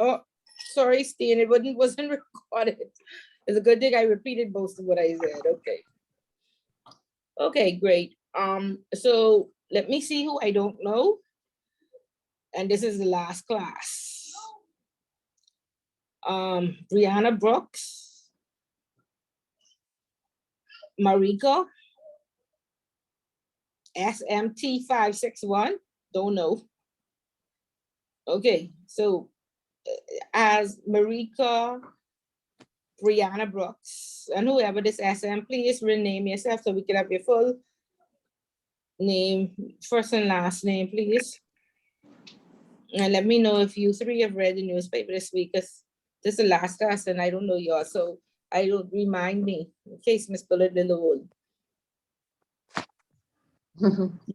Oh, sorry, Steen, it wasn't recorded. It's a good thing I repeated most of what I said. Okay. Okay, great. So let me see who I don't know. And this is the last class. Brianna Brooks, Marika, SMT 561, don't know. Okay, so as Marika, Brianna Brooks, and whoever this SM, please rename yourself so we can have your full name, first and last name, please. And let me know if you three have read the newspaper this week, because this is the last class and I don't know y'all, so I don't remind me in case Miss Bullet Little.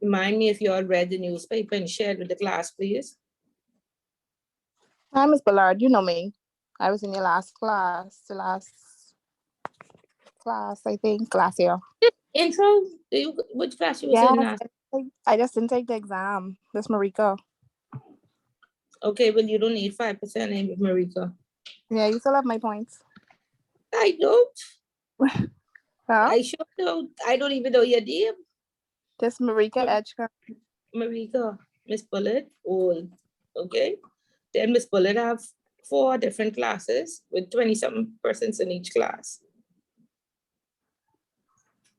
Remind me if you all read the newspaper and shared with the class, please. Hi, Miss Ballard. You know me. I was in your last class, the last class, I think, last year. Intro? Which class you was in last? I just didn't take the exam. This Marika. Okay, well, you don't need 5% name of Marika. Yeah, you still have my points. I don't. Huh? I sure don't. I don't even know your name. This Marika Edgecombe. Marika, Miss Bullet, old. Okay. Then Miss Bullet have 4 different classes with 20-something persons in each class.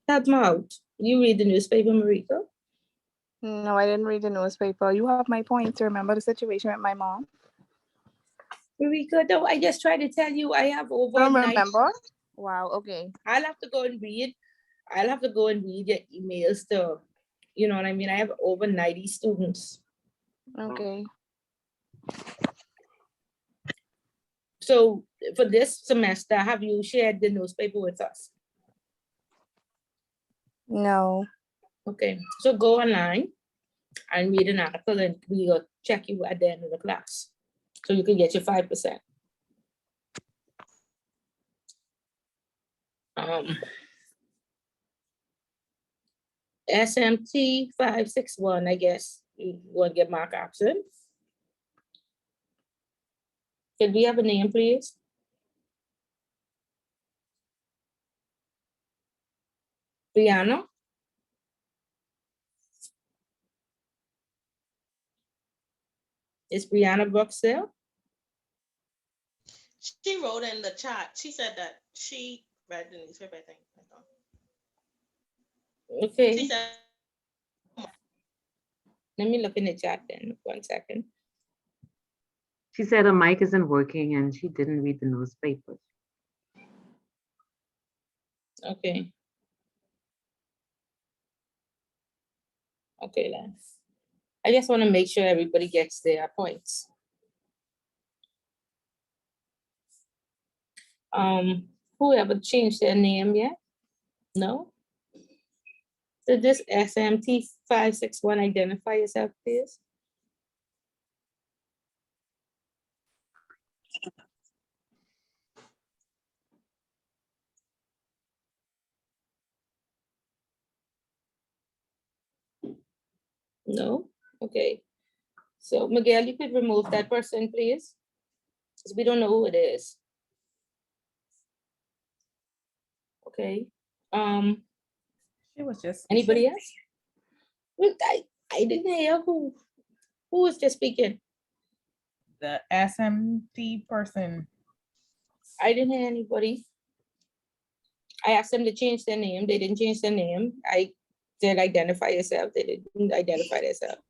Help me out. You read the newspaper, Marika? No, I didn't read the newspaper. You have my points. Remember the situation with my mom? Marika, no, I just tried to tell you I have over. Don't remember? Wow, okay. I'll have to go and read. I'll have to go and read your emails to, you know what I mean? I have over 90 students. Okay. So for this semester, have you shared the newspaper with us? No. Okay, so go online and read an article and we will check you at the end of the class. So you can get your 5%. SMT 561, I guess you want to get mark option. Can we have a name, please? Brianna? Is Brianna Brooks there? She wrote in the chat. She said that she read the newspaper, I think. Okay. She said, let me look in the chat then, 1 second. She said her mic isn't working and she didn't read the newspaper. Okay. Okay, then. I just want to make sure everybody gets their points. Whoever changed their name yet? No? Did this SMT 561 identify yourself, please? No? Okay. So Miguel, you could remove that person, please. Because we don't know who it is. Okay. She was just anybody else? Look, I didn't hear who was just speaking. the SMT person. I didn't hear anybody. I asked them to change their name. They didn't change their name. I said identify yourself. They didn't identify themselves.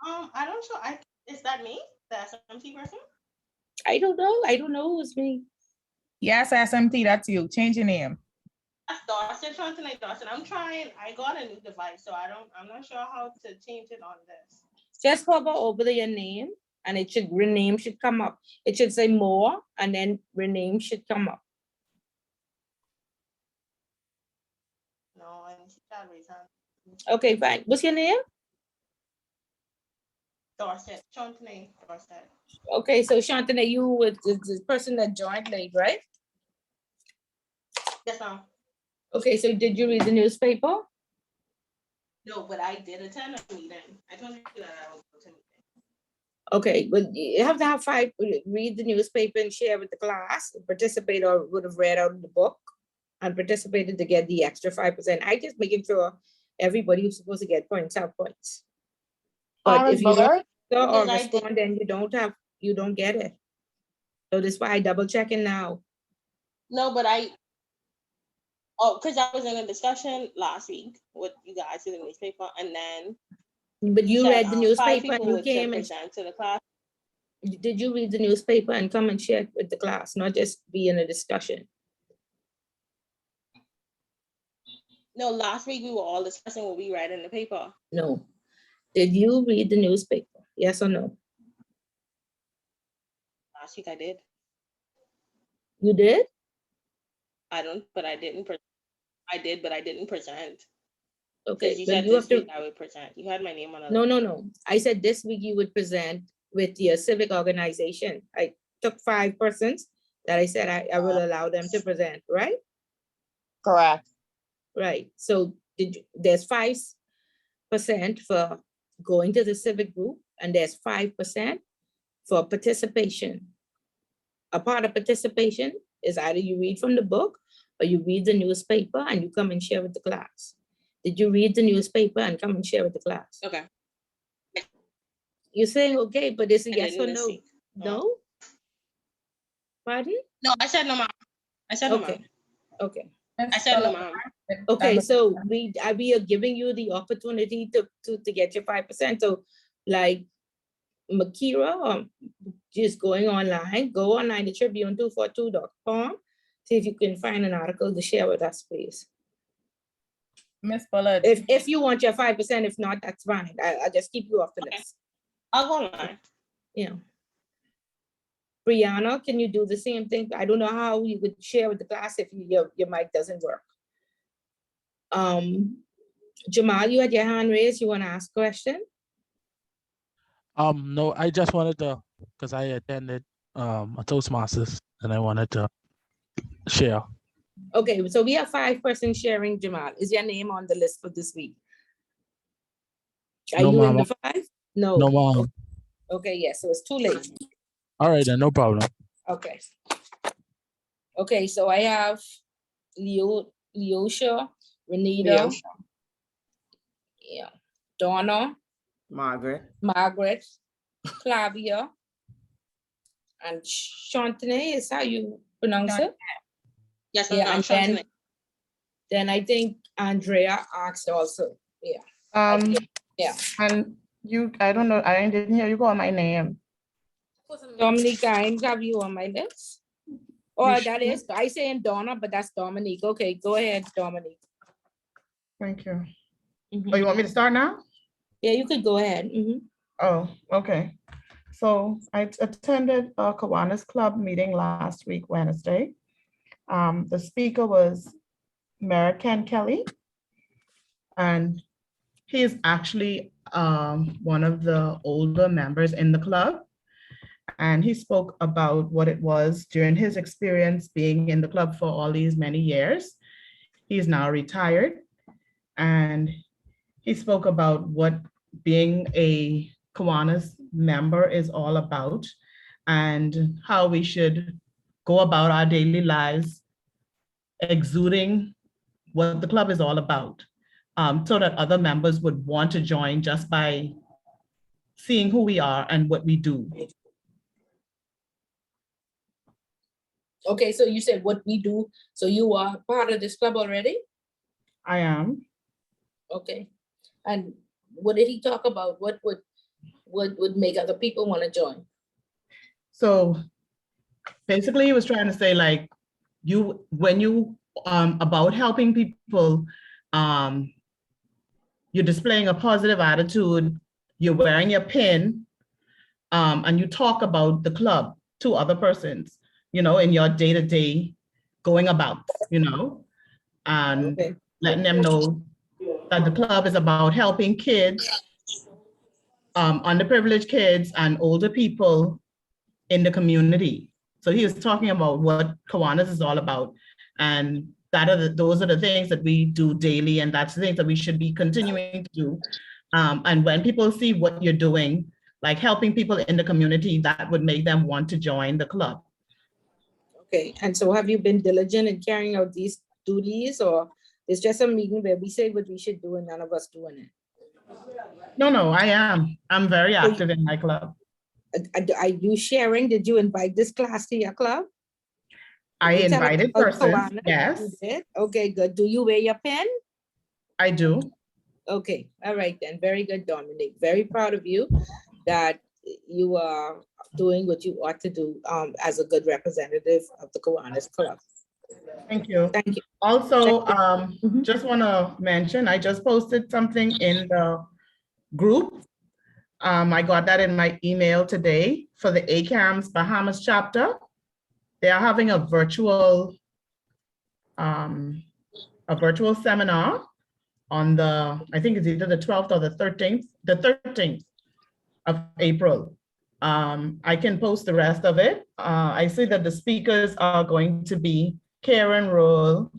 I don't know. Is that me? The SMT person? I don't know. I don't know who's me. Yes, SMT, that's you. Change your name. That's Dawson, Chantanay Dawson. I'm trying. I got a new device, so I'm not sure how to change it on this. Just hover over your name and it should rename should come up. It should say more and then rename should come up. No, I need that reason. Okay, fine. What's your name? Dorset, Chantanay Dorset. Okay, so Shantana, you were the person that joined late, right? Yes, ma'am. Okay, so did you read the newspaper? No, but I did attend a meeting. I told you that I was attending. Okay, but you have to have five, read the newspaper and share with the class, participate or would have read out of the book and participated to get the extra 5%. I just making sure everybody who's supposed to get points have points. But if you don't answer or Because I did- respond, then you don't get it. So that's why I double checking now. No, but because I was in a discussion last week with you guys in the newspaper, and then But you said, read the 5 newspaper and people you would came and present to the class. did you read the newspaper and come and share it with the class, not just be in a discussion? No, last week we were all discussing what we read in the paper. No. Did you read the newspaper? Yes or no? Last week I did. You did? I don't, but I didn't. I did, but I didn't present. Okay, Because you but said you have this to, week I would present. You had my name on a. no. I said this week you would present with your civic organization. I took 5 persons that I said I will allow them to present, right? Correct. Right, so there's 5% for going to the civic group and there's 5% for participation. A part of participation is either you read from the book or you read the newspaper and you come and share with the class. Did you read the newspaper and come and share with the class? Okay. You're saying, okay, but it's a I yes didn't or this no? week. No? Pardon? No, I said no, mom. I said no, Okay, mom. okay. I said no, mom. Okay, so we are giving you the opportunity to get your 5%. So like Makira, just going online, go online to Tribune242.com. See if you can find an article to share with us, please. Miss Bullard, If you want your 5%, if not, that's fine. I'll just keep you off the Okay. list. I'll go online. Yeah. Brianna, can you do the same thing? I don't know how you would share with the class if your mic doesn't work. Jamal, you had your hand raised. You want to ask a question? No, I just wanted to, because I attended a Toastmasters and I wanted to share. Okay, so we have 5 persons sharing. Jamal, is your name on the list for this week? Are No, you in ma'am. the 5? No. No, ma'am. Okay, yes, so it's too late. All right, then, no problem. Okay. Okay, so I have Leosha, Renita, yeah, Donna, Margaret, Clavia, and Shantane is how you pronounce it? Yes, Yeah, I'm and showing then I think Andrea asked also, yeah. Yeah. And you, I don't know, I didn't hear you call my name. Dominique, I have you on my list. Oh, You that sure? is, I saying Donna, but that's Dominique. Okay, go ahead, Dominique. Thank you. Mhm. Oh, you want me to start now? Yeah, you could go ahead. Mhm. Oh, okay. So I attended a Kiwanis Club meeting last week, Wednesday. The speaker was Mayor Ken Kelly. And he is actually one of the older members in the club. And he spoke about what it was during his experience being in the club for all these many years. He's now retired. And he spoke about what being a Kiwanis member is all about and how we should go about our daily lives exuding what the club is all about, so that other members would want to join just by seeing who we are and what we do. Okay, so you said what we do. So you are part of this club already? I am. Okay. And what did he talk about? What would make other people want to join? So basically he was trying to say, like, when you about helping people, you're displaying a positive attitude, you're wearing your pin, and you talk about the club to other persons, in your day-to-day going about, and Okay. letting them know that the club is about helping kids, underprivileged kids and older people in the community. So he was talking about what Kiwanis is all about. And those are the things that we do daily, and that's the things that we should be continuing to do. And when people see what you're doing, like helping people in the community that would make them want to join the club. Okay, and so have you been diligent in carrying out these duties, or it's just a meeting where we say what we should do and none of us doing it? No, I am. I'm very So you- active in my club. Are you sharing? Did you invite this class to your club? I You tell us invited about persons, Kawana? You yes, did? Okay, good. Do you wear your pen? I do. Okay, all right then. Very good, Dominic. Very proud of you that you are doing what you ought to do as a good representative of the Kiwanis Club. Thank you. Thank you. Also, Mhm. just want to mention, I just posted something in the group. I got that in my email today for the ACAM's Bahamas chapter. They are having a virtual seminar on the, I think it's either the 12th or the 13th of April. I can post the rest of it. I see that the speakers are going to be Karen Roll,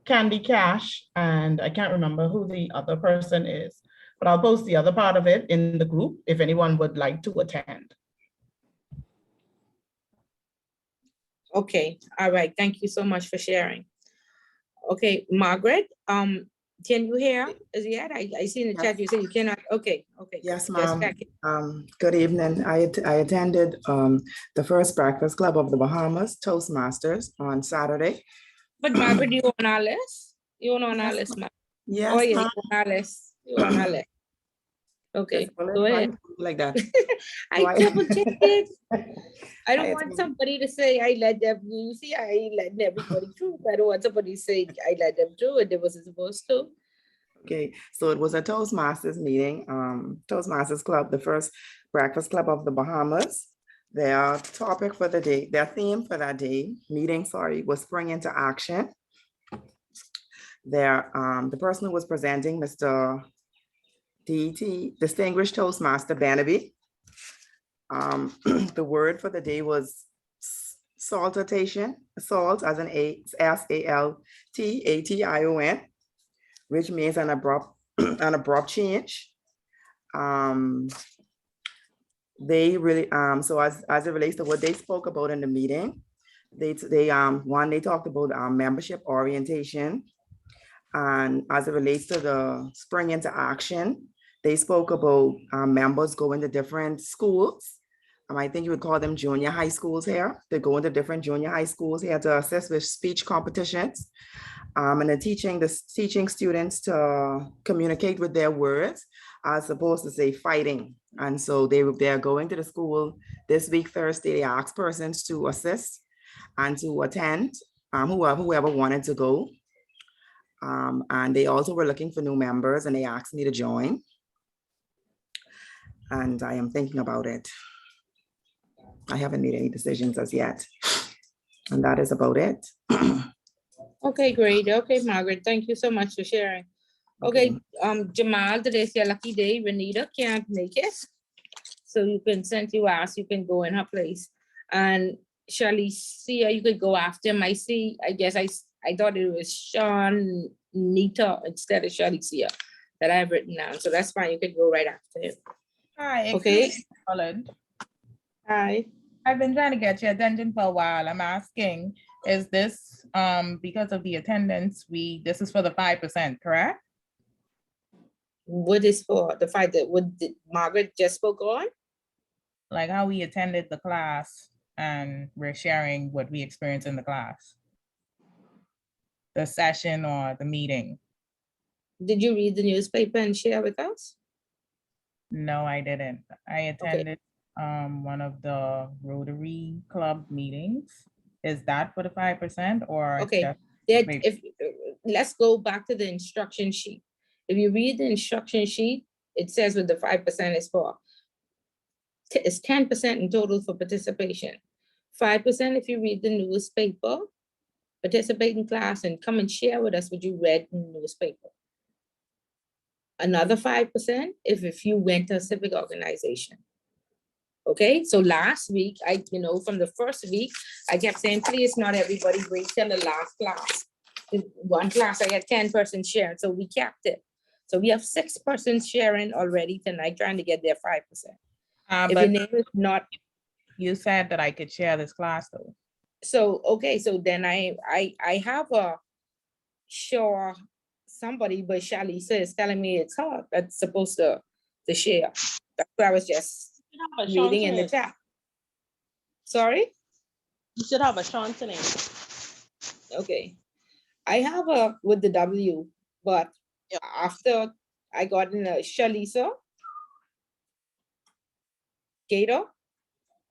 Candy Cash, and I can't remember who the other person is, but I'll post the other part of it in the group if anyone would like to attend. Okay, all right. Thank you so much for sharing. Okay, Margaret, can you hear us yet? I see in the chat you say you cannot. Okay, okay. Yes, Just ma'am. checking. Good evening. I attended the first Breakfast Club of the Bahamas Toastmasters on Saturday. But Margaret, you on our list? You on our Yes, list, Margaret? Yes, Oh, yeah, ma'am. you on our list. You on our list. Okay, Well, go ahead. like that. I Why? double checked it. I don't I want attended- somebody to say I let them, you see, I let everybody through. I don't want somebody to say I let them through and they wasn't supposed to. Okay, so it was a Toastmasters meeting, Toastmasters Club, the first Breakfast Club of the Bahamas. Their topic for the day, their theme for that day, was Spring into Action. The person who was presenting, Mr. DT, Distinguished Toastmaster Bannaby. The word for the day was saltation, salt as an SALTATION, which means an abrupt change. They really, so as it relates to what they spoke about in the meeting, they talked about membership orientation. And as it relates to the Spring into Action, they spoke about members going to different schools. I think you would call them junior high schools here. They go into different junior high schools here to assist with speech competitions. And they're teaching students to communicate with their words as opposed to say fighting. And so they're going to the school this week, Thursday. They asked persons to assist and to attend, whoever wanted to go. And they also were looking for new members and they asked me to join. And I am thinking about it. I haven't made any decisions as yet. And that is about it. Okay, great. Okay, Margaret, thank you so much for sharing. Okay, Jamal, today's your lucky day. Renita can't make it. So you can, since you asked, you can go in her place. And Shalicia, you could go after him. I see, I guess I thought it was Sean Nita instead of Shalicia that I have written down. So that's fine. You could go right after him. Hi, Okay. excuse me, Pollard. Hi. I've been trying to get your attention for a while. I'm asking, is this because of the attendance, this is for the 5%, correct? What is for the fact that what did Margaret just spoke on? Like how we attended the class and we're sharing what we experienced in the class. The session or the meeting. Did you read the newspaper and share with us? No, I didn't. I attended one of the Rotary Club meetings. Is that for the 5% or? Okay, just- that wait. if let's go back to the instruction sheet. If you read the instruction sheet, it says what the 5% is for. It's 10% in total for participation. 5% if you read the newspaper, participate in class, and come and share with us what you read in the newspaper. Another 5% if you went to a civic organization. Okay, so last week, from the first week, I kept saying, please, not everybody wait till the last class. In one class, I had 10 persons sharing, so we kept it. So we have 6 persons sharing already tonight, trying to get their 5%. If your But name is not, you said that I could share this class though. so, okay, so then I have a sure somebody, but Shalisa is telling me it's her that's supposed to share. That's what I was just You should have a reading in the Shantane. chat. Sorry? You should have a Shantane. Okay. I have a with the W, but Yeah. after I got in a Shalisa, Gator,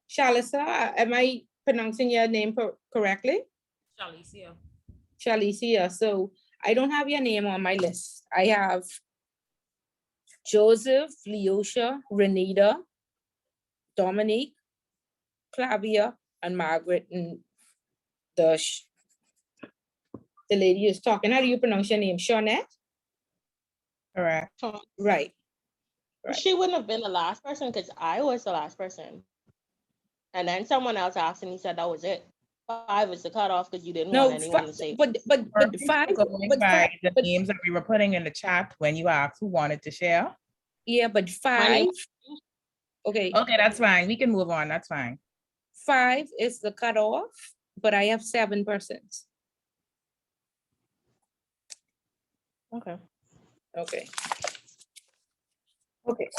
Shalisa, am I pronouncing your name correctly? Shalicia. Shalicia, so I don't have your name on my list. I have Joseph, Leosha, Renita, Dominique, Clavia, and Margaret, and the lady who's talking. How do you pronounce your name? Shawnette? Correct. Right. Right. She wouldn't have been the last person because I was the last person. And then someone else asked and he said that was it. 5 was the cutoff because you didn't No, want anyone to say. but five, Going but by five, the but names that we were putting in the chat when you asked who wanted to share. yeah, but My name- 5. Okay, Okay, that's fine. We can move on. That's fine. 5 is the cutoff, but I have 7 persons. Okay. Okay. Okay.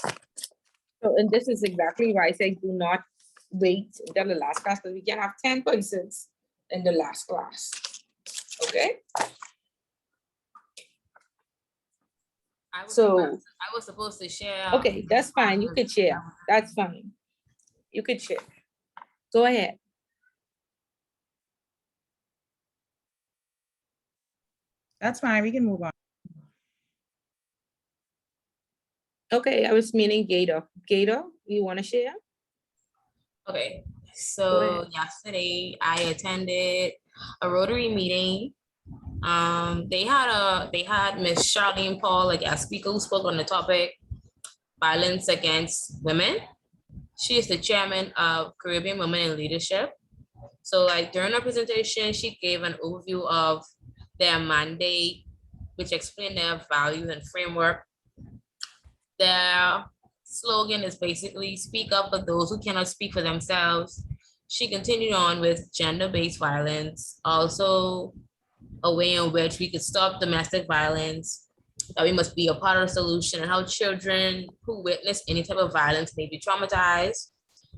So, and this is exactly why I say do not wait until the last class, because we can have 10 persons in the last class. Okay, so, I was supposed to share. okay, that's fine. You could share. That's fine. You could share. Go ahead. That's fine. We can move on. Okay, I was meaning Gator. Gator, you want to share? Okay, Go so ahead. yesterday I attended a Rotary meeting. They had Miss Charlene Paul, like a speaker who spoke on the topic, violence against women. She is the chairman of Caribbean Women in Leadership. So like during her presentation, she gave an overview of their mandate, which explained their values and framework. Their slogan is basically speak up for those who cannot speak for themselves. She continued on with gender-based violence, also a way in which we could stop domestic violence, that we must be a part of the solution, and how children who witness any type of violence may be traumatized.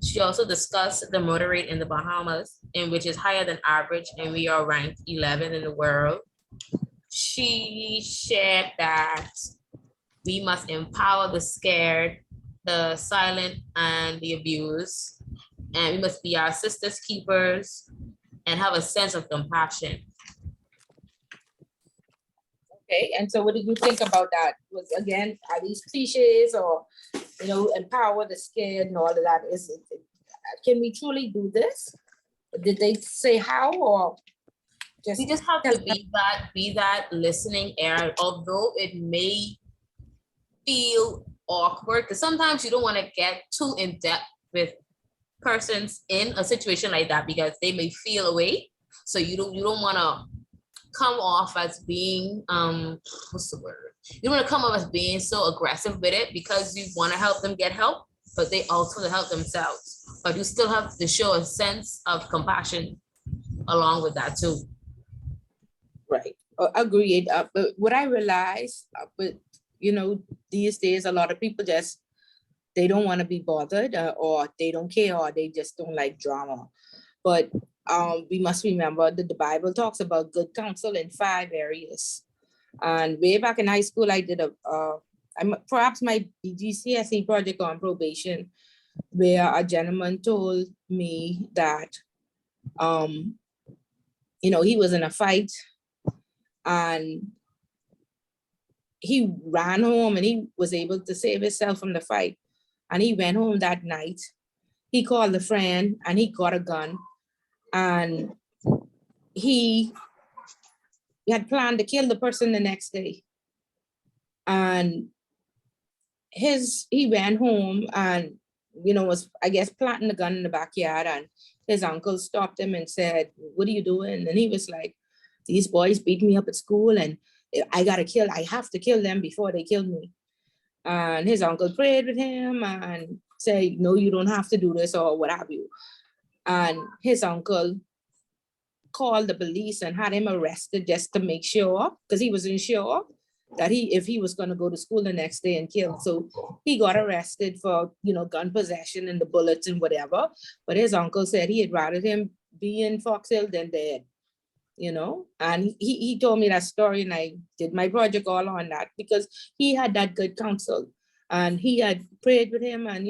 She also discussed the murder rate in the Bahamas, in which is higher than average, and we are ranked 11 in the world. She shared that we must empower the scared, the silent, and the abused, and we must be our sisters' keepers and have a sense of compassion. Okay, and so what did you think about that? Was again, are these cliches or, empower the scared and all of that? Can we truly do this? Did they say how or just? We just have to be that listening ear, although it may feel awkward, because sometimes you don't want to get too in depth with persons in a situation like that because they may feel away. So you don't want to come off as being what's the word? You don't want to come off as being so aggressive with it because you want to help them get help, but they also help themselves. But you still have to show a sense of compassion along with that too. Right, agreed. But what I realized, these days a lot of people they don't want to be bothered, or they don't care, or they just don't like drama. But we must remember that the Bible talks about good counsel in 5 areas. And way back in high school, I did perhaps my BGCSE project on probation, where a gentleman told me that, he was in a fight and he ran home and he was able to save himself from the fight. And he went home that night. He called a friend and he got a gun. And he had planned to kill the person the next day. And he went home and, was, I guess, planting the gun in the backyard. And his uncle stopped him and said, "What are you doing?" And he was like, "These boys beat me up at school and I have to kill them before they kill me." And his uncle prayed with him and say, no, you don't have to do this or what have you. And his uncle called the police and had him arrested just to make sure, because he wasn't sure that if he was going to go to school the next day and killed. So he got arrested for, gun possession and the bullets and whatever. But his uncle said he'd rather him be in Fox Hill than dead, and he told me that story, and I did my project all on that because he had that good counsel and he had prayed with him. And,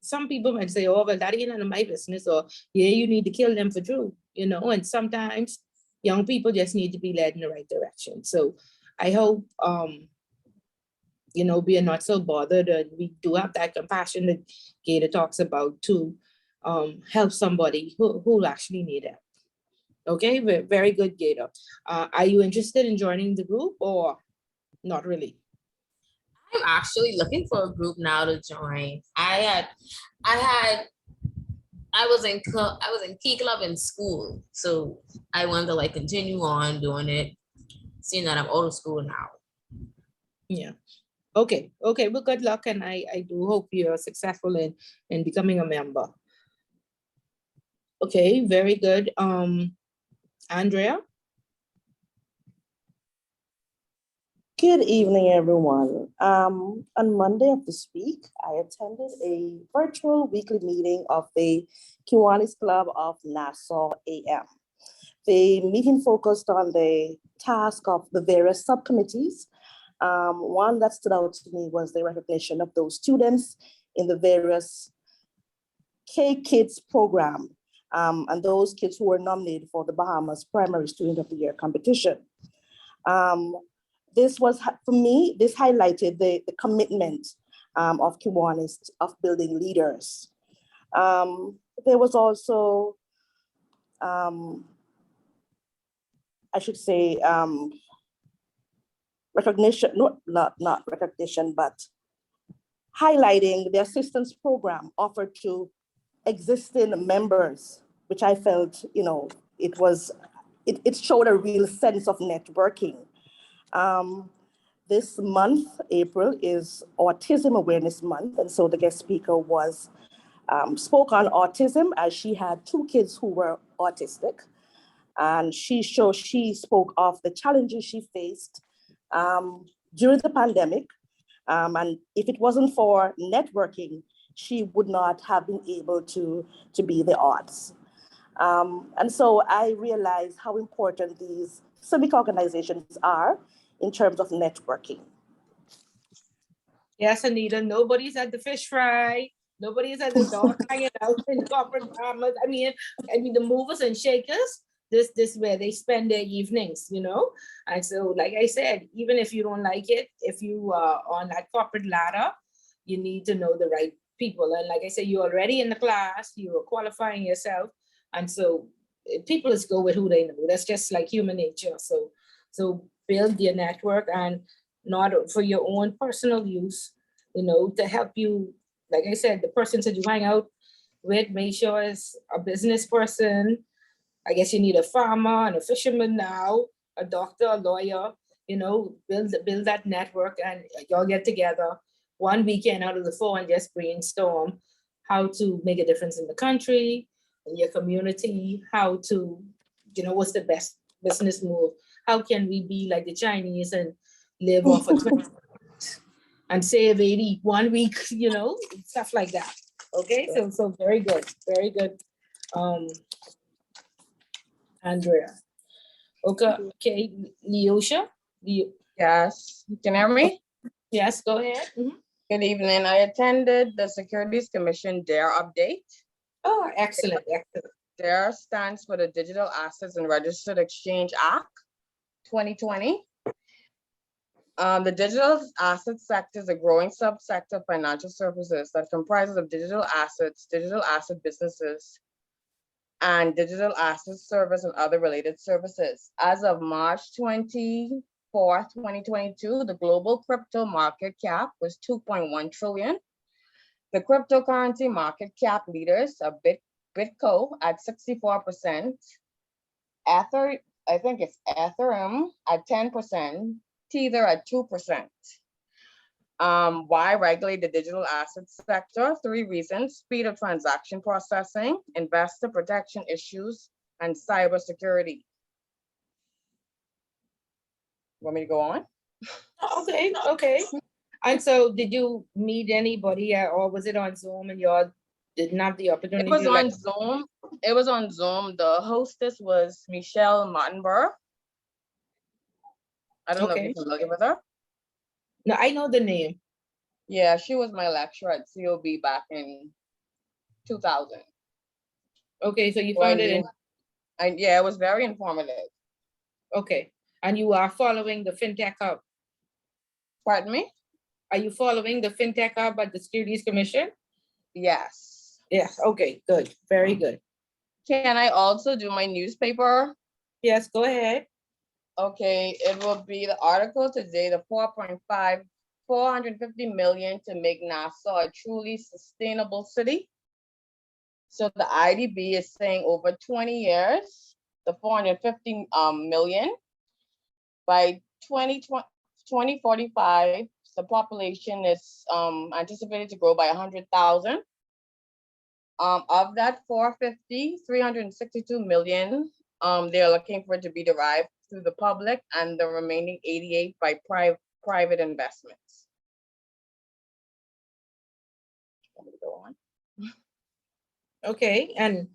some people might say, oh, well, that ain't none of my business, or yeah, you need to kill them for true, and sometimes young people just need to be led in the right direction. So I hope, we are not so bothered, and we do have that compassion that Gator talks about to help somebody who actually need it. Okay, very good, Gator. Are you interested in joining the group or not really? I'm actually looking for a group now to join. I was in Key Club in school, so I wanted to continue on doing it, seeing that I'm out of school now. Yeah. Okay. Well, good luck, and I do hope you're successful in becoming a member. Okay, very good. Andrea? Good evening, everyone. On Monday of this week, I attended a virtual weekly meeting of the Kiwanis Club of Nassau AM. The meeting focused on the task of the various subcommittees. One that stood out to me was the recognition of those students in the various K-Kids program, and those kids who were nominated for the Bahamas Primary Student of the Year competition. This was, for me, this highlighted the commitment of Kiwanis of building leaders. There was also, I should say, recognition, not recognition, but highlighting the assistance program offered to existing members, which I felt, it showed a real sense of networking. This month, April, is Autism Awareness Month, and so the guest speaker spoke on autism, as she had 2 kids who were autistic, and she spoke of the challenges she faced during the pandemic, and if it wasn't for networking, she would not have been able to be the odds. And so I realized how important these civic organizations are in terms of networking. Yes, Anita, nobody's at the fish fry. Nobody's at the dog hanging out in corporate dramas. I mean, the movers and shakers, this where they spend their evenings, And so, like I said, even if you don't like it, if you are on that corporate ladder, you need to know the right people. And like I said, you're already in the class, you are qualifying yourself. And so people just go with who they know. That's just like human nature. So build your network, and not for your own personal use, to help you. Like I said, the persons that you hang out with, make sure it's a business person. I guess you need a farmer and a fisherman now, a doctor, a lawyer, build that network, and y'all get together one weekend out of the 4 and just brainstorm how to make a difference in the country, in your community, how to, what's the best business move? How can we be like the Chinese and live off of 20 and save 80 1 week, stuff like that. Okay, so very good, Andrea. Okay, Leosha. Yes, can you hear me? Yes, go ahead. Good evening. I attended the Securities Commission DARE update. Oh, excellent. DARE stands for the Digital Assets and Registered Exchange Act 2020. The digital asset sector is a growing subsector of financial services that comprises of digital assets, digital asset businesses, and digital asset service and other related services. As of March 24th, 2022, the global crypto market cap was 2.1 trillion. The cryptocurrency market cap leaders are Bitco at 64%, Ethereum at 10%, Tether at 2%. Why regulate the digital asset sector? 3 reasons: speed of transaction processing, investor protection issues, and cybersecurity. Want me to go on? Okay, okay. And so did you meet anybody or was it on Zoom and y'all didn't have the opportunity? It was to, on like- Zoom. It was on Zoom. The hostess was Michelle Martinberg. I don't know if Okay. you're familiar with her. No, I know the name. Yeah, she was my lecturer at COB back in 2000. Okay, so you So I found it, knew- yeah, it was very informative. okay. And you are following the FinTech Hub. Pardon me? Are you following the FinTech Hub at the Securities Commission? Yes. Yes, okay, good, very good. Can I also do my newspaper? Yes, go ahead. Okay, it will be the article today, the 450 million to make Nassau a truly sustainable city. So the IDB is saying over 20 years, the 450 million. By 2045, the population is anticipated to grow by 100,000. Of that 450, 362 million, they're looking for it to be derived through the public, and the remaining 88 by private investments. Let me go on. Okay, and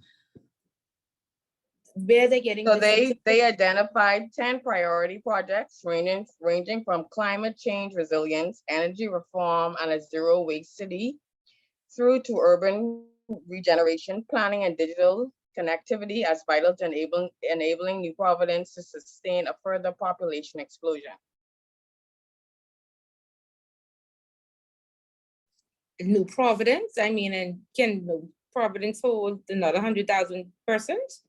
where are they getting So this? they identified 10 priority projects ranging from climate change resilience, energy reform, and a zero waste city, through to urban regeneration, planning, and digital connectivity as vital to enabling New Providence to sustain a further population explosion. New Providence, I mean, and can New Providence hold another 100,000 persons?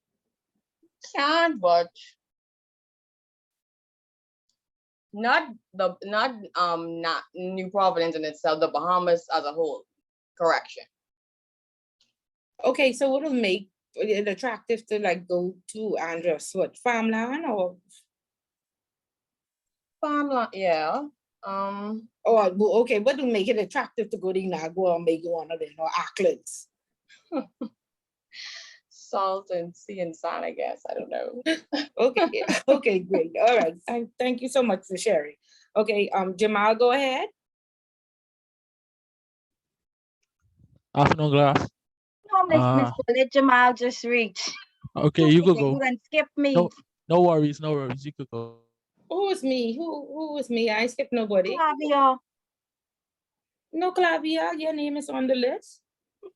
Can, but not New Providence in itself, the Bahamas as a whole. Correction. Okay, so what'll make it attractive to like go to Andros, what, farmland or? Farmland, yeah. Or, okay, what will make it attractive to go to Inagua or make one of them, or Acklins? Salt and sea and sun, I guess. I don't know. Okay, okay, great. All right, thank you so much for sharing. Okay, Jamal, go ahead. Afternoon, class. No, Miss Bullet, Jamal just reached. Okay, you could You go. can skip me. No worries, no worries. You could go. Who was me? Who was me? I skipped nobody. Flavia. No, Clavia, your name is on the list.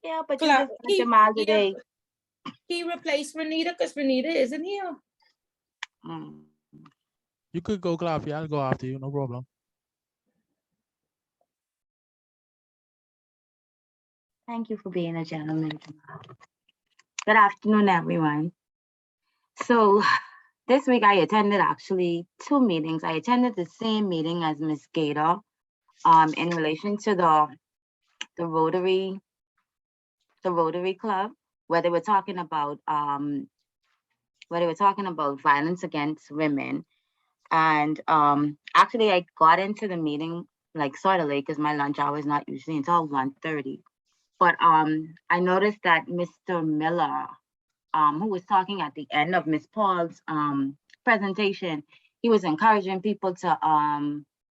Yeah, but you just got Jamal today. He replaced Renita because Renita isn't here. You could go, Clappy. I'll go after you. No problem. Thank you for being a gentleman, Jamal. Good afternoon, everyone. So this week I attended actually 2 meetings. I attended the same meeting as Ms. Gator in relation to the Rotary Club, where they were talking about violence against women. And actually I got into the meeting like sort of late because my lunch hour is not usually until 1:30. But I noticed that Mr. Miller, who was talking at the end of Ms. Paul's presentation, he was encouraging people to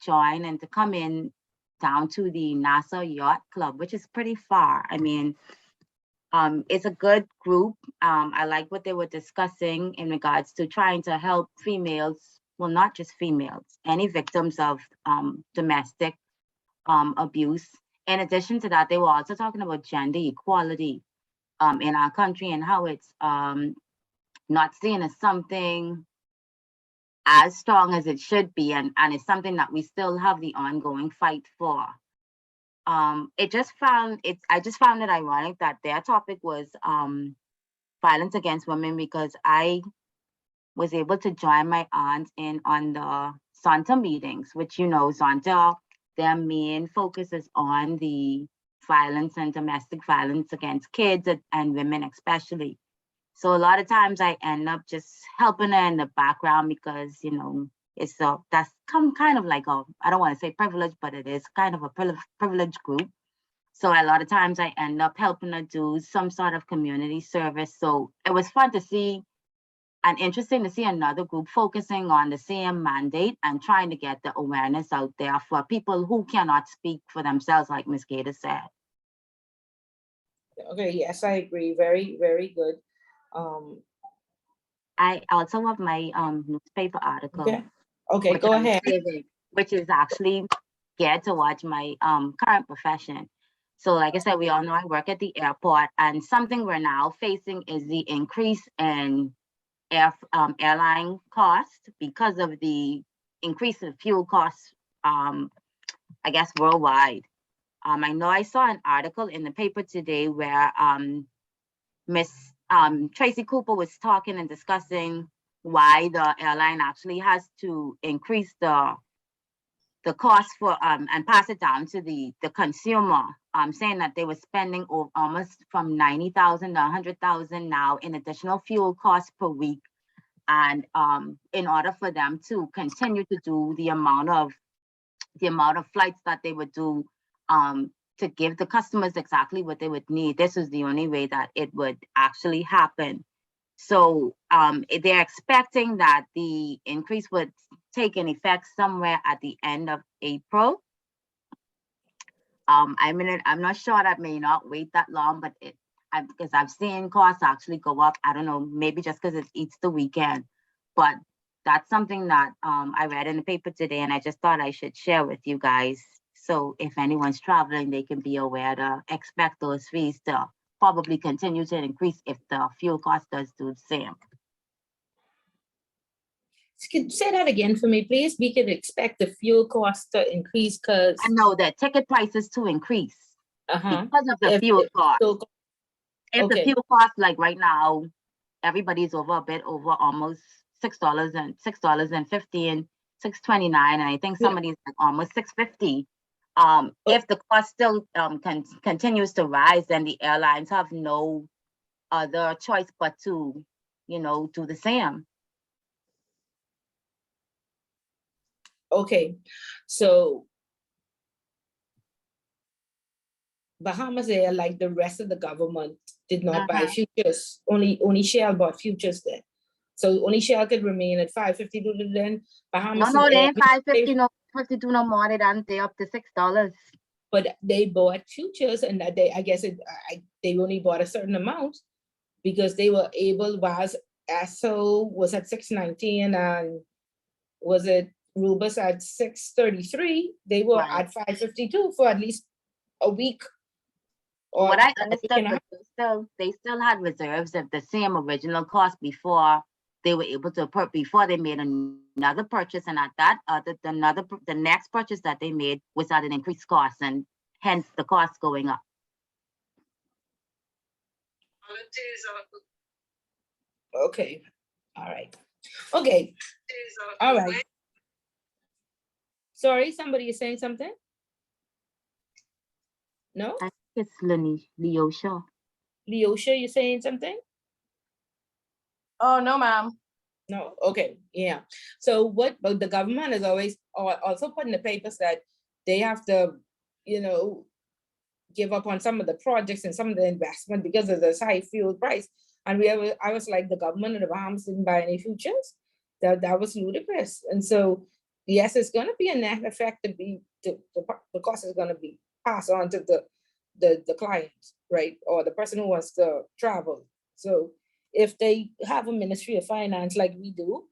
join and to come in down to the Nassau Yacht Club, which is pretty far. I mean, it's a good group. I like what they were discussing in regards to trying to help females, well, not just females, any victims of domestic abuse. In addition to that, they were also talking about gender equality in our country and how it's not seen as something as strong as it should be, and it's something that we still have the ongoing fight for. I just found it ironic that their topic was violence against women, because I was able to join my aunt in on the Zonta meetings, which, you know, Zonta, their main focus is on the violence and domestic violence against kids and women especially. So a lot of times I end up just helping her in the background because, you know, It's that's kind of like a, I don't want to say privilege, but it is kind of a privileged group. So a lot of times I end up helping her do some sort of community service. So it was fun to see and interesting to see another group focusing on the same mandate and trying to get the awareness out there for people who cannot speak for themselves, like Ms. Gator said. Okay, yes, I agree. Very, very good. I also have my newspaper article. Okay, okay, which go I'm ahead. saving, which is actually geared towards my current profession. So like I said, we all know I work at the airport, and something we're now facing is the increase in airline costs because of the increase in fuel costs, I guess worldwide. I know I saw an article in the paper today where Miss Tracy Cooper was talking and discussing why the airline actually has to increase the cost for and pass it down to the consumer, saying that they were spending almost from 90,000 to 100,000 now in additional fuel costs per week. And in order for them to continue to do the amount of flights that they would do, to give the customers exactly what they would need, this is the only way that it would actually happen. So they're expecting that the increase would take an effect somewhere at the end of April. I'm not sure, that may not wait that long, but because I've seen costs actually go up. I don't know, maybe just because it's Easter weekend, but that's something that I read in the paper today, and I just thought I should share with you guys. So if anyone's traveling, they can be aware to expect those fees to probably continue to increase if the fuel cost does do the same. Say that again for me, please. We could expect the fuel cost to increase because I know that ticket prices to increase because of the fuel cost. If the fuel cost, like right now, everybody's over a bit over almost $6 and $6.50 and $6.29, and I think somebody's like almost $6.50. If the cost still continues to rise, then the airlines have no other choice but to, do the same. Okay, so Bahamas Air, like the rest of the government, did not buy futures. Only Shell bought futures then. So only Shell could remain at $5.50 then. Bahamas No, they Air, ain't $5.50, no $52 no more. They up to $6. but they bought futures, and that I guess they only bought a certain amount because they were able, whilst ASO was at $6.19 and was it Rubus at $6.33, they were at $5.52 for at least a week. Or what I understood was they still had reserves of the same original cost before they were able to before they made another purchase, and at that the next purchase that they made was at an increased cost, and hence the cost going up. Okay, all right. Okay, all right. Sorry, somebody is saying something? No? I think it's Leosha. Leosha, you saying something? Oh, no, ma'am. No, okay, yeah. So but the government is always also put in the papers that they have to, give up on some of the projects and some of the investment because of this high fuel price. And I was like, the government of the Bahamas didn't buy any futures. That was ludicrous. And so, yes, it's going to be a net effect the cost is going to be passed on to the client, right? Or the person who wants to travel. So if they have a Ministry of Finance like we do,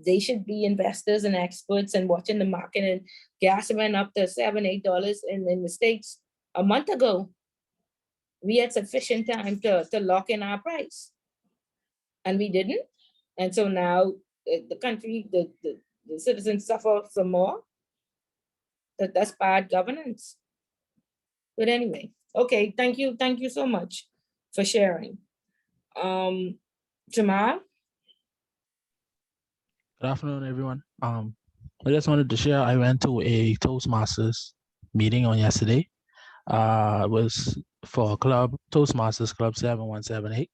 they should be investors and experts and watching the market. And gas went up to $7, $8 in the States a month ago. We had sufficient time to lock in our price, and we didn't. And so now the country, the citizens suffer some more. That's bad governance. But anyway, okay, thank you so much for sharing. Jamal? Good afternoon, everyone. I just wanted to share, I went to a Toastmasters meeting on yesterday. It was for Toastmasters Club 7178.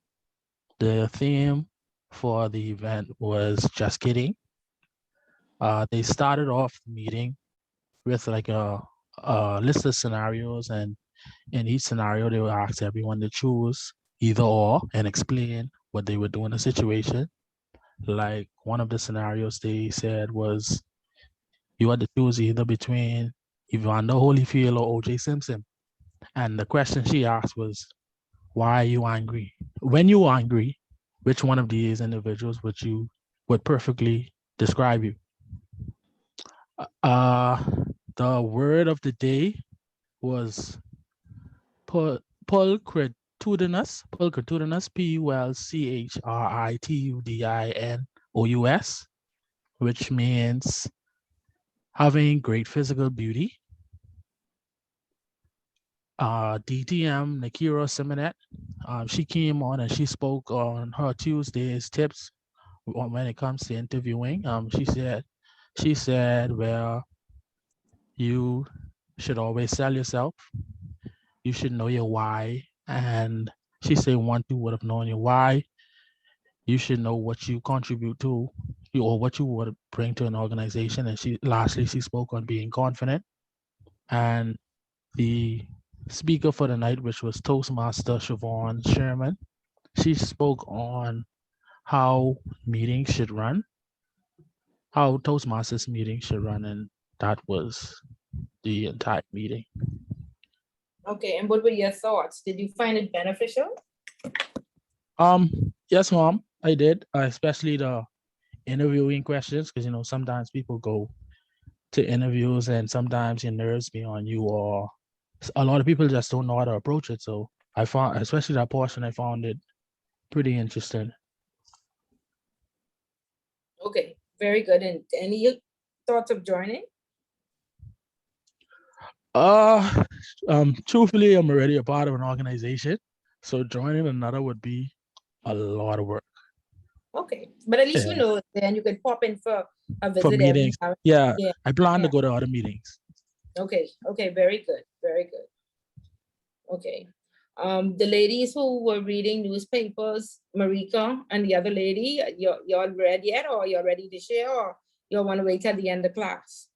The theme for the event was just kidding. They started off the meeting with like a list of scenarios, and in each scenario, they would ask everyone to choose either or and explain what they would do in the situation. Like one of the scenarios they said was you had to choose either between Evander Holyfield or O.J. Simpson. And the question she asked was, why are you angry? When you're angry, which one of these individuals would perfectly describe you? The word of the day was pulchritudinous, Pulchritudinous, which means having great physical beauty. DTM Nakira Simonet, she came on and she spoke on her Tuesday's tips when it comes to interviewing. She said, well, you should always sell yourself. You should know your why. And she said, once you would have known your why, you should know what you contribute to or what you would bring to an organization. And lastly, she spoke on being confident. And the speaker for the night, which was Toastmaster Siobhan Sherman, she spoke on how meetings should run, how Toastmasters meetings should run, and that was the entire meeting. Okay, and what were your thoughts? Did you find it beneficial? Yes, Mom, I did, especially the interviewing questions, because sometimes people go to interviews and sometimes your nerves be on you, or a lot of people just don't know how to approach it. So I found, especially that portion, I found it pretty interesting. Okay, very good. And any thoughts of joining? Truthfully, I'm already a part of an organization, so joining another would be a lot of work. Okay, but at least you know, then you can pop in for a visit. For meetings, yeah. I plan to yeah. go to other meetings. Okay, very good, very good. Okay, the ladies who were reading newspapers, Marika and the other lady, y'all read yet, or you're ready to share, or y'all want to wait till the end of class?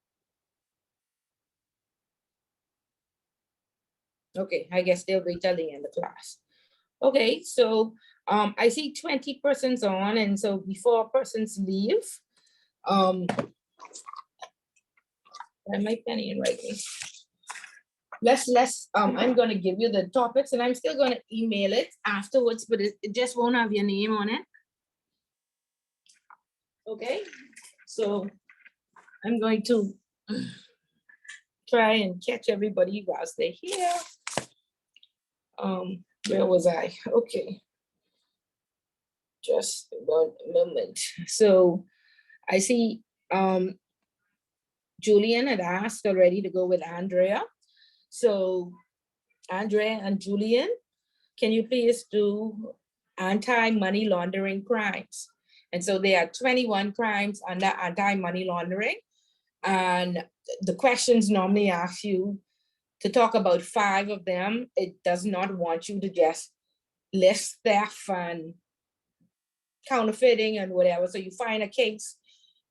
Okay, I guess they'll wait till the end of class. Okay, so I see 20 persons on, and so before persons leave, I might penny and write me. I'm going to give you the topics, and I'm still going to email it afterwards, but it just won't have your name on it. Okay, so I'm going to try and catch everybody whilst they're here. Where was I? Okay, just 1 moment. So I see Julian had asked already to go with Andrea. So Andrea and Julian, can you please do anti-money laundering crimes? And so there are 21 crimes under anti-money laundering. And the questions normally ask you to talk about 5 of them. It does not want you to just list theft and counterfeiting and whatever. So you find a case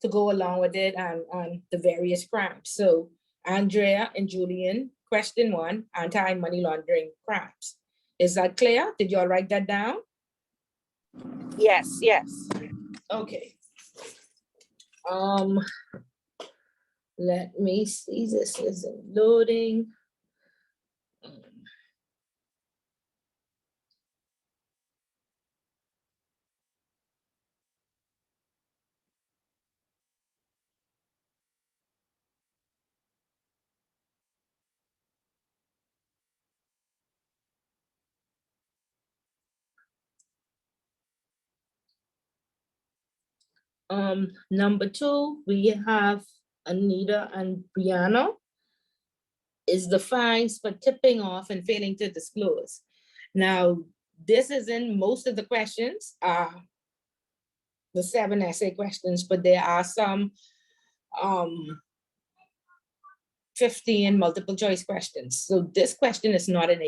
to go along with it and the various crimes. So Andrea and Julian, question 1, anti-money laundering crimes. Is that clear? Did y'all write that down? Yes. Okay. Let me see, this isn't loading. Number 2, we have Anita and Brianna. Is the fines for tipping off and failing to disclose. Now, this is in most of the questions, the 7 essay questions, but there are some 15 multiple choice questions. So this question is not an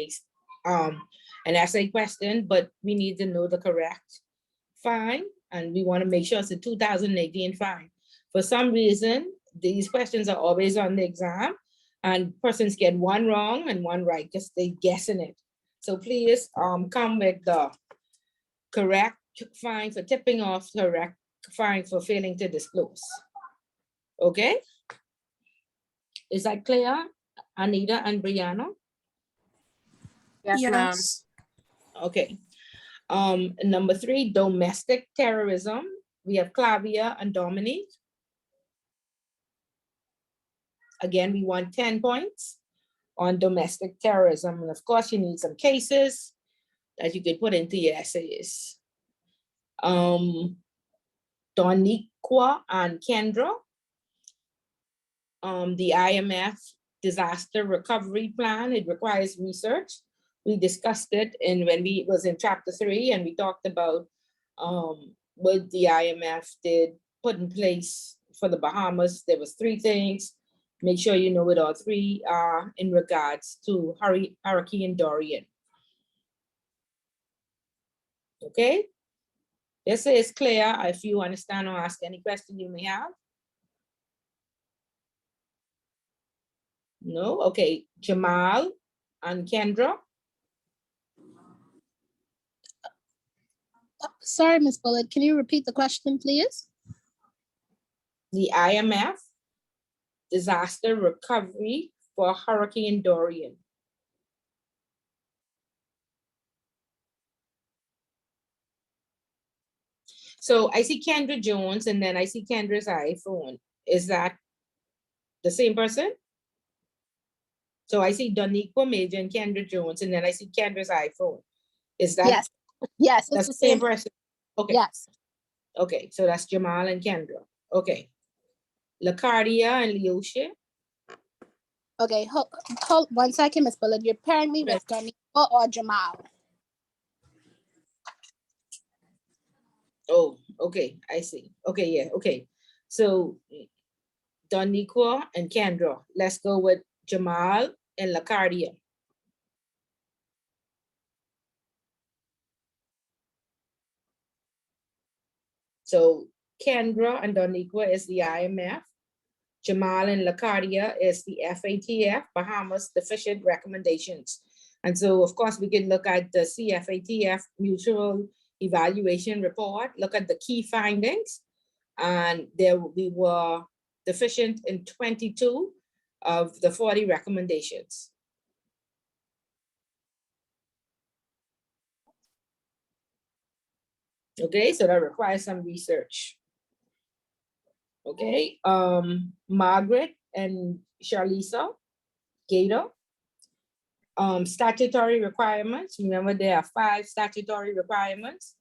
essay question, but we need to know the correct fine, and we want to make sure it's a 2018 fine For some reason, these questions are always on the exam and persons get one wrong and one right, just they guessing it. So please come with the correct fine for tipping off, correct fine for failing to disclose. Okay? Is that clear, Anita and Brianna? Yes, ma'am. Okay. Number 3, domestic terrorism. We have Clavia and Dominique. Again, we want 10 points on domestic terrorism. And of course, you need some cases that you could put into your essays. Doniqua and Kendra. The IMF disaster recovery plan, it requires research. We discussed it when we was in chapter 3, and we talked about what the IMF did put in place for the Bahamas. There was 3 things. Make sure you know what all 3 are in regards to Hurricane Dorian. Okay, this is clear. If you understand or ask any question you may have. No, okay, Jamal and Kendra. Sorry, Ms. Bullitt, can you repeat the question, please? The IMF disaster recovery for Hurricane Dorian. So I see Kendra Jones and then I see Kendra's iPhone. Is that the same person? So I see Doniqua Major and Kendra Jones, and then I see Kendra's iPhone. Is that? Yes, yes, that's it's the same person. Okay. Yes. Okay, so that's Jamal and Kendra. Okay. LaCardia and Leosha. Okay, hold 1 second, Ms. Bullitt. You're pairing me with Doniqua or Jamal. Oh, okay, I see. Okay, yeah, okay. So Doniqua and Kendra. Let's go with Jamal and LaCardia. So Kendra and Doniqua is the IMF. Jamal and LaCardia is the FATF, Bahamas Deficient Recommendations. And so, of course, we can look at the CFATF Mutual Evaluation Report, look at the key findings. And there we were deficient in 22 of the 40 recommendations. Okay, so that requires some research. Okay, Margaret and Charlisa Gator. Statutory requirements. Remember, there are 5 statutory requirements.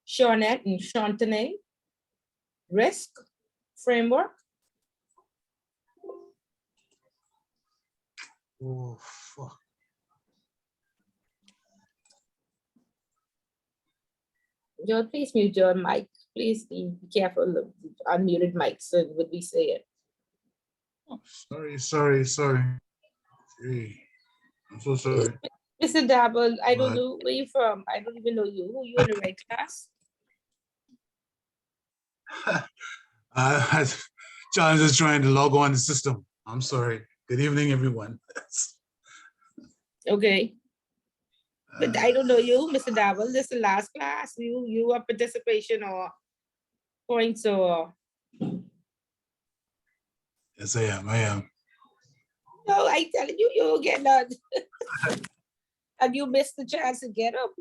Shawnette and Chantanay. Risk framework. Oh, fuck. Joe, please mute your mic. Please be careful of unmuted mics. So what we say it. Oh, sorry. Gee, I'm so sorry. Mr. Dabble, I don't But- know where you from. I don't even know you. Who you in the right class? John's just trying to log on the system. I'm sorry. Good evening, everyone. Okay. But I don't know you, Mr. Dabble. This is the last class. You are participation or points or Yes, I am. no, I telling you, you'll get none. And you missed the chance to get them.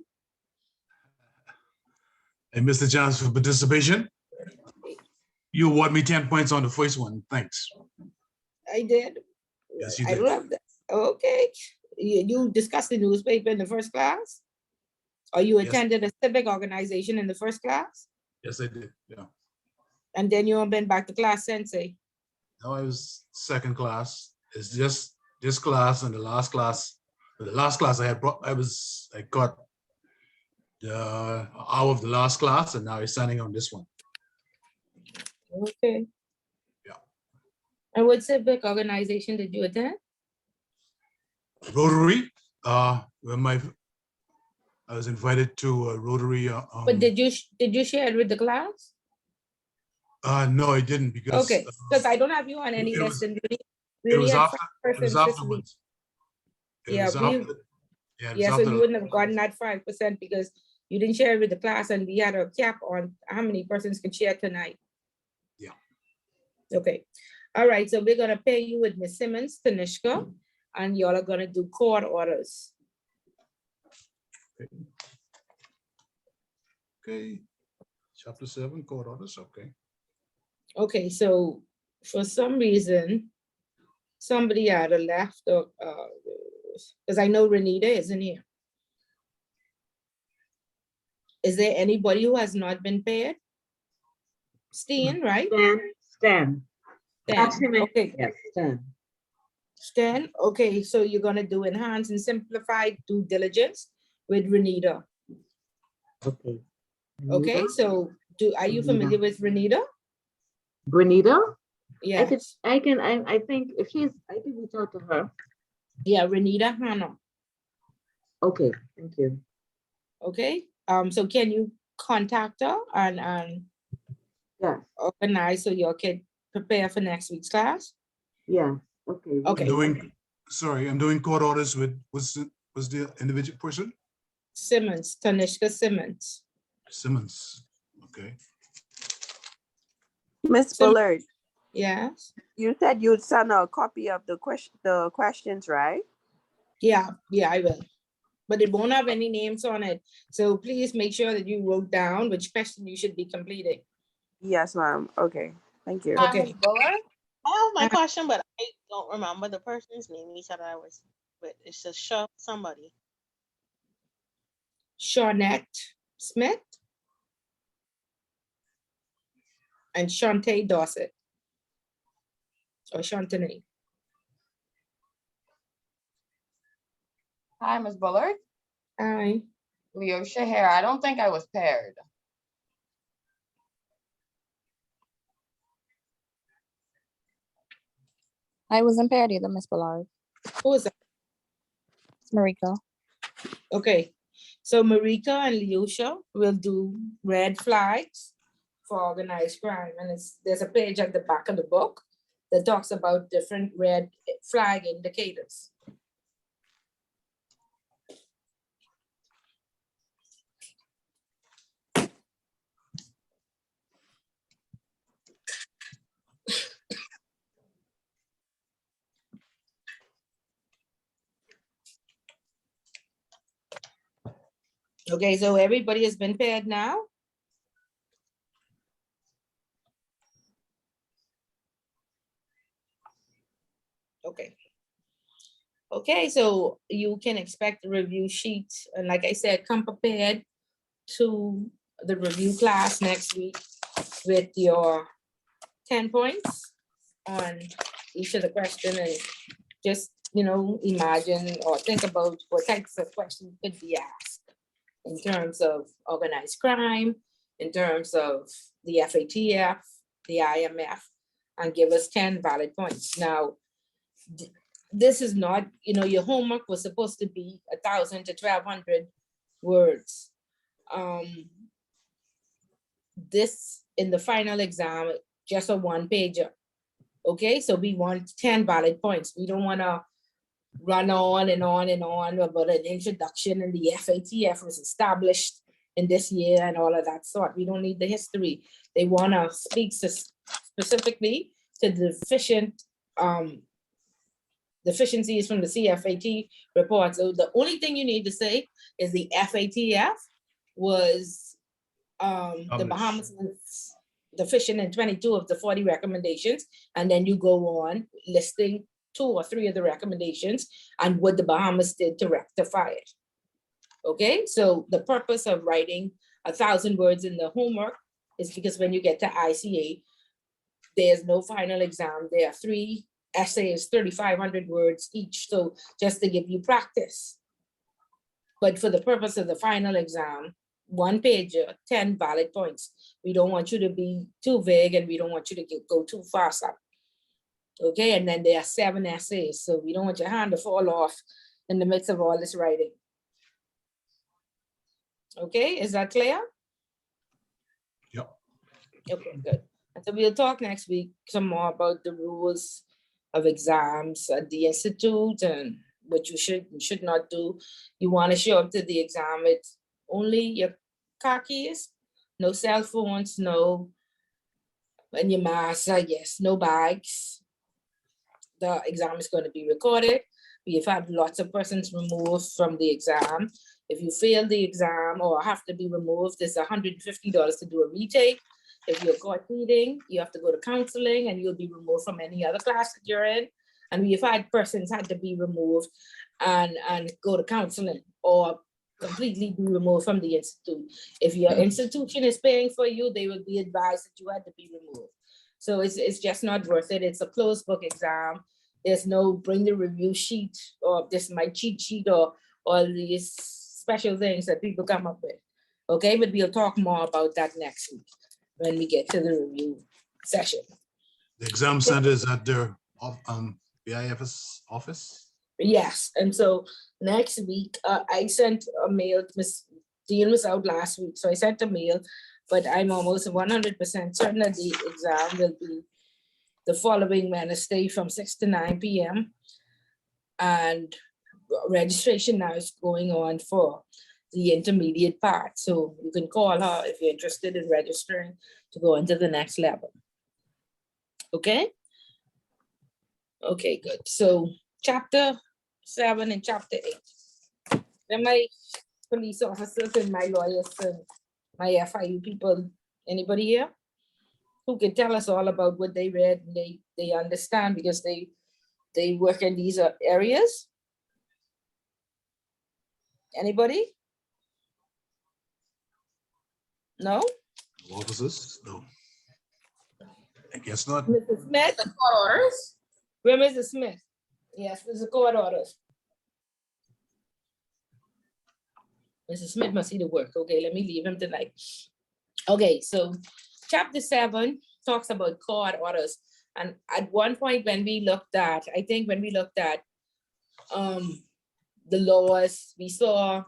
And Mr. Johns for participation. You award me 10 points on the first one. Thanks. I did. Yes, you I did. love that. Okay. You discussed the newspaper in the first class? Or you Yes. attended a civic organization in the first class? Yes, I did. Yeah. And then you haven't been back to class since, eh? No, I was second class. It's just this class and the last class. The last class I got the hour of the last class, and now I'm signing on this one. Okay. Yeah. And what civic organization did you attend? Rotary, when I was invited to a Rotary. But did you share it with the class? No, I didn't because Okay, because I don't have you on any it list, was- and we it only was had after, 5 it was persons this week. afterwards. It Yeah, was we, after, yeah, it was yeah, so after you the- wouldn't have gotten that 5% because you didn't share it with the class, and we had a cap on how many persons could share tonight. Yeah. Okay, all right, so we're gonna pay you with Ms. Simmons, Tanishka, and y'all are gonna do court orders. Okay. Chapter 7, court orders, okay. Okay, so for some reason, somebody had a left, or because I know Renita isn't here. Is there anybody who has not been paid? Steen, right? Stan. Stan, okay. Yes, Stan. Stan, okay, so you're gonna do enhanced and simplified due diligence with Renita. Okay. Okay, so are you familiar with Renita? Grenita? Yes. I think if I can reach out to her. Yeah, Renita Hannah. Okay, thank you. Okay, so can you contact her and Yes. organize so you can prepare for next week's class? Yeah, okay. Okay. I'm doing court orders with, was the individual person? Simmons, Tanishka Simmons. Simmons, okay. Miss Bullard, Yes. you said you'd send a copy of the questions, right? Yeah, I will. But it won't have any names on it. So please make sure that you wrote down which question you should be completing. Yes, ma'am. Okay, thank you. Hi, Okay. Ms. Bullard. I have my question, but I don't remember the person's name. He said I was, but it's just somebody. Shawnette Smith and Shantae Dorset. Or Shantane. Hi, Ms. Bullard. Hi. Leosha here. I don't think I was paired. I wasn't paired either, Miss Ballard. Who is that? It's Marika. Okay, so Marika and Leosha will do red flags for organized crime. And there's a page at the back of the book that talks about different red flag indicators. Okay, so everybody has been paired now? Okay. Okay, so you can expect a review sheet. And like I said, come prepared to the review class next week with your 10 points on each of the question, and just, imagine or think about what types of questions could be asked in terms of organized crime, in terms of the FATF, the IMF, and give us 10 valid points. Now, this is not, your homework was supposed to be 1,000 to 1,200 words. This in the final exam, just a 1-pager. Okay, so we want 10 valid points. We don't want to run on and on and on about an introduction, and the FATF was established in this year and all of that sort. We don't need the history. They want to speak specifically to the deficiencies from the CFAT report. So the only thing you need to say is the FATF was the Bahamas was deficient in 22 of the 40 recommendations, and then you go on listing 2 or 3 of the recommendations and what the Bahamas did to rectify it. Okay, so the purpose of writing 1,000 words in the homework is because when you get to ICA, there's no final exam. There are 3 essays, 3,500 words each. So just to give you practice. But for the purpose of the final exam, 1-pager, 10 valid points. We don't want you to be too vague, and we don't want you to go too fast up. Okay, and then there are 7 essays. So we don't want your hand to fall off in the midst of all this writing. Okay, is that clear? Yep. Okay, good. And so we'll talk next week some more about the rules of exams at the institute and what you should and should not do. You want to show up to the exam with only your car keys, no cell phones, no, and your mask, yes, no bags. The exam is going to be recorded. We have had lots of persons removed from the exam. If you fail the exam or have to be removed, it's $150 to do a retake. If you're caught cheating, you have to go to counseling and you'll be removed from any other class that you're in. And we've had persons had to be removed and go to counseling or completely be removed from the institute. If your institution is paying for you, they will be advised that you had to be removed. So it's just not worth it. It's a closed book exam. There's no bring the review sheet or this my cheat sheet or all these special things that people come up with. Okay, but we'll talk more about that next week when we get to the review session. The exam center is at their BIFS office? Yes, and so next week, I sent a mail, Miss Dean was out last week, so I sent a mail, but I'm almost 100% certain that the exam will be the following Wednesday from 6 to 9 p.m. And registration now is going on for the intermediate part. So you can call her if you're interested in registering to go into the next level. Okay? Okay, good. So chapter 7 and chapter 8. Then my police officers and my lawyers and my FIU people, anybody here who can tell us all about what they read and they understand because they work in these areas? Anybody? No? Officers? No. I guess not. Mrs. Smith? The court orders? Where Mrs. Smith? Yes, there's a court orders. Mrs. Smith must see the work. Okay, let me leave him tonight. Okay, so chapter 7 talks about court orders. And at one point when we looked at, I think when we looked at the laws, we saw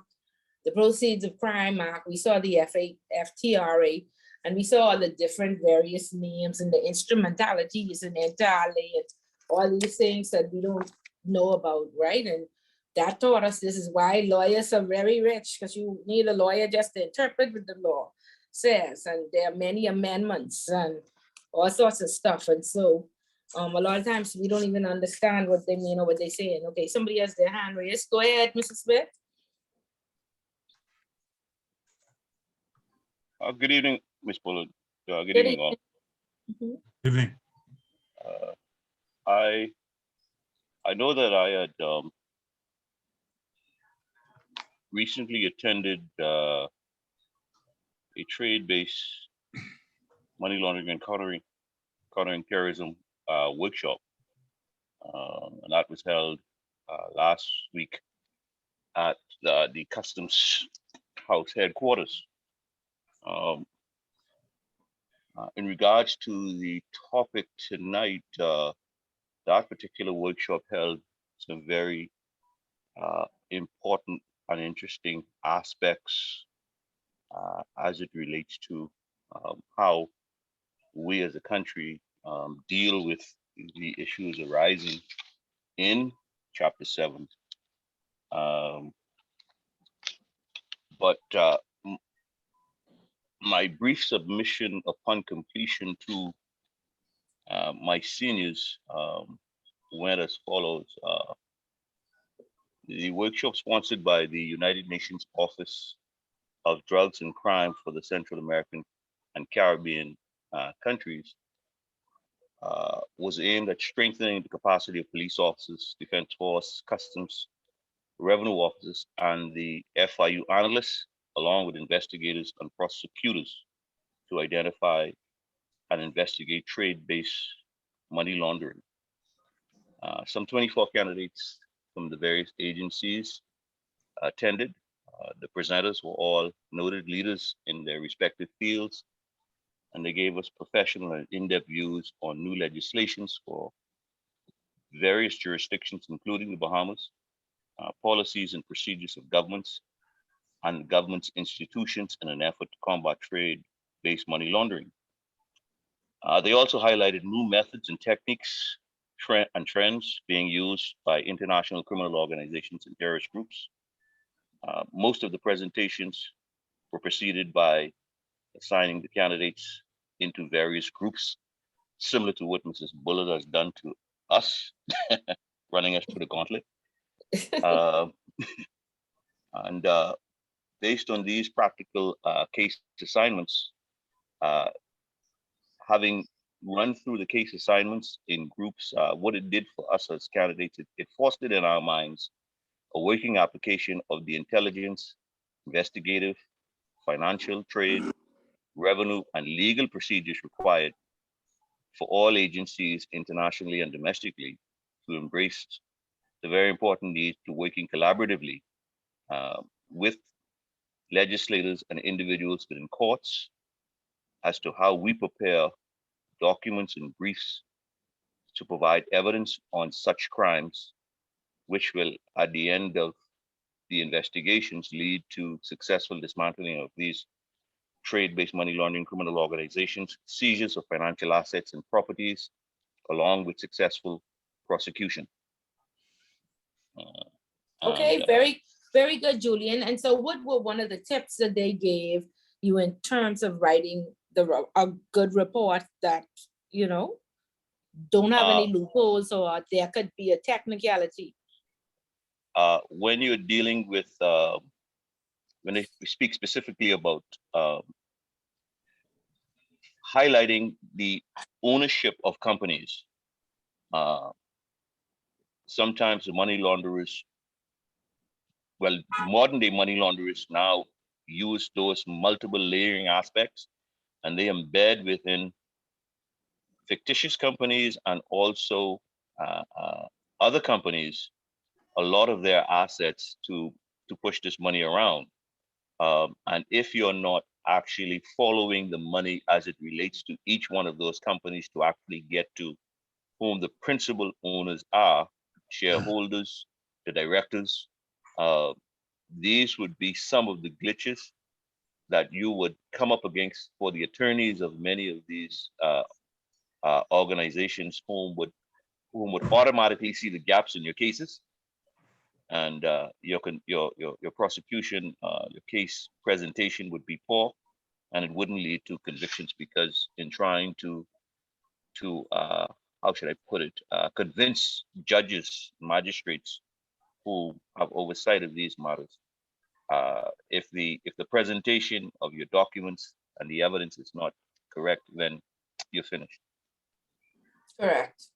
the Proceeds of Crime Act, we saw the FTRA, and we saw the different various names and the instrumentalities and entirely and all these things that we don't know about, right? And that taught us this is why lawyers are very rich, because you need a lawyer just to interpret what the law says. And there are many amendments and all sorts of stuff. And so a lot of times we don't even understand what they mean or what they're saying. Okay, somebody has their hand raised. Go ahead, Mrs. Smith. Good evening, Ms. Bullard. Good Good evening, all. Mhm. Evening. I know that I had recently attended a trade-based money laundering and countering terrorism workshop, and that was held last week at the Customs House headquarters. In regards to the topic tonight, that particular workshop held some very important and interesting aspects as it relates to how we as a country deal with the issues arising in Chapter 7. But my brief submission upon completion to my seniors went as follows. The workshop sponsored by the United Nations Office of Drugs and Crime for the Central American and Caribbean countries was aimed at strengthening the capacity of police officers, defense force, customs, revenue officers, and the FIU analysts, along with investigators and prosecutors, to identify and investigate trade-based money laundering. Some 24 candidates from the various agencies attended. The presenters were all noted leaders in their respective fields, and they gave us professional and in-depth views on new legislations for various jurisdictions, including the Bahamas, policies and procedures of governments and government's institutions in an effort to combat trade-based money laundering. They also highlighted new methods and techniques and trends being used by international criminal organizations and terrorist groups. Most of the presentations were preceded by assigning the candidates into various groups, similar to what Mrs. Bullard has done to us, running us through the gauntlet. And based on these practical case assignments, having run through the case assignments in groups, what it did for us as candidates, it fostered in our minds a working application of the intelligence, investigative, financial, trade, revenue, and legal procedures required for all agencies internationally and domestically to embrace the very important need to working collaboratively with legislators and individuals within courts as to how we prepare documents and briefs to provide evidence on such crimes, which will, at the end of the investigations, lead to successful dismantling of these trade-based money laundering criminal organizations, seizures of financial assets and properties, along with successful prosecution. Okay, very good, Julian. And so what were one of the tips that they gave you in terms of writing a good report that, you know, don't have any loopholes or there could be a technicality? When you're dealing with, when we speak specifically about highlighting the ownership of companies, sometimes the money launderers, well, modern day money launderers now use those multiple layering aspects, and they embed within fictitious companies and also other companies a lot of their assets to push this money around. And if you're not actually following the money as it relates to each one of those companies to actually get to whom the principal owners are, shareholders, the directors, these would be some of the glitches that you would come up against for the attorneys of many of these organizations whom would automatically see the gaps in your cases, and your prosecution, your case presentation would be poor, and it wouldn't lead to convictions, because in trying to how should I put it, convince judges, magistrates who have oversight of these matters, if the presentation of your documents and the evidence is not correct, then you're finished. Correct.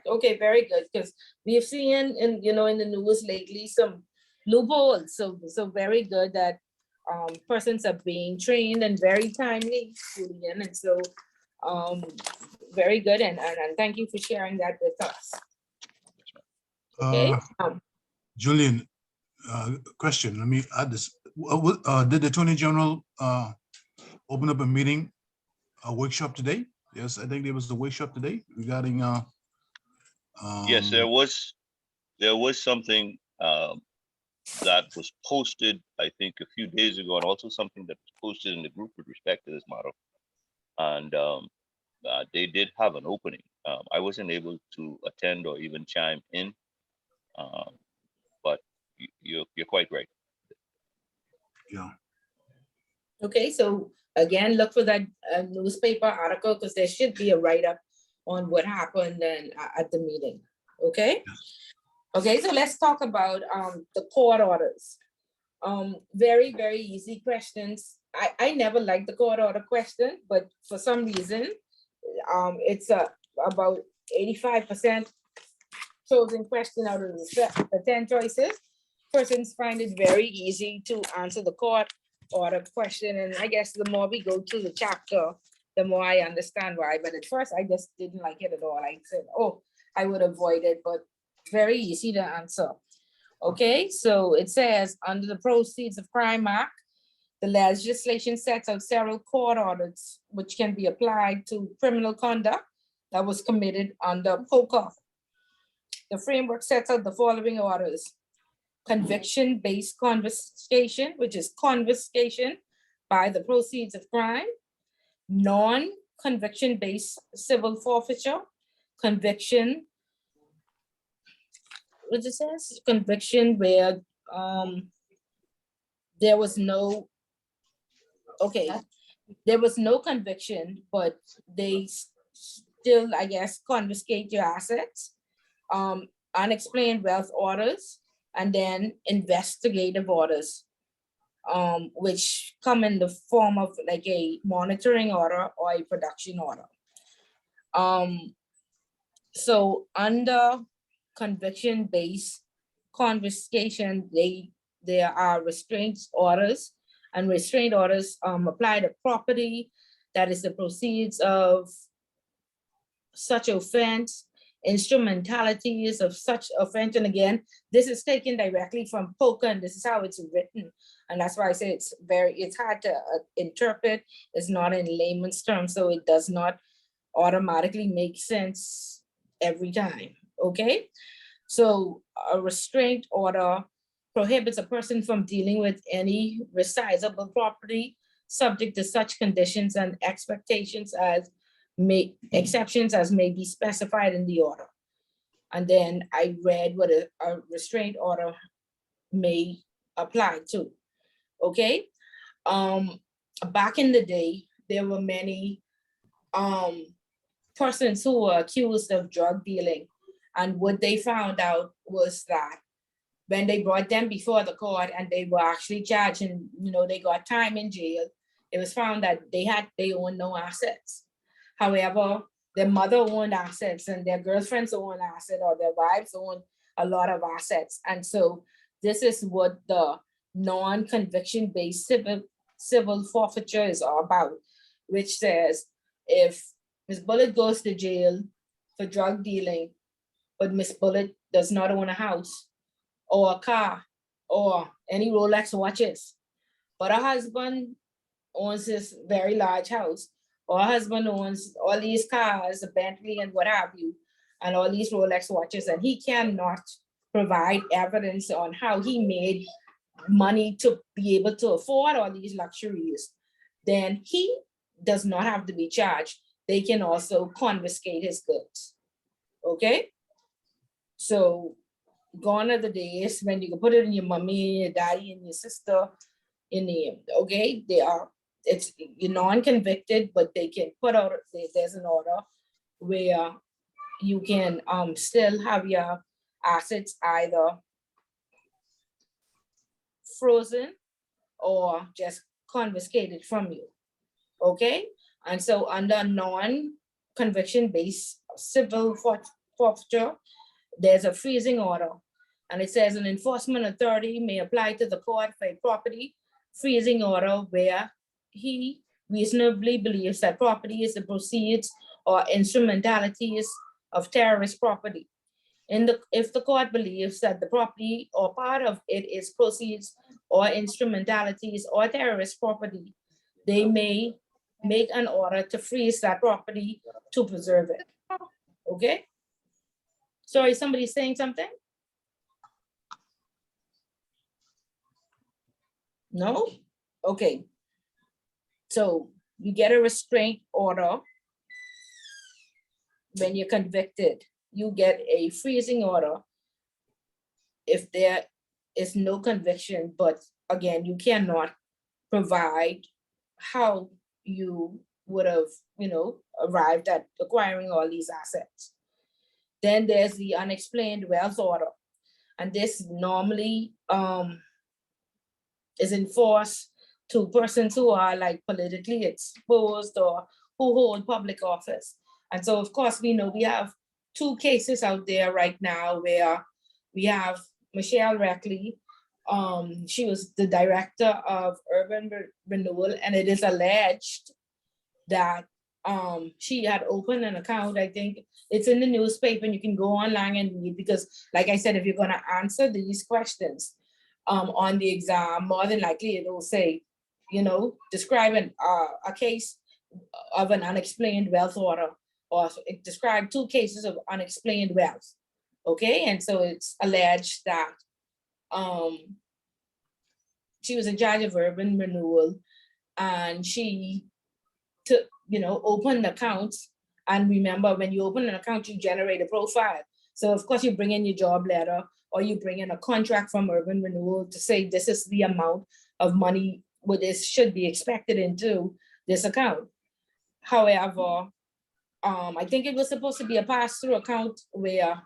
Okay, very good. Because we've seen in the news lately some loopholes. So very good that persons are being trained and very timely, Julian. And so very good, and thank you for sharing that with us. Okay. Julian, question. Let me add this. Did the Attorney General open up a meeting, a workshop today? Yes, I think there was a workshop today regarding. Yes, there was something that was posted, I think, a few days ago, and also something that was posted in the group with respect to this model. And they did have an opening. I wasn't able to attend or even chime in, but you're quite right. Yeah. Okay, so again, look for that newspaper article, because there should be a write-up on what happened at the meeting. Okay. Okay, so let's talk about the court orders. Very, very easy questions. I never liked the court order question, but for some reason, it's about 85% chosen question out of the 10 choices. Persons find it very easy to answer the court order question. And I guess the more we go through the chapter, the more I understand why. But at first, I just didn't like it at all. I said, oh, I would avoid it, but very easy to answer. Okay, so it says, under the Proceeds of Crime Act, the legislation sets out several court orders which can be applied to criminal conduct that was committed under POCA. The framework sets out the following orders. conviction-based confiscation, which is confiscation by the proceeds of crime, non-conviction-based civil forfeiture, conviction, what it says, conviction where there was no, okay, there was no conviction, but they still, I guess, confiscate your assets, unexplained wealth orders, and then investigative orders, which come in the form of like a monitoring order or a production order. So under conviction-based confiscation, there are restraint orders, and restraint orders apply to property that is the proceeds of such offense, instrumentalities of such offense. And again, this is taken directly from POCA, and this is how it's written. And that's why I say it's hard to interpret. It's not in layman's terms, so it does not automatically make sense every time, okay? So a restraint order prohibits a person from dealing with any resizable property subject to such conditions and exceptions as may be specified in the order. And then I read what a restraint order may apply to, okay? Back in the day, there were many persons who were accused of drug dealing. And what they found out was that when they brought them before the court and they were actually charged and, they got time in jail, it was found that they owned no assets. However, their mother owned assets and their girlfriends owned assets, or their wives owned a lot of assets. And so this is what the non-conviction based civil forfeiture is all about, which says if Miss Bullitt goes to jail for drug dealing, but Miss Bullitt does not own a house or a car or any Rolex watches, but her husband owns this very large house, or her husband owns all these cars, a Bentley and what have you, and all these Rolex watches, and he cannot provide evidence on how he made money to be able to afford all these luxuries, then he does not have to be charged. They can also confiscate his goods, okay? So gone are the days when you can put it in your mommy, your daddy, and your sister in the, okay? You're non-convicted, but they can put out, there's an order where you can still have your assets either frozen or just confiscated from you, okay? And so under non-conviction based civil forfeiture, there's a freezing order. And it says an enforcement authority may apply to the court for a property freezing order where he reasonably believes that property is the proceeds or instrumentalities of terrorist property. If the court believes that the property or part of it is proceeds or instrumentalities or terrorist property, they may make an order to freeze that property to preserve it, okay? Sorry, somebody's saying something? No? Okay. So you get a restraint order when you're convicted. You get a freezing order if there is no conviction, but again, you cannot provide how you would have, arrived at acquiring all these assets. Then there's the unexplained wealth order. And this normally is enforced to persons who are like politically exposed or who hold public office. And so of course, we know we have two cases out there right now where we have Michelle Reckley. She was the director of urban renewal, and it is alleged that she had opened an account. I think it's in the newspaper and you can go online and read, because like I said, if you're gonna answer these questions on the exam, more than likely it will say, describe a case of an unexplained wealth order, or describe two cases of unexplained wealth, okay? And so it's alleged that she was in charge of urban renewal, and she took, opened accounts. And remember, when you open an account, you generate a profile. So of course you bring in your job letter, or you bring in a contract from urban renewal to say this is the amount of money what this should be expected into this account. However, I think it was supposed to be a pass-through account where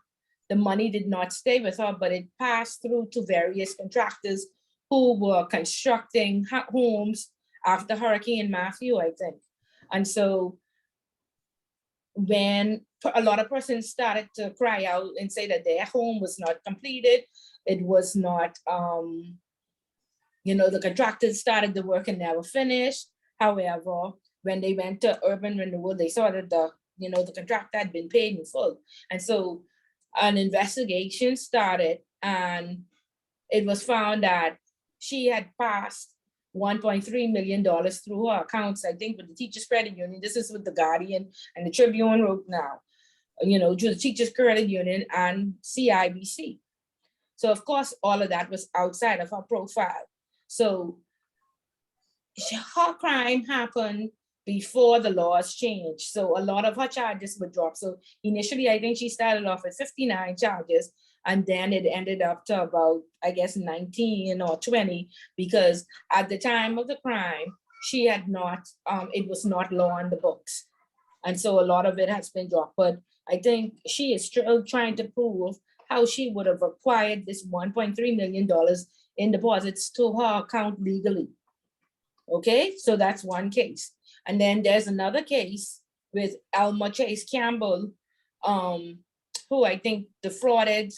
the money did not stay with her, but it passed through to various contractors who were constructing homes after Hurricane Matthew, I think. And so when a lot of persons started to cry out and say that their home was not completed, it was not, the contractors started the work and never finished. However, when they went to urban renewal, they saw that the contractor had been paid in full. And so an investigation started, and it was found that she had passed $1.3 million through her accounts, I think, with the Teachers Credit Union. This is what the Guardian and the Tribune wrote now, to the Teachers Credit Union and CIBC. So of course, all of that was outside of her profile. So her crime happened before the laws changed. So a lot of her charges were dropped. So initially, I think she started off with 59 charges, and then it ended up to about, I guess, 19 or 20, because at the time of the crime, she had not, it was not law on the books. And so a lot of it has been dropped. But I think she is still trying to prove how she would have acquired this $1.3 million in deposits to her account legally. Okay, so that's one case. And then there's another case with Elma Chase Campbell, who I think defrauded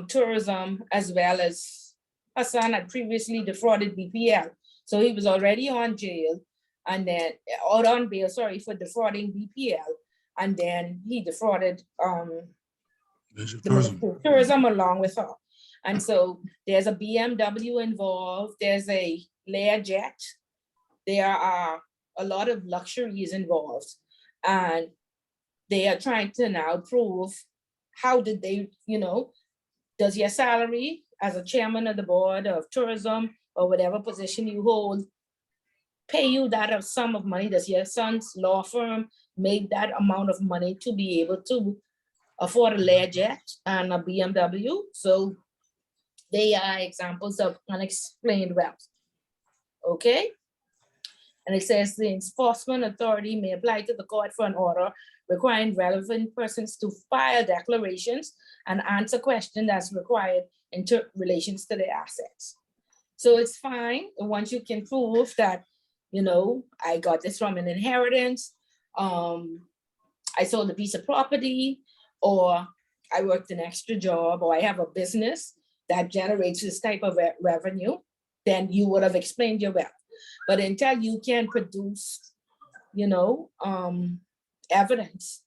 tourism, as well as her son had previously defrauded BPL. So he was already on jail, and then out on bail, sorry, for defrauding BPL. And then he defrauded tourism along with her. And so there's a BMW involved, there's a Learjet, there are a lot of luxuries involved, and they are trying to now prove how did they, does your salary as a chairman of the board of tourism or whatever position you hold pay you that sum of money? Does your son's law firm make that amount of money to be able to afford a Learjet and a BMW? So they are examples of unexplained wealth. Okay. And it says the enforcement authority may apply to the court for an order requiring relevant persons to file declarations and answer questions as required in relations to their assets. So it's fine once you can prove that, I got this from an inheritance, I sold a piece of property, or I worked an extra job, or I have a business that generates this type of revenue, then you would have explained your wealth. But until you can produce, evidence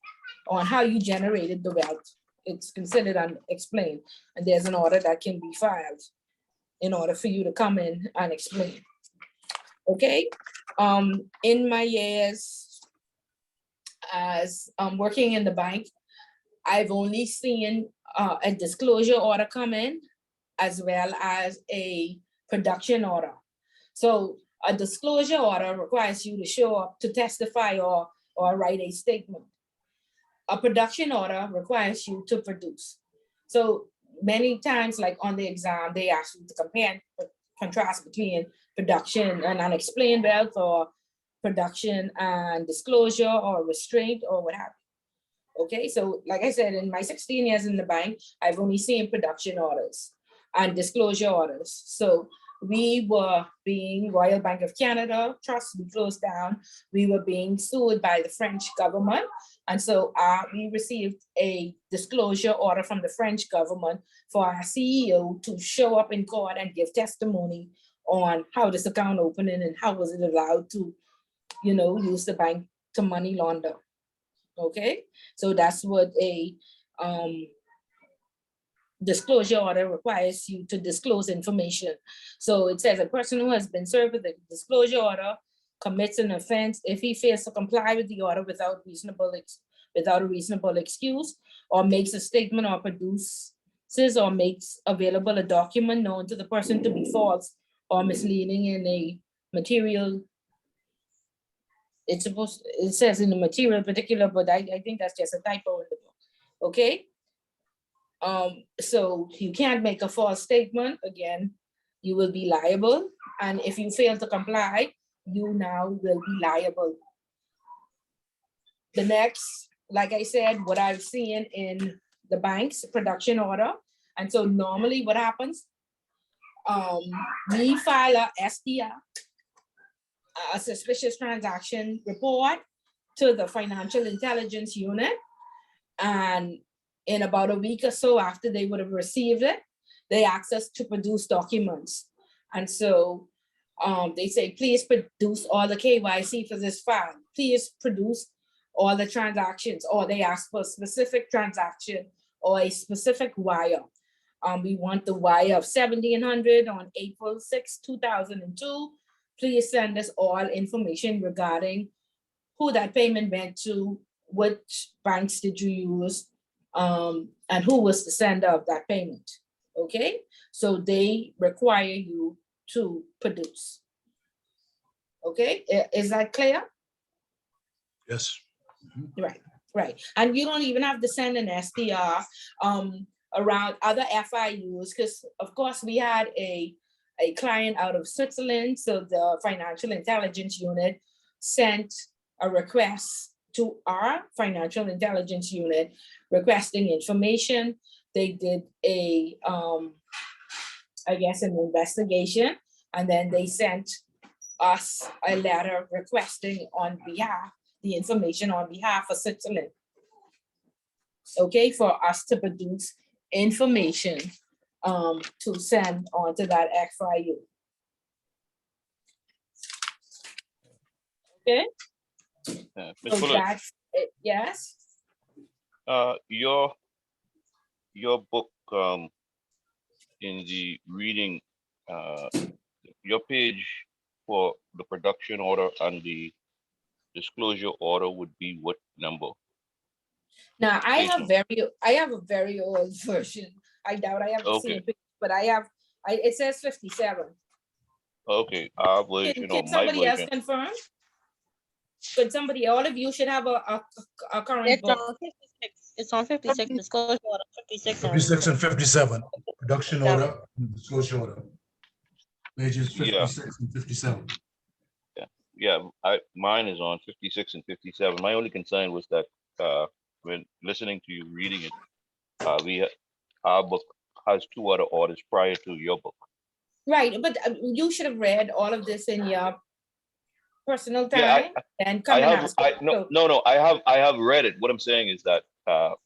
on how you generated the wealth, it's considered unexplained. And there's an order that can be filed in order for you to come in and explain. Okay. In my years as working in the bank, I've only seen a disclosure order come in, as well as a production order. So a disclosure order requires you to show up to testify or write a statement. A production order requires you to produce. So many times, like on the exam, they ask you to compare and contrast between production and unexplained wealth, or production and disclosure, or restraint, or what have you. Okay, so like I said, in my 16 years in the bank, I've only seen production orders and disclosure orders. So we were being Royal Bank of Canada Trust, we closed down. We were being sued by the French government. And so we received a disclosure order from the French government for our CEO to show up in court and give testimony on how this account opening and how was it allowed to, use the bank to money launder. Okay, so that's what a disclosure order requires you to disclose information. So it says a person who has been served with a disclosure order commits an offense if he fails to comply with the order without a reasonable excuse, or makes a statement or produce or makes available a document known to the person to be false or misleading in a material. It says in the material particular, but I think that's just a typo in the book. Okay. So you can't make a false statement. Again, you will be liable. And if you fail to comply, you now will be liable. The next, like I said, what I've seen in the bank's production order. And so normally what happens, we file a STR, a suspicious transaction report, to the financial intelligence unit. And in about a week or so after they would have received it, they ask us to produce documents. And so they say, please produce all the KYC for this file. Please produce all the transactions, or they ask for a specific transaction or a specific wire. We want the wire of 1700 on April 6, 2002. Please send us all information regarding who that payment went to, which banks did you use, and who was the sender of that payment. Okay, so they require you to produce. Okay, is that clear? Yes. Right, right. And you don't even have to send an SDR around other FIUs, because of course we had a client out of Switzerland. So the financial intelligence unit sent a request to our financial intelligence unit requesting information. They did a, I guess, an investigation, and then they sent us a letter requesting on behalf, the information on behalf of Switzerland. Okay, for us to produce information to send onto that FIU. Okay. Ms. So Fuller, that's it. Yes. your book, in the reading, your page for the production order and the disclosure order would be what number? Now I Page have a very old version. I doubt I have the Okay. same picture, but it says 57. Okay, our version or Can my somebody else version. confirm? Could somebody, all of you should have a current It's book. on 56. It's on 56. Disclosure order 56. 56 and 57, production order, and disclosure order. Pages Yeah. 56 and 57. Yeah, mine is on 56 and 57. My only concern was that when listening to you reading it, our book has two other orders prior to your book. Right, but you should have read all of this in your personal time Yeah, and come and ask. No, I have read it. What I'm saying is that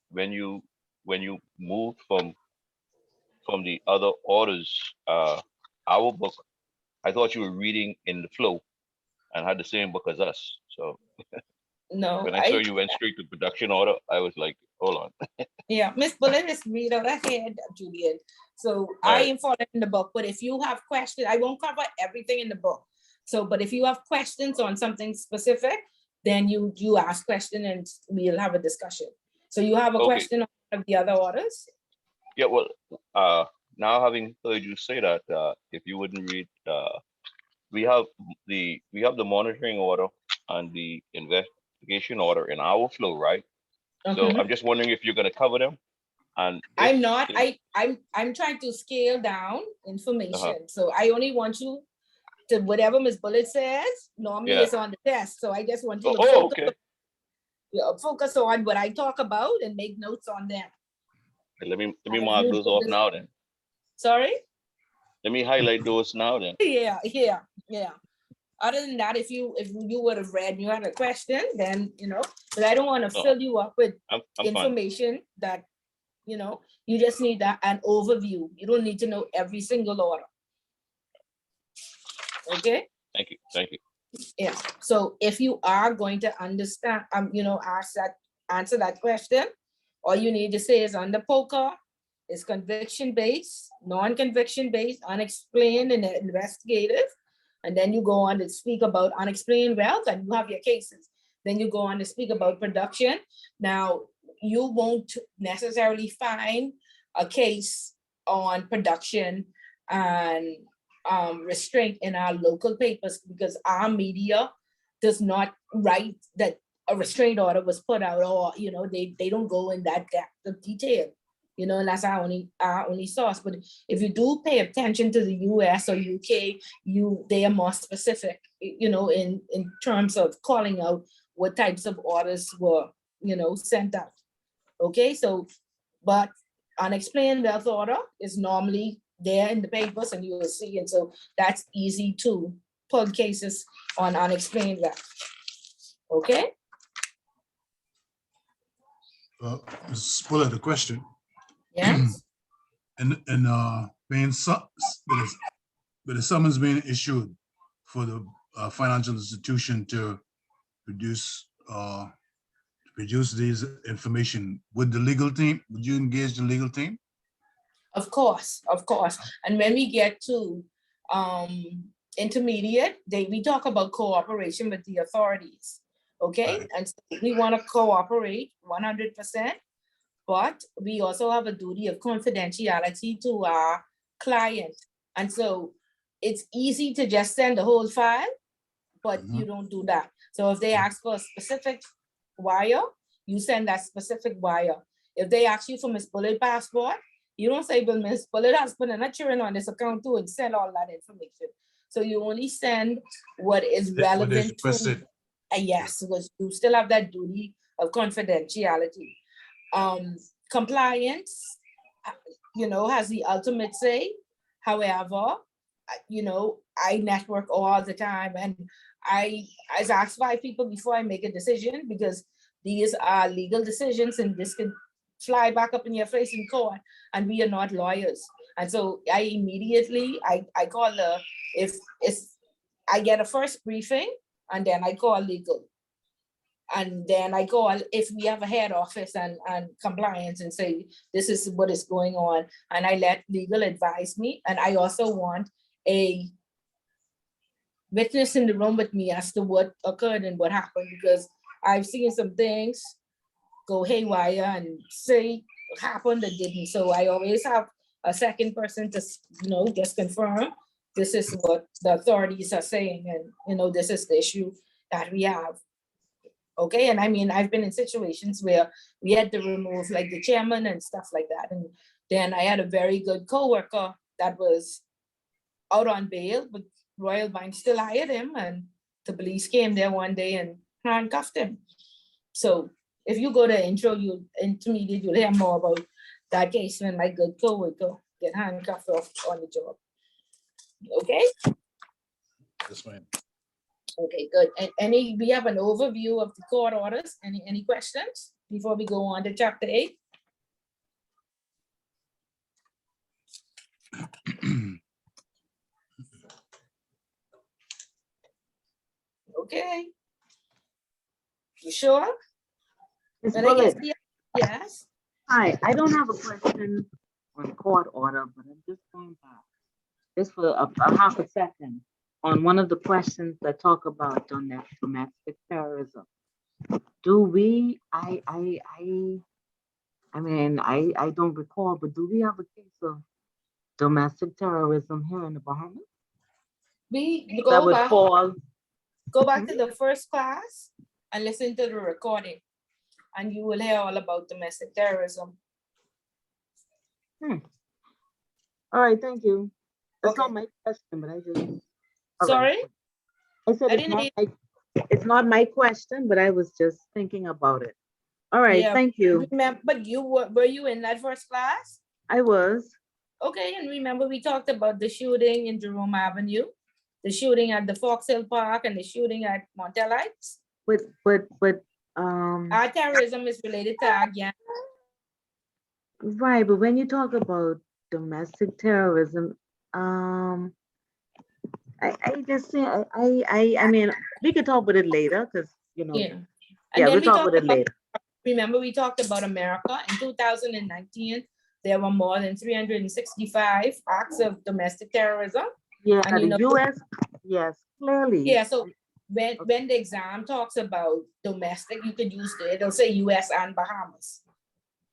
when you moved from the other orders, our book, I thought you were reading in the flow and had the same book as us. So No, when I saw you went straight to production order, I was like, hold on. Yeah, Miss Bullet is read out ahead, Julian. So I Right. am following the book, but if you have questions, I won't cover everything in the book. So, but if you have questions on something specific, then you ask question and we'll have a discussion. So you have a Okay. question on one of the other orders? Yeah, well, now having heard you say that, if you wouldn't read, we have the monitoring order and the investigation order in our flow, right? So Mhm. I'm just wondering if you're gonna cover them. And I'm not, I'm trying to scale down information. So I only want you to, whatever Ms. Bullet says, normally Yeah. it's on the test. So I just want you to Oh, focus, okay. focus on what I talk about and make notes on them. Let me And if mark you those do off this- now then. Sorry? Let me highlight those now then. Yeah. Other than that, if you would have read and you had a question, then, but I don't want to No, fill you up with I'm fine. information that, you just need an overview. You don't need to know every single order. Okay? Thank you. Yeah. So if you are going to understand, answer that question, all you need to say is under POCA, is conviction based, non-conviction based, unexplained, and investigative. And then you go on to speak about unexplained wealth, and you have your cases. Then you go on to speak about production. Now, you won't necessarily find a case on production and restraint in our local papers, because our media does not write that a restraint order was put out, or they don't go in that depth of detail, and that's our only source. But if you do pay attention to the US or UK, they are more specific, in terms of calling out what types of orders were, sent out. Okay, so, but unexplained wealth order is normally there in the papers, and you will see, and so that's easy to pull cases on unexplained wealth. Okay. Ms. Fuller, the question. Yes. And with the summons being issued for the financial institution to produce these information, would you engage the legal team? Of course. And when we get to intermediate, we talk about cooperation with the authorities. Okay, right. And so we want to cooperate 100%, but we also have a duty of confidentiality to our client. And so it's easy to just send the whole file, but you don't do that. So if they ask for a specific wire, you send that specific wire. If they ask you for Miss Bullet passport, you don't say, well, Miss Bullet has put a children on this account too, and send all that information. So you only send what is relevant to. Yes, because you still have that duty of confidentiality. Compliance, has the ultimate say. However, I network all the time, and I ask 5 people before I make a decision, because these are legal decisions, and this can fly back up in your face in court, and we are not lawyers. And so I immediately, I call if I get a first briefing, and then I call legal. And then I call if we have a head office and compliance, and say, this is what is going on. And I let legal advise me. And I also want a witness in the room with me as to what occurred and what happened, because I've seen some things go haywire and say happened or didn't. So I always have a second person to, just confirm this is what the authorities are saying, and this is the issue that we have. Okay, and I mean, I've been in situations where we had to remove like the chairman and stuff like that, and then I had a very good coworker that was out on bail, but Royal Bank still hired him, and the police came there one day and handcuffed him. So if you go to intermediate, you'll hear more about that case when my good coworker get handcuffed off on the job. Okay. Yes, ma'am. Okay, good. And we have an overview of the court orders. Any questions before we go on to chapter 8? Okay. You sure? Ms. And I guess, Bullitt. yes. Hi, I don't have a question on court order, but I'm just going back just for a half a second on one of the questions that talk about domestic terrorism. Do we, I mean, I don't recall, but do we have a case of domestic terrorism here in the Bahamas? We go back to the first class and listen to the recording, and you will hear all about domestic terrorism. All right, thank you. That's not my question, but I just. Sorry? I said it's not my question, but I was just thinking about it. All right, Yeah, thank you. Remember, but were you in that first class? I was. Okay, and remember we talked about the shooting in Jerome Avenue, the shooting at the Fox Hill Park, and the shooting at Montel Heights. But our terrorism is related to our gang. Right, but when you talk about domestic terrorism, I just say I mean, we could talk about it later, because we'll talk about it later. Remember we talked about America in 2019. There were more than 365 acts of domestic terrorism. Yeah, and the US, yes, clearly. Yeah, so when the exam talks about domestic, you could use it'll say US and Bahamas.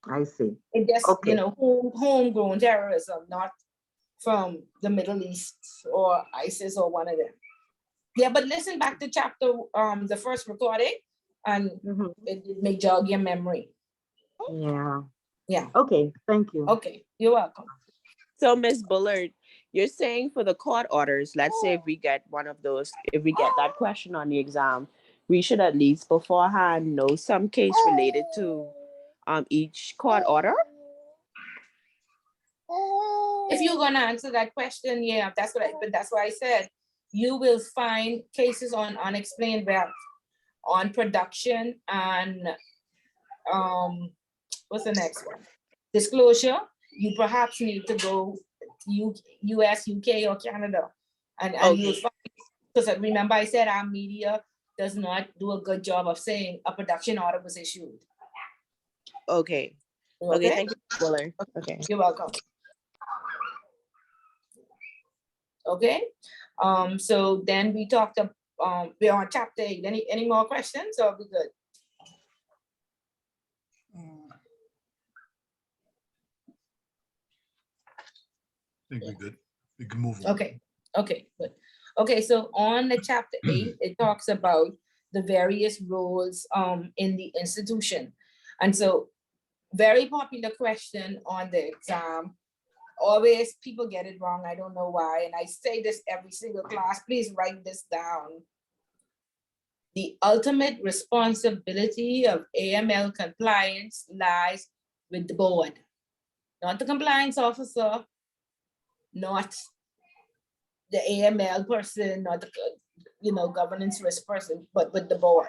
I see. It just, Okay. you know, homegrown terrorism, not from the Middle East or ISIS or one of them. Yeah, but listen back to chapter, the first recording, and it may jog your memory. Yeah. Yeah. Okay, thank you. Okay, you're welcome. So Ms. Bullard, you're saying for the court orders, let's say if we get one of those, if we get that question on the exam, we should at least beforehand know some case related to each court order? If you're gonna answer that question, yeah, but that's why I said, you will find cases on unexplained wealth, on production, and what's the next one? Disclosure. You perhaps need to go US, UK, or Canada, and you'll find, because remember I said our media does not do a good job of saying a production order was issued. Okay. Okay, thank you, Ms. Bullard. Okay. You're welcome. Okay, so then we talked about, we're on chapter 8. Any more questions, or we good? I think we're good. We can move on. Okay, good. Okay, so on the chapter 8, it talks about the various roles in the institution. And so very popular question on the exam. Always people get it wrong. I don't know why. And I say this every single class. Please write this down. The ultimate responsibility of AML compliance lies with the board, not the compliance officer, not the AML person, not the governance risk person, but with the board.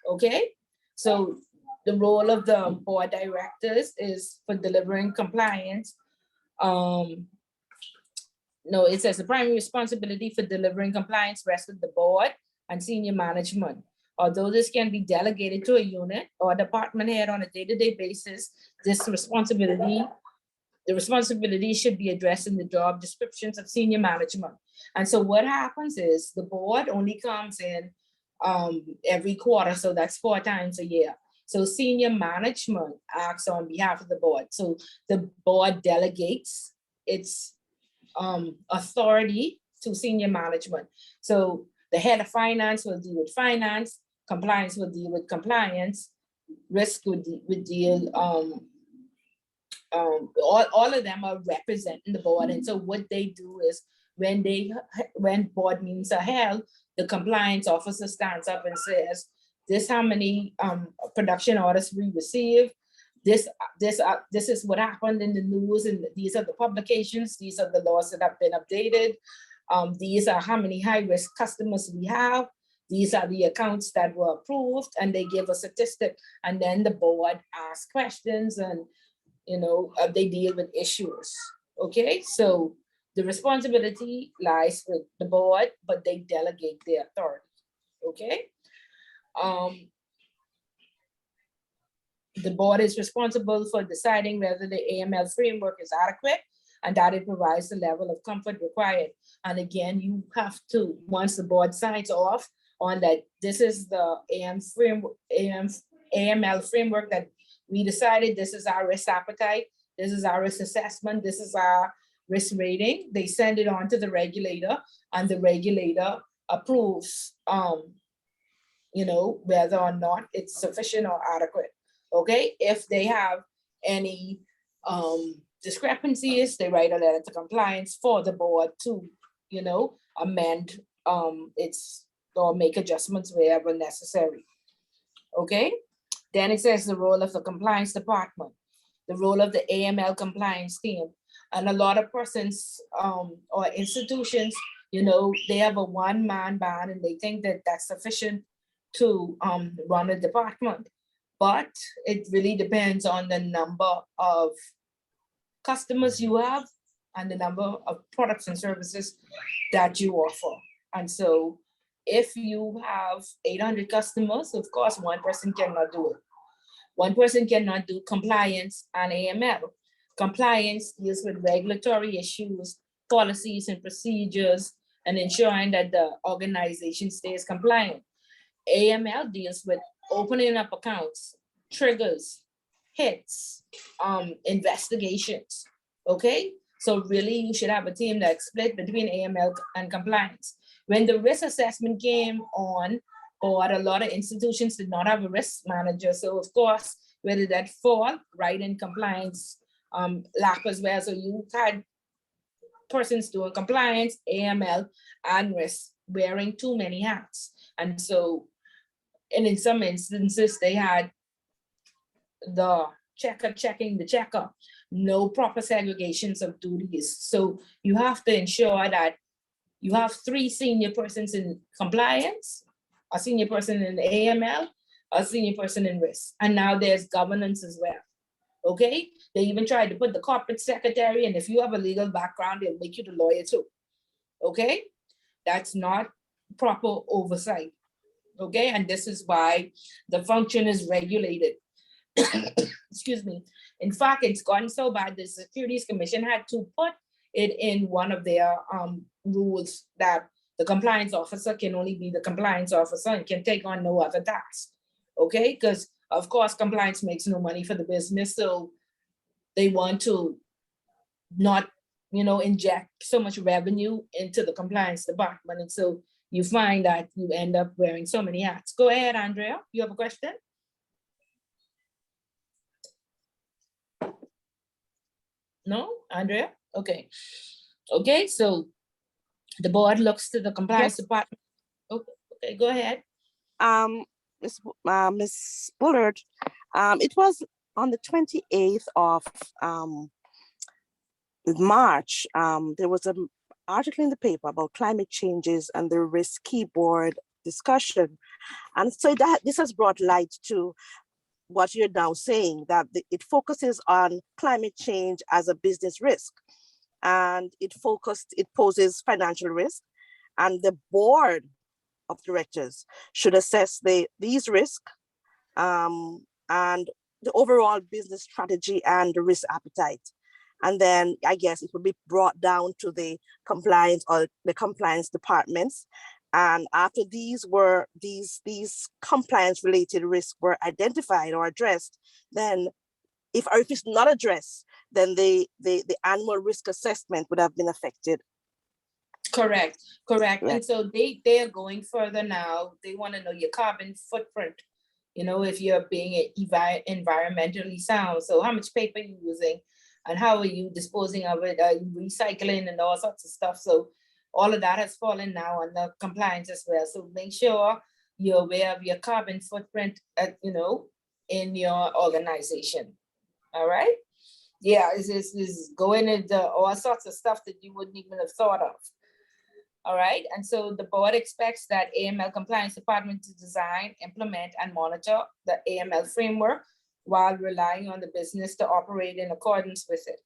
Okay, so the role of the board directors is for delivering compliance. No, it says the primary responsibility for delivering compliance rests with the board and senior management. Although this can be delegated to a unit or a department head on a day-to-day basis, the responsibility should be addressed in the job descriptions of senior management. And so what happens is the board only comes in every quarter, so that's 4 times a year. So senior management acts on behalf of the board. So the board delegates its authority to senior management. So the head of finance will deal with finance, compliance will deal with compliance, risk would deal, all of them are representing the board. And so what they do is when board meetings are held, the compliance officer stands up and says, this how many production orders we received. This is what happened in the news, and these are the publications. These are the laws that have been updated. These are how many high-risk customers we have. These are the accounts that were approved, and they give a statistic. And then the board asks questions, and they deal with issues. Okay, so the responsibility lies with the board, but they delegate their authority. Okay. The board is responsible for deciding whether the AML framework is adequate and that it provides the level of comfort required. And again, you have to, once the board signs off on that, this is the AML framework that we decided, this is our risk appetite, this is our risk assessment, this is our risk rating. They send it on to the regulator, and the regulator approves, whether or not it's sufficient or adequate. Okay, if they have any discrepancies, they write a letter to compliance for the board to, amend its or make adjustments wherever necessary. Okay, then it says the role of the compliance department, the role of the AML compliance team, and a lot of persons or institutions, they have a one-man band and they think that that's sufficient to run a department. But it really depends on the number of customers you have and the number of products and services that you offer. And so if you have 800 customers, of course, one person cannot do it. One person cannot do compliance and AML. Compliance deals with regulatory issues, policies and procedures, and ensuring that the organization stays compliant. AML deals with opening up accounts, triggers, hits, investigations, okay? So really you should have a team that's split between AML and compliance. When the risk assessment came on board, a lot of institutions did not have a risk manager. So of course, where did that fall? Right in compliance lap as well. So you had persons doing compliance, AML, and risk, wearing too many hats. And so, and in some instances, they had the checker checking the checker, no proper segregations of duties. So you have to ensure that you have 3 senior persons in compliance, a senior person in AML, a senior person in risk. And now there's governance as well. Okay, they even tried to put the corporate secretary, and if you have a legal background, they'll make you the lawyer too. Okay, that's not proper oversight. Okay, and this is why the function is regulated. Excuse me. In fact, it's gotten so bad the Securities Commission had to put it in one of their rules that the compliance officer can only be the compliance officer and can take on no other tasks. Okay, because of course, compliance makes no money for the business, so they want to not, inject so much revenue into the compliance department. And so you find that you end up wearing so many hats. Go ahead, Andrea, you have a question? No, Andrea? Okay. Okay, so the board looks to the compliance department. Okay, go ahead. Ms. Bullard, it was on the 28th of March, there was an article in the paper about climate changes and the risk keyboard discussion. And so this has brought light to what you're now saying, that it focuses on climate change as a business risk. And it poses financial risk. And the board of directors should assess these risks and the overall business strategy and the risk appetite. And then I guess it would be brought down to the compliance or the compliance departments. And after these compliance related risks were identified or addressed, then if it's not addressed, then the annual risk assessment would have been affected. Correct. Right. And so they're going further now. They want to know your carbon footprint, if you're being environmentally sound. So how much paper you're using and how are you disposing of it, recycling and all sorts of stuff. So all of that has fallen now under compliance as well. So make sure you're aware of your carbon footprint, in your organization. All right. Yeah, it's going into all sorts of stuff that you wouldn't even have thought of. All right, and so the board expects that AML compliance department to design, implement, and monitor the AML framework while relying on the business to operate in accordance with it.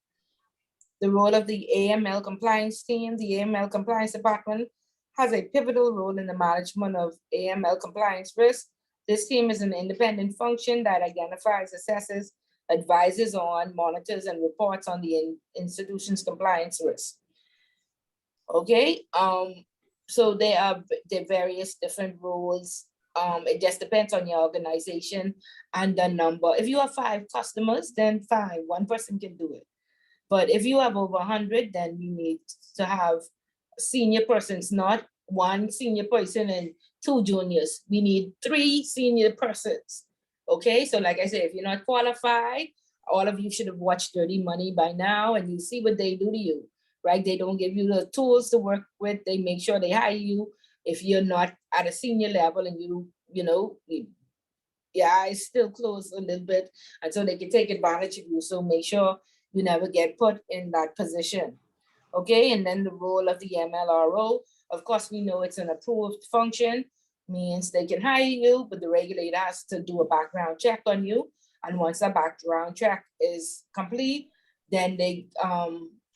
The role of the AML compliance team, the AML compliance department has a pivotal role in the management of AML compliance risk. This team is an independent function that identifies, assesses, advises on, monitors, and reports on the institution's compliance risk. Okay, so there are various different roles. It just depends on your organization and the number. If you have 5 customers, then fine, one person can do it. But if you have over 100, then you need to have senior persons, not 1 senior person and 2 juniors. We need 3 senior persons. Okay, so like I said, if you're not qualified, all of you should have watched Dirty Money by now, and you see what they do to you. Right? They don't give you the tools to work with. They make sure they hire you if you're not at a senior level and your eyes still closed a little bit until they can take advantage of you. So make sure you never get put in that position. Okay, and then the role of the Mlro, of course, we know it's an approved function, means they can hire you, but the regulator has to do a background check on you. And once that background check is complete, then they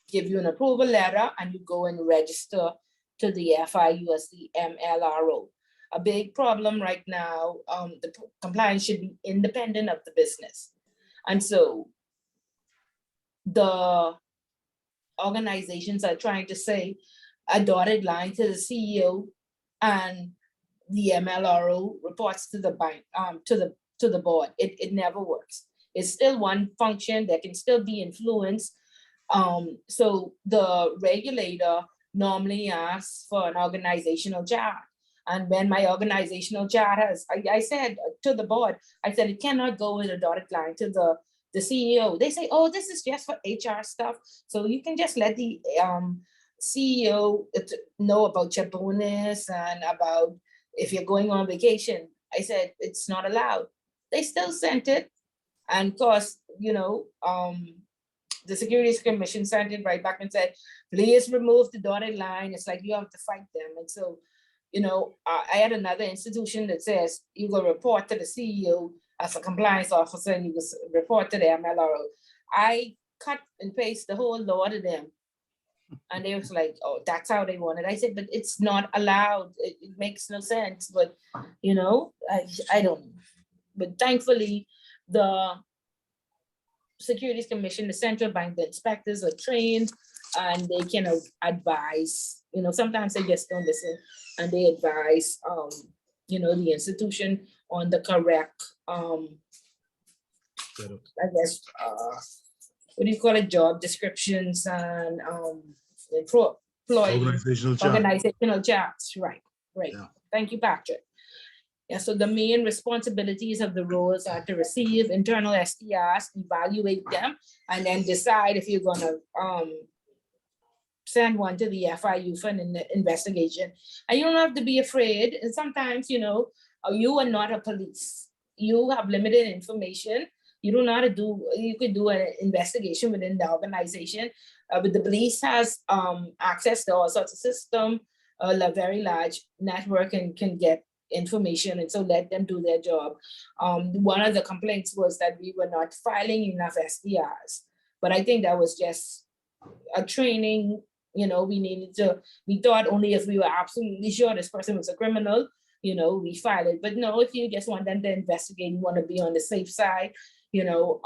give you an approval letter and you go and register to the FIU as the Mlro. A big problem right now, the compliance should be independent of the business. And so the organizations are trying to say a dotted line to the CEO and the Mlro reports to the bank, to the board. It never works. It's still one function that can still be influenced. So the regulator normally asks for an organizational chart. And when my organizational chart has, I said to the board, I said, it cannot go with a dotted line to the CEO. They say, oh, this is just for HR stuff. So you can just let the CEO know about your bonus and about if you're going on vacation. I said, it's not allowed. They still sent it. And of course, you know, the Securities Commission sent it right back and said, please remove the dotted line. It's like you have to fight them. And so, you know, I had another institution that says you go report to the CEO as a compliance officer and you go report to the MLRO. I cut and paste the whole law to them. And they was like, oh, that's how they want it. I said, but it's not allowed. It makes no sense. But, you know, I don't know. But thankfully, the Securities Commission, the central bank, the inspectors are trained and they can advise, you know, sometimes they just don't listen and they advise, you know, the institution on the correct, I guess, what do you call it, job descriptions and organizational charts, right, right. Yeah. Thank you, Patrick. Yeah, so the main responsibilities of the roles are to receive internal SDRs, evaluate them, and then decide if you're gonna send one to the FIU for an investigation. And you don't have to be afraid. And sometimes, you know, you are not a police. You have limited information. You don't know how to do, you could do an investigation within the organization. But the police has access to all sorts of systems, a very large network and can get information, and so let them do their job. One of the complaints was that we were not filing enough SDRs, but I think that was just a training, you know, we thought only if we were absolutely sure this person was a criminal, you know, we file it. But no, if you just want them to investigate, you want to be on the safe side, you know,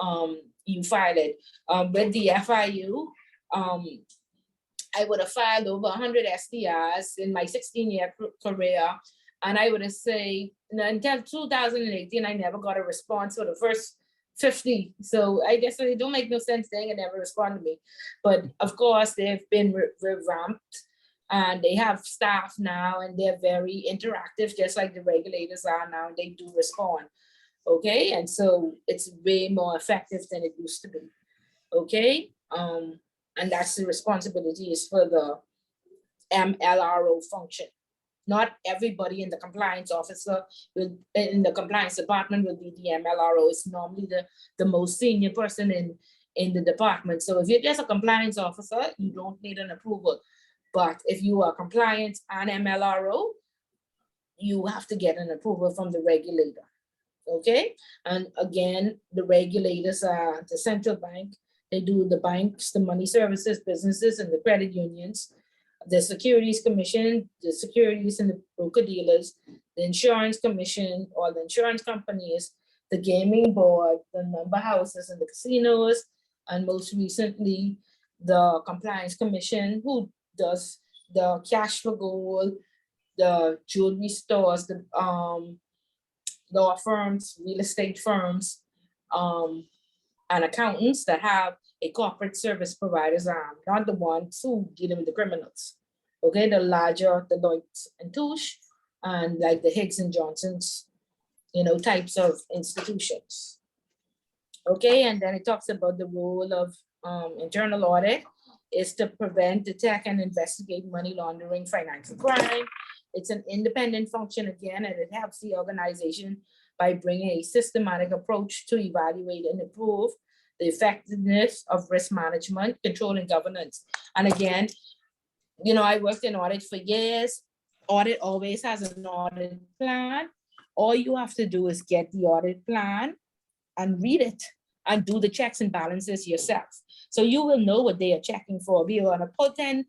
you file it. With the FIU, I would have filed over 100 SDRs in my 16-year career. And I would say until 2018, I never got a response for the first 50. So I guess it don't make no sense they never respond to me. But of course, they've been revamped and they have staff now and they're very interactive, just like the regulators are now, and they do respond. Okay, and so it's way more effective than it used to be. Okay, and that's the responsibility is for the MLRO function. Not everybody in the compliance officer in the compliance department will be the MLRO. It's normally the most senior person in the department. So if you're just a compliance officer, you don't need an approval. But if you are compliance and MLRO, you have to get an approval from the regulator. Okay, and again, the regulators are the central bank. They do the banks, the money services businesses, and the credit unions. The Securities Commission, the securities and the broker dealers, the Insurance Commission, all the insurance companies, the gaming board, the number houses and the casinos, and most recently, the Compliance Commission, who does the cash for gold, the jewelry stores, the law firms, real estate firms, and accountants that have a corporate service providers arm, not the ones who dealing with the criminals. Okay, the larger, the Deloitte and Touche, and like the Higgs and Johnson's, you know, types of institutions. Okay, and then it talks about the role of internal audit is to prevent, detect, and investigate money laundering, financial crime. It's an independent function again, and it helps the organization by bringing a systematic approach to evaluate and improve the effectiveness of risk management, control, and governance. And again, you know, I worked in audit for years. Audit always has an audit plan. All you have to do is get the audit plan and read it and do the checks and balances yourself. So you will know what they are checking for. We are gonna pull 10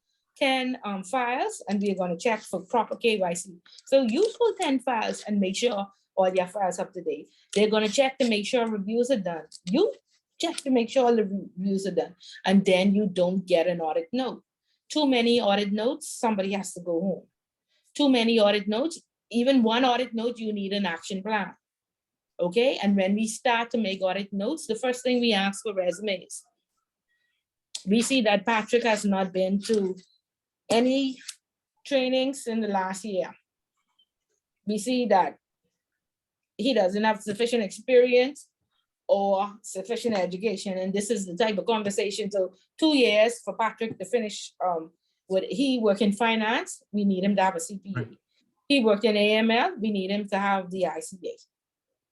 files and we are gonna check for proper KYC. So you pull 10 files and make sure all your files up to date. They're gonna check to make sure reviews are done. You check to make sure all the reviews are done. And then you don't get an audit note. Too many audit notes, somebody has to go home. Too many audit notes, even one audit note, you need an action plan. Okay, and when we start to make audit notes, the first thing we ask for resumes. We see that Patrick has not been to any trainings in the last year. We see that he doesn't have sufficient experience or sufficient education. And this is the type of conversation. So 2 years for Patrick to finish what he worked in finance, we need him to have a CPA. He worked in AML, we need him to have the ICA.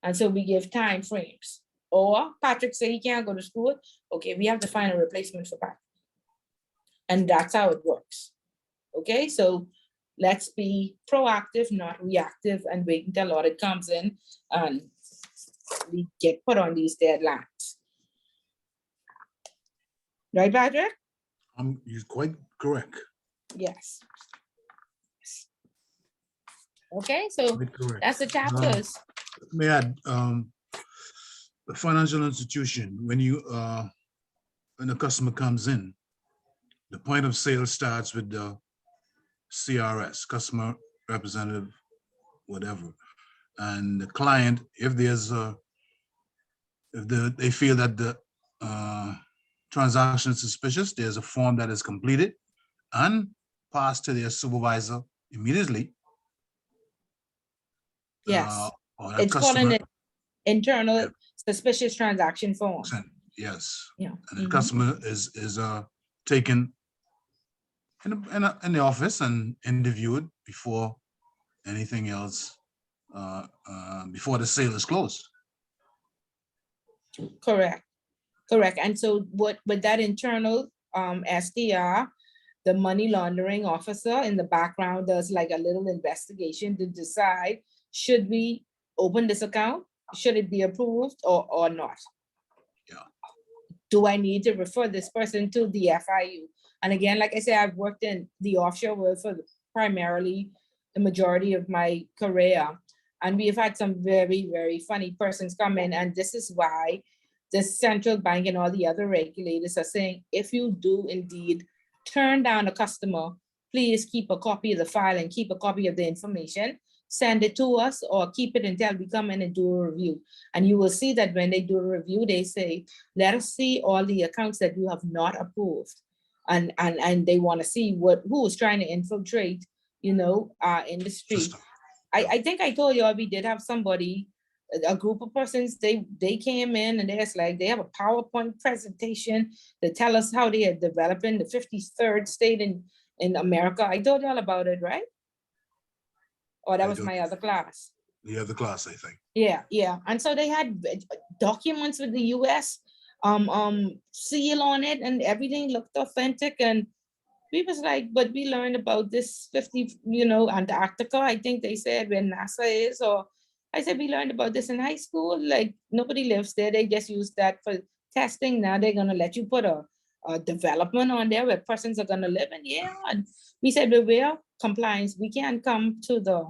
And so we give time frames. Or Patrick say he can't go to school. Okay, we have to find a replacement for Patrick. And that's how it works. Okay, so let's be proactive, not reactive, and wait until audit comes in and we get put on these deadlines. Right, Patrick? You're quite correct. Yes. Okay, so Quite correct. that's the chapters. May I add, the financial institution, when the customer comes in, the point of sale starts with the CRS, customer representative, whatever. And the client, if there's they feel that the transaction is suspicious, there's a form that is completed and passed to their supervisor immediately. Yes, or that it's called an customer, internal suspicious transaction form. yes. Yeah. And the customer is taken in the office and interviewed before anything else, before the sale is closed. Correct. And so what with that internal SDR, the money laundering officer in the background does like a little investigation to decide, should we open this account? Should it be approved or not? Yeah. Do I need to refer this person to the FIU? And again, like I said, I've worked in the offshore world for primarily the majority of my career. And we have had some very, very funny persons come in. And this is why the central bank and all the other regulators are saying, if you do indeed turn down a customer, please keep a copy of the file and keep a copy of the information, send it to us or keep it until we come in and do a review. And you will see that when they do a review, they say, let us see all the accounts that you have not approved. And they want to see who is trying to infiltrate, our industry. I think I told you all we did have somebody, a group of persons, they came in and there's like, they have a PowerPoint presentation to tell us how they are developing the 53rd state in America. I told you all about it, right? Or that was my other class. The other class, I think. Yeah. And so they had documents with the US seal on it and everything looked authentic. And we was like, but we learned about this 50, Antarctica, I think they said where NASA is, or I said, we learned about this in high school. Like nobody lives there. They just use that for testing. Now they're going to let you put a development on there where persons are going to live. And we said, but we're compliance. We can't come to the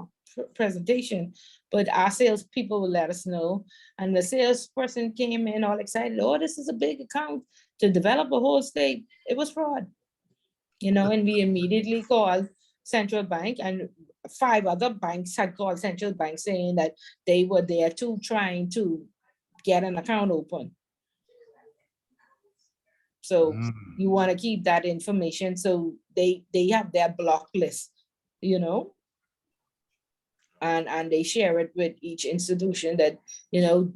presentation, but our sales people will let us know. And the salesperson came in all excited. Oh, this is a big account to develop a whole state. It was fraud, and we immediately called central bank, and 5 other banks had called central bank saying that they were there too, trying to get an account open. So you want to keep that information. So they have their block list, and they share it with each institution that,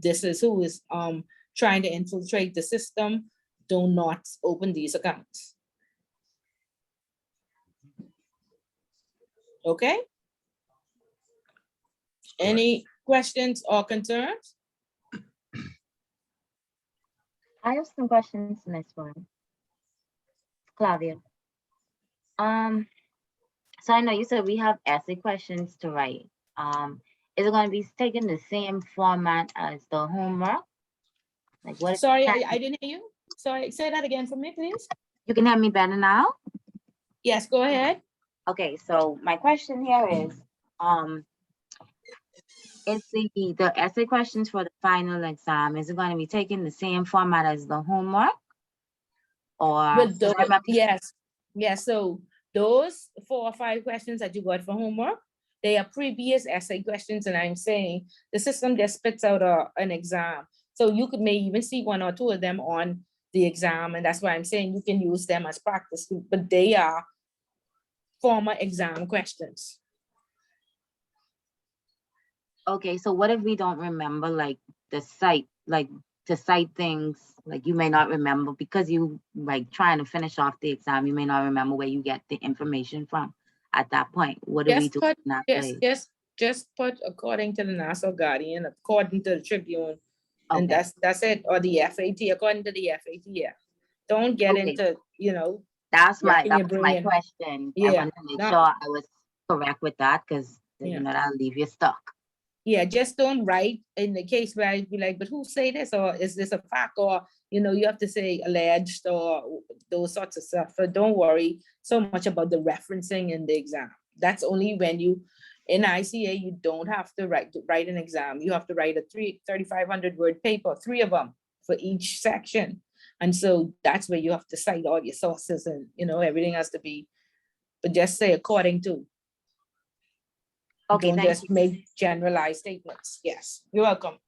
this is who is trying to infiltrate the system. Do not open these accounts. Okay. Any questions or concerns? I have some questions, Ms. Warren. Clavia. So I know you said we have essay questions to write. Is it going to be taking the same format as the homework? Like what? Sorry, I didn't hear you. Sorry, say that again for me, please. You can hear me better now? Yes, go ahead. Okay, so my question here is the essay questions for the final exam, is it going to be taking the same format as the homework? Or yes. So those 4 or 5 questions that you got for homework, They are previous essay questions, and I'm saying the system just spits out an exam. So you may even see 1 or 2 of them on the exam, and that's why I'm saying you can use them as practice, but they are former exam questions. Okay, so what if we don't remember like the site, like to cite things, like you may not remember because you like trying to finish off the exam, you may not remember where you get the information from at that point. What do we do in that case? Just put according to the Nassau Guardian, according to the Tribune, and Okay. that's it, or the FAT, according to the FAT, yeah. Don't get Okay. into, you know. That was racking my your question. I Yeah. wanted to make sure I was correct with that because Yeah. you know that'll leave you stuck. Yeah, just don't write in the case where I'd be like, but who say this, or is this a fact, or, you know, you have to say alleged or those sorts of stuff. So don't worry so much about the referencing in the exam. That's only when you, in ICA, you don't have to write an exam. You have to write a 3,500 word paper, 3 of them for each section. And so that's where you have to cite all your sources and, you know, everything has to be, but just say according to. Okay, Don't thank just make generalized statements. Yes, you're welcome.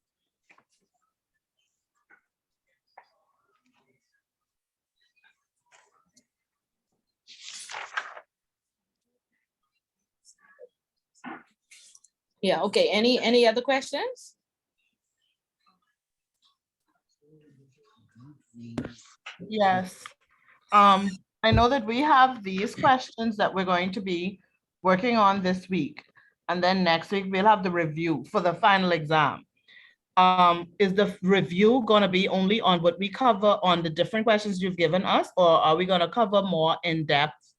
Yeah, okay, any other questions? Yes. I know that we have these questions that we're going to be working on this week. And then next week we'll have the review for the final exam. Is the review going to be only on what we cover on the different questions you've given us, or are we going to cover more in depth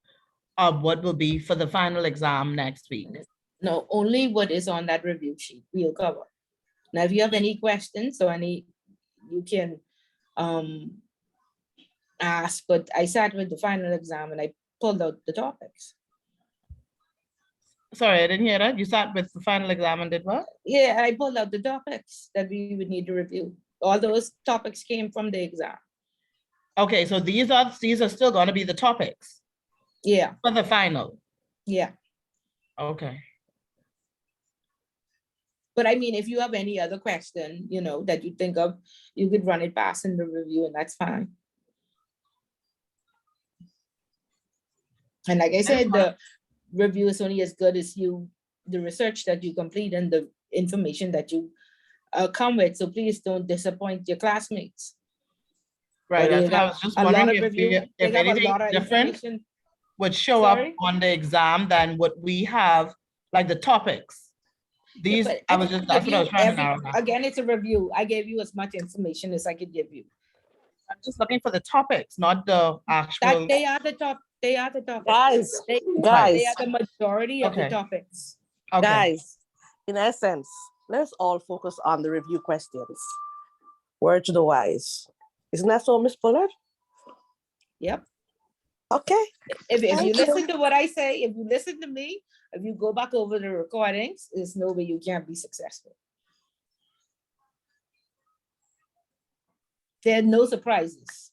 of what will be for the final exam next week? No, only what is on that review sheet we'll cover. Now, if you have any questions or you can ask, but I sat with the final exam and I pulled out the topics. Sorry, I didn't hear that. You sat with the final exam and did what? Yeah, I pulled out the topics that we would need to review. All those topics came from the exam. Okay, so these are still going to be the topics. Yeah. For the final. Yeah. Okay. But I mean, if you have any other question, you know, that you think of, you could run it past in the review and that's fine. And like I said, the review is only as good as the research that you complete and the information that you come with. So please don't disappoint your classmates. Right, that's what I was just wondering if anything different would show up on the exam than what we have, like the topics. These, that's what I was trying to narrow down. Again, it's a review. I gave you as much information as I could give you. I'm just looking for the topics, not the actual. They are the topics. They are the majority of the topics. Okay. Guys, in essence, let's all focus on the review questions. Word to the wise. Isn't that so, Ms. Bullard? Yep. Okay. If you listen to what I say, if you listen to me, if you go back over the recordings, there's no way you can't be successful. There are no surprises.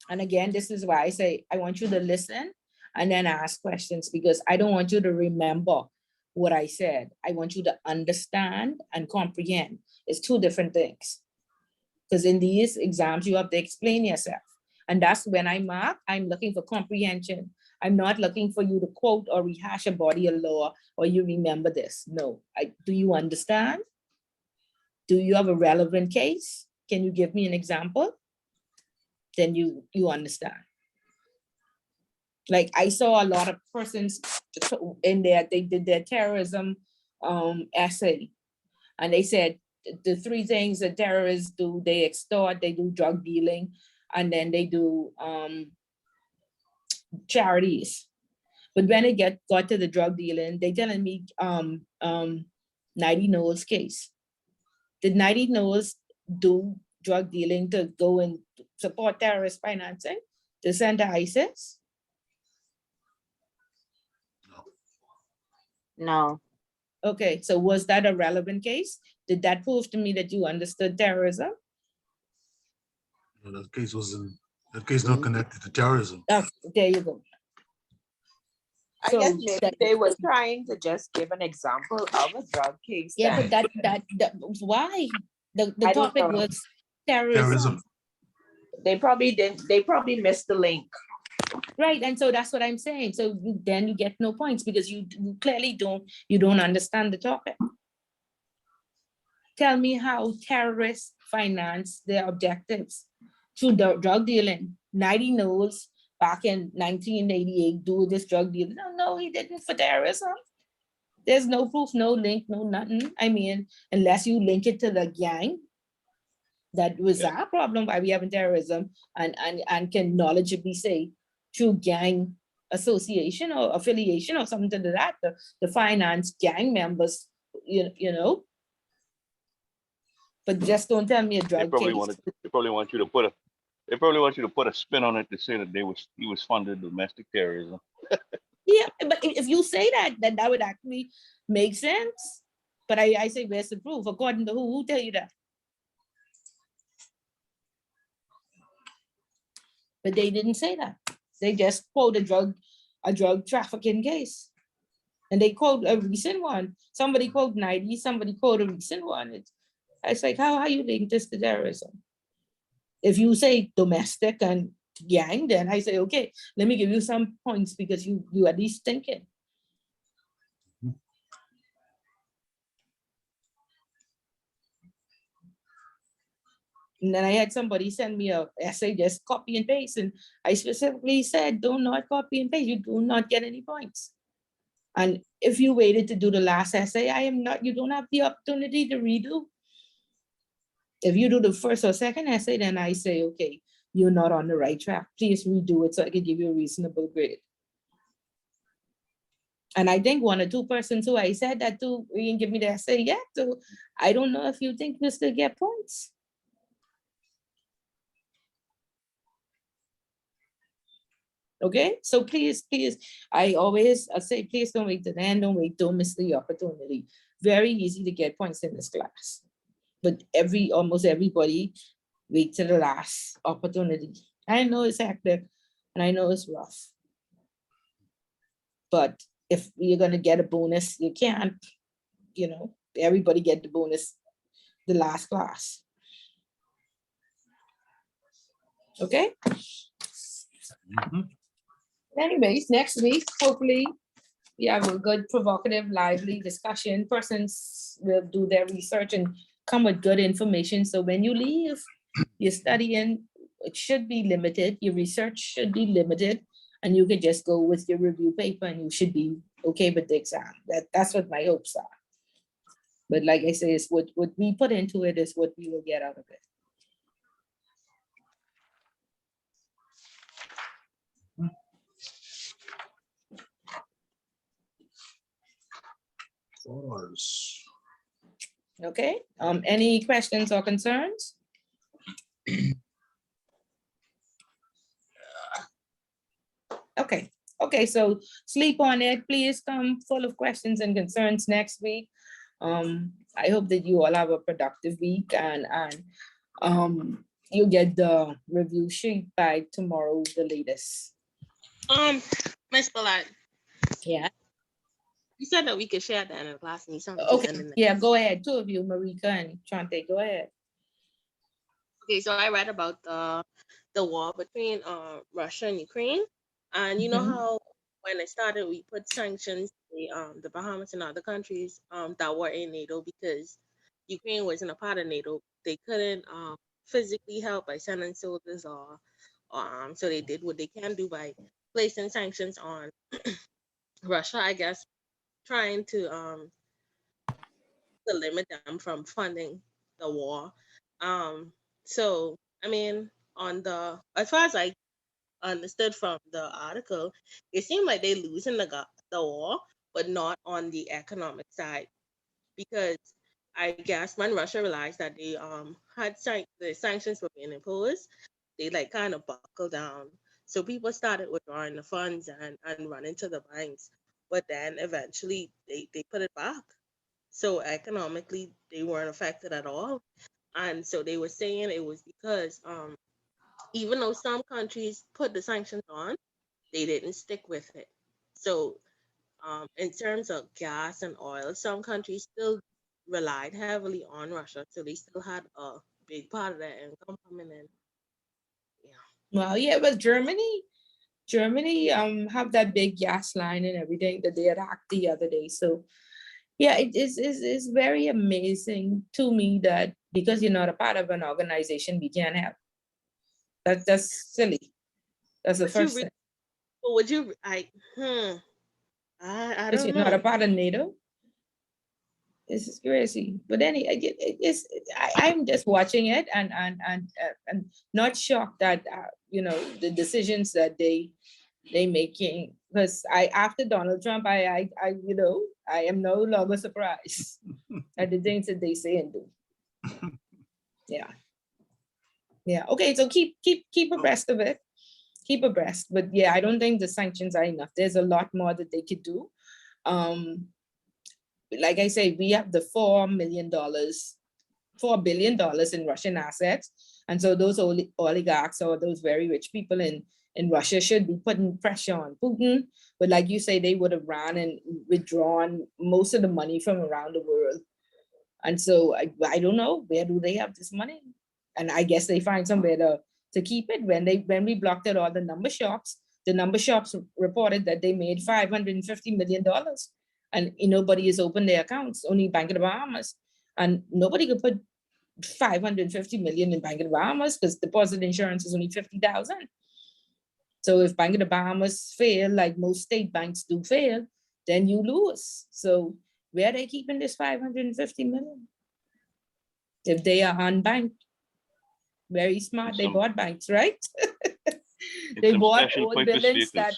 And again, this is why I say, I want you to listen and then ask questions, because I don't want you to remember what I said. I want you to understand and comprehend. It's 2 different things. Because in these exams, you have to explain yourself. And that's when I mark, I'm looking for comprehension. I'm not looking for you to quote or rehash a body of law or you remember this. No, do you understand? Do you have a relevant case? Can you give me an example? Then you understand. Like I saw a lot of persons in there, they did their terrorism essay. And they said the 3 things that terrorists do, they extort, they do drug dealing, and then they do charities. But when it got to the drug dealing, they telling me Nighty Knowles case. Did Nighty Knowles do drug dealing to go and support terrorist financing to send to ISIS? No. Okay, so was that a relevant case? Did that prove to me that you understood terrorism? No, that case not connected to terrorism. Oh, there you go. I guess So maybe that, they were trying to just give an example of a drug case. yeah, but that why? The I don't topic know. was terrorism. They probably didn't, they probably missed the link. Right, and so that's what I'm saying. So then you get no points because you clearly don't understand the topic. Tell me how terrorists finance their objectives through drug dealing. 90 knows back in 1988 do this drug deal. No, he didn't for terrorism. There's no proof, no link, no nothing. I mean, unless you link it to the gang, that was our problem why we having terrorism, and can knowledgeably say through gang association or affiliation or something to that, the finance gang members, you know. But just don't tell me a They drug probably case. wanted. They probably want you to put a. They probably want you to put a spin on it to say that he was funded domestic terrorism. Yeah, but if you say that, then that would actually make sense. But I say, where's the proof? According to who tell you that? But they didn't say that. They just quote a drug trafficking case. And they quote a recent one. Somebody quote 90, somebody quote a recent one. It's like, how you link this to terrorism? If you say domestic and gang, then I say, okay, let me give you some points because you at least thinking. And then I had somebody send me a essay, just copy and paste. And I specifically said, do not copy and paste. You do not get any points. And if you waited to do the last essay, you don't have the opportunity to redo. If you do the first or second essay, then I say, okay, you're not on the right track. Please redo it so I can give you a reasonable grade. And I think one or two persons who I said that to, you didn't give me the essay yet. So I don't know if you think you still get points. Okay, so please, I say, please don't wait to the end, don't miss the opportunity. Very easy to get points in this class. But almost everybody wait to the last opportunity. I know it's hectic and I know it's rough. But if you're gonna get a bonus, you can't, everybody get the bonus the last class. Okay? Anyways, next week, hopefully, we have a good, provocative, lively discussion. Persons will do their research and come with good information. So when you leave, your studying, it should be limited. Your research should be limited. And you can just go with your review paper and you should be okay with the exam. That's what my hopes are. But like I say, it's what we put into it is what we will get out of it. Okay, any questions or concerns? Okay, so sleep on it. Please come full of questions and concerns next week. I hope that you all have a productive week and you'll get the review sheet by tomorrow, the latest. Miss Ballard. Yeah. You said that we could share that in the class and something. Okay, yeah, go ahead. Two of you, Marika and Chante, go ahead. Okay, so I read about the war between Russia and Ukraine, and you know how when it started, we put sanctions the Bahamas and other countries that were in NATO because Ukraine wasn't a part of NATO. They couldn't physically help by sending soldiers or so they did what they can do by placing sanctions on Russia, I guess, trying to limit them from funding the war. So I mean, as far as I understood from the article, it seemed like they're losing the war, but not on the economic side, because I guess when Russia realized that they had the sanctions were being imposed, they like kind of buckled down. So people started withdrawing the funds and running to the banks, but then eventually they put it back. So economically, they weren't affected at all. And so they were saying it was because even though some countries put the sanctions on, they didn't stick with it. So in terms of gas and oil, some countries still relied heavily on Russia, so they still had a big part of their income coming in. Well, yeah, but Germany have that big gas line and everything that they had hacked the other day. So yeah, it is very amazing to me that because you're not a part of an organization, we can't help. That's silly. That's the But you first re- thing. but would you? I Because don't you're not a know. part of NATO. This is crazy. But then I'm just watching it and not shocked that the decisions that they making, because after Donald Trump I am no longer surprised at the things that they say and do. Yeah. Okay, so keep abreast of it. Keep abreast. But yeah, I don't think the sanctions are enough. There's a lot more that they could do. Like I say, we have the $4 billion in Russian assets. And so those oligarchs or those very rich people in Russia should be putting pressure on Putin. But like you say, they would have ran and withdrawn most of the money from around the world. And so I don't know, where do they have this money? And I guess they find somewhere to keep it. When we blocked out all the number shops, reported that they made $550 million. And nobody has opened their accounts, only Bank of the Bahamas. And nobody could put $550 million in Bank of the Bahamas because deposit insurance is only $50,000. So if Bank of the Bahamas fail, like most state banks do fail, then you lose. So where are they keeping this $550 million? If they are unbanked, very smart, they bought banks, right? They bought old buildings that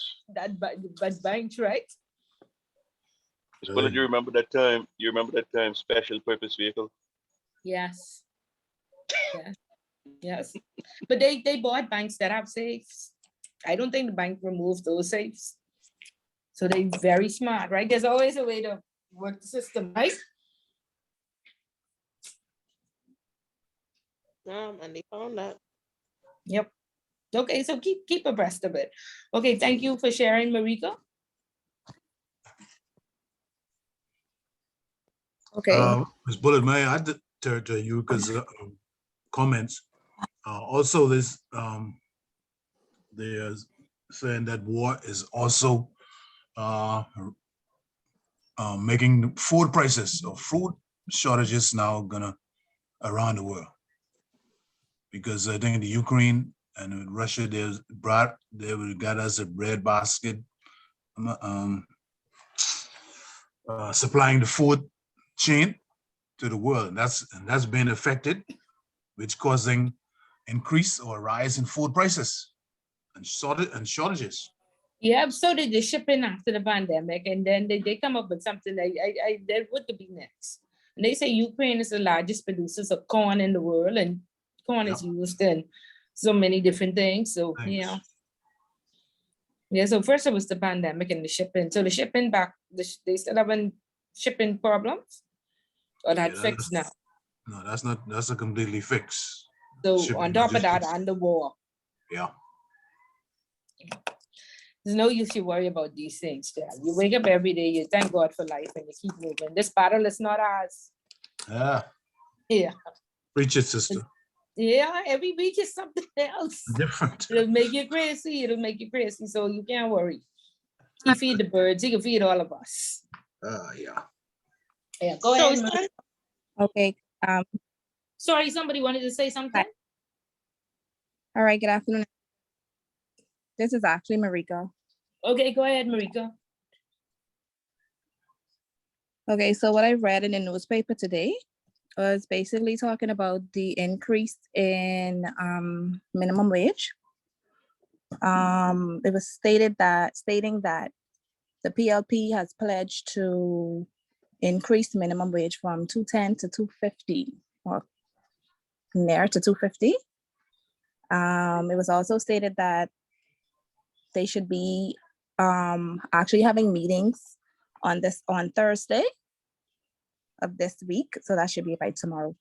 banks, right? Well, do you remember that time? You remember that time? Special purpose vehicle. Yes. Yes. But they bought banks that have safes. I don't think the bank removed those safes. So they're very smart, right? There's always a way to work the system, right? And they found that. Yep. Okay, so keep abreast of it. Okay, thank you for sharing, Marika. Okay. Ms. Bullitt, may I add to you because comments. Also, they're saying that war is also making food prices or food shortages now gonna around the world, because I think the Ukraine and Russia, they will get us a bread basket, supplying the food chain to the world. That's been affected, which causing increase or rise in food prices and shortages. Yeah, so did the shipping after the pandemic, and then they come up with something that would be next. And they say Ukraine is the largest producers of corn in the world, and corn is used in so many different things. So yeah. So first it was the pandemic and the shipping. So the shipping back, they still having shipping problems, or that fixed now? No, that's a completely fixed. So shipping on top of that, logistics. and the war. Yeah. There's no use you worry about these things. Yeah. You wake up every day, you thank God for life, and you keep moving. This battle is not ours. Yeah. Preach it, sister. Yeah, every week is something else. Different. It'll make you crazy. So you can't worry. He feed the birds. He can feed all of us. Yeah. Yeah, go ahead. Okay. Sorry, somebody wanted to say something? All right, good afternoon. This is actually Marika. Okay, go ahead, Marika. Okay, so what I read in the newspaper today was basically talking about the increase in minimum wage. It was stating that the PLP has pledged to increase minimum wage from $2.10 to $2.50, or near to $2.50. It was also stated that they should be actually having meetings on Thursday of this week. So that should be by tomorrow.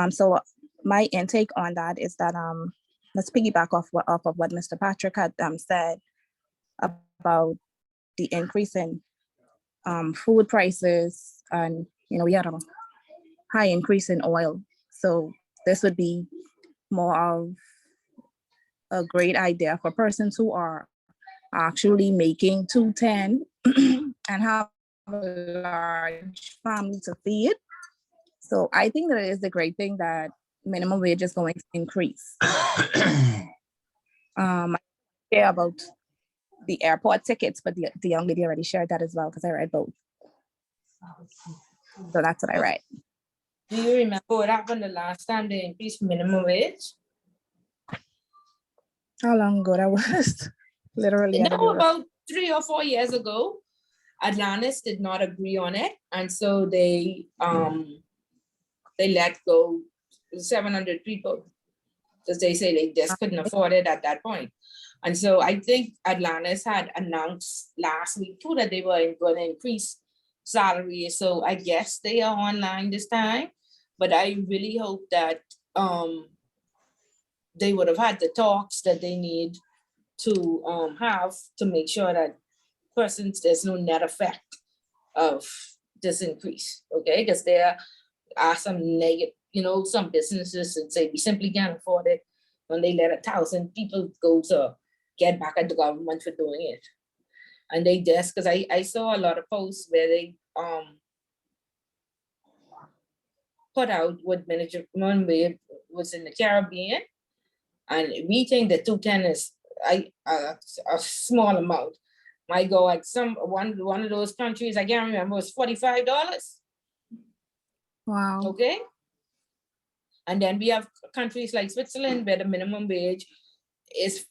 So my intake on that is that let's piggyback off of what Mr. Patrick had said about the increase in food prices, and we had a high increase in oil. So this would be more of a great idea for persons who are actually making 210 and have a large family to feed. So I think that it is a great thing that minimum wage is going to increase. I care about the airport tickets, but the young lady already shared that as well because I read both. So that's what I read. Do you remember what happened the last time they increased minimum wage? How long ago that was? Literally. No, about 3 or 4 years ago. Atlantis did not agree on it, and so they let go 700 people because they say they just couldn't afford it at that point. And so I think Atlantis had announced last week too that they were going to increase salary. So I guess they are online this time, but I really hope that they would have had the talks that they need to have to make sure that there's no net effect of this increase, okay? Because there are some negative, some businesses that say we simply can't afford it when they let 1,000 people go to get back at the government for doing it. And they just, because I saw a lot of posts where they put out what minimum wage was in the Caribbean, and we think that 210 is a small amount. Might go at one of those countries, I can't remember, was $45. Wow. Okay. And then we have countries like Switzerland where the minimum wage is,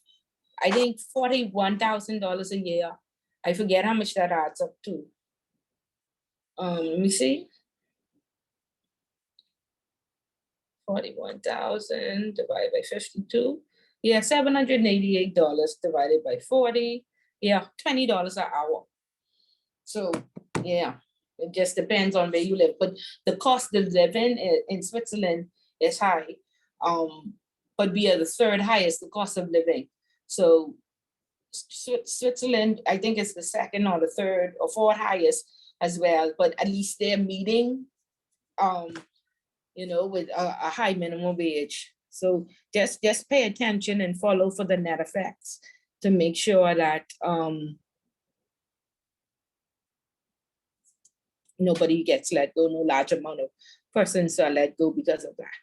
I think, $41,000 a year. I forget how much that adds up to. Let me see. 41,000 divided by 52. Yeah, $788 divided by 40. Yeah, $20 an hour. So yeah, it just depends on where you live. But the cost of living in Switzerland is high. But we are the third highest, the cost of living. So Switzerland, I think it's the second or the third or fourth highest as well. But at least they're meeting, with a high minimum wage. So just pay attention and follow for the net effects to make sure that nobody gets let go, no large amount of persons are let go because of that.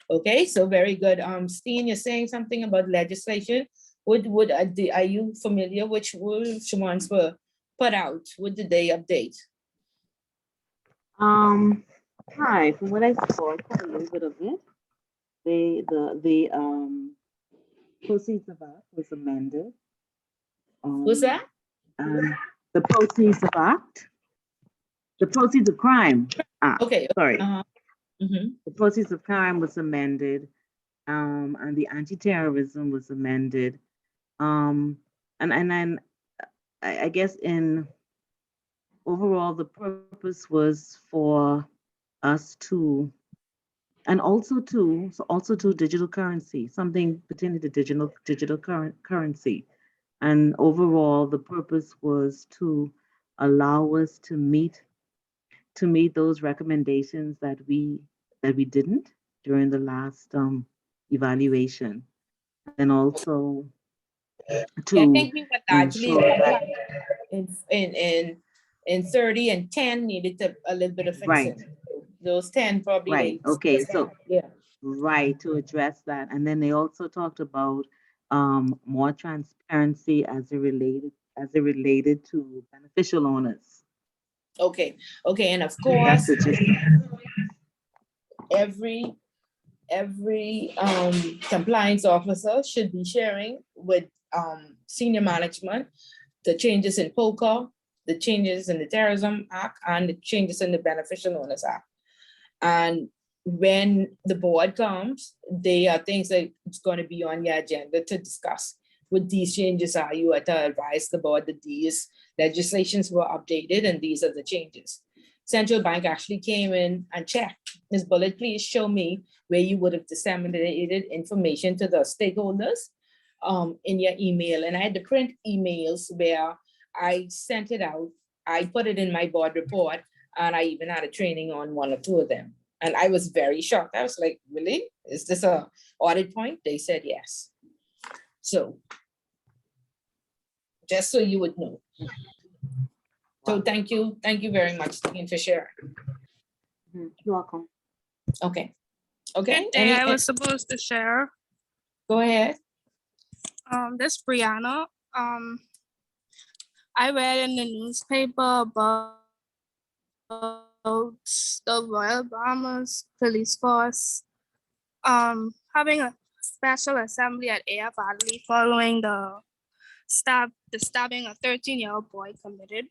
Okay, so very good. Steen, you're saying something about legislation. Are you familiar which ones were put out? What did they update? Hi, from what I saw, I caught a little bit of it. The Proceeds of Act was amended. What's that? The Proceeds of Act, the Proceeds of Crime Act. Okay. Sorry. Mm-hmm. The Proceeds of Crime was amended, and the Anti-Terrorism was amended. And then I guess in overall, the purpose was for us to, and also to digital currency, something pertaining to digital currency. And overall, the purpose was to allow us to meet those recommendations that we didn't during the last evaluation, and also to I think we were largely ensure that in 30 and 10 needed a little bit of fixing. right. Those 10 probably. Right. Okay. So yeah. Right, to address that, and then they also talked about more transparency as it related to beneficial owners. Okay. And of That's course, it. Just every compliance officer should be sharing with senior management the changes in POCA, the changes in the Terrorism Act, and the changes in the Beneficial Owners Act. And when the board comes, they are things that it's going to be on your agenda to discuss. What these changes are, you are to advise the board that these legislations were updated and these are the changes. Central Bank actually came in and checked. Ms. Bullitt, please show me where you would have disseminated information to the stakeholders in your email. And I had to print emails where I sent it out I put it in my board report, and I even had a training on 1 or 2 of them. And I was very shocked. I was like, really? Is this a audit point? They said yes. So just so you would know. So thank you very much, Dean, for sharing. You're welcome. Okay. Okay. Good day. I was supposed to share. Go ahead. This Brianna. I read in the newspaper about the Royal Bahamas Police Force having a special assembly at AF Adley following the stabbing a 13-year-old boy committed.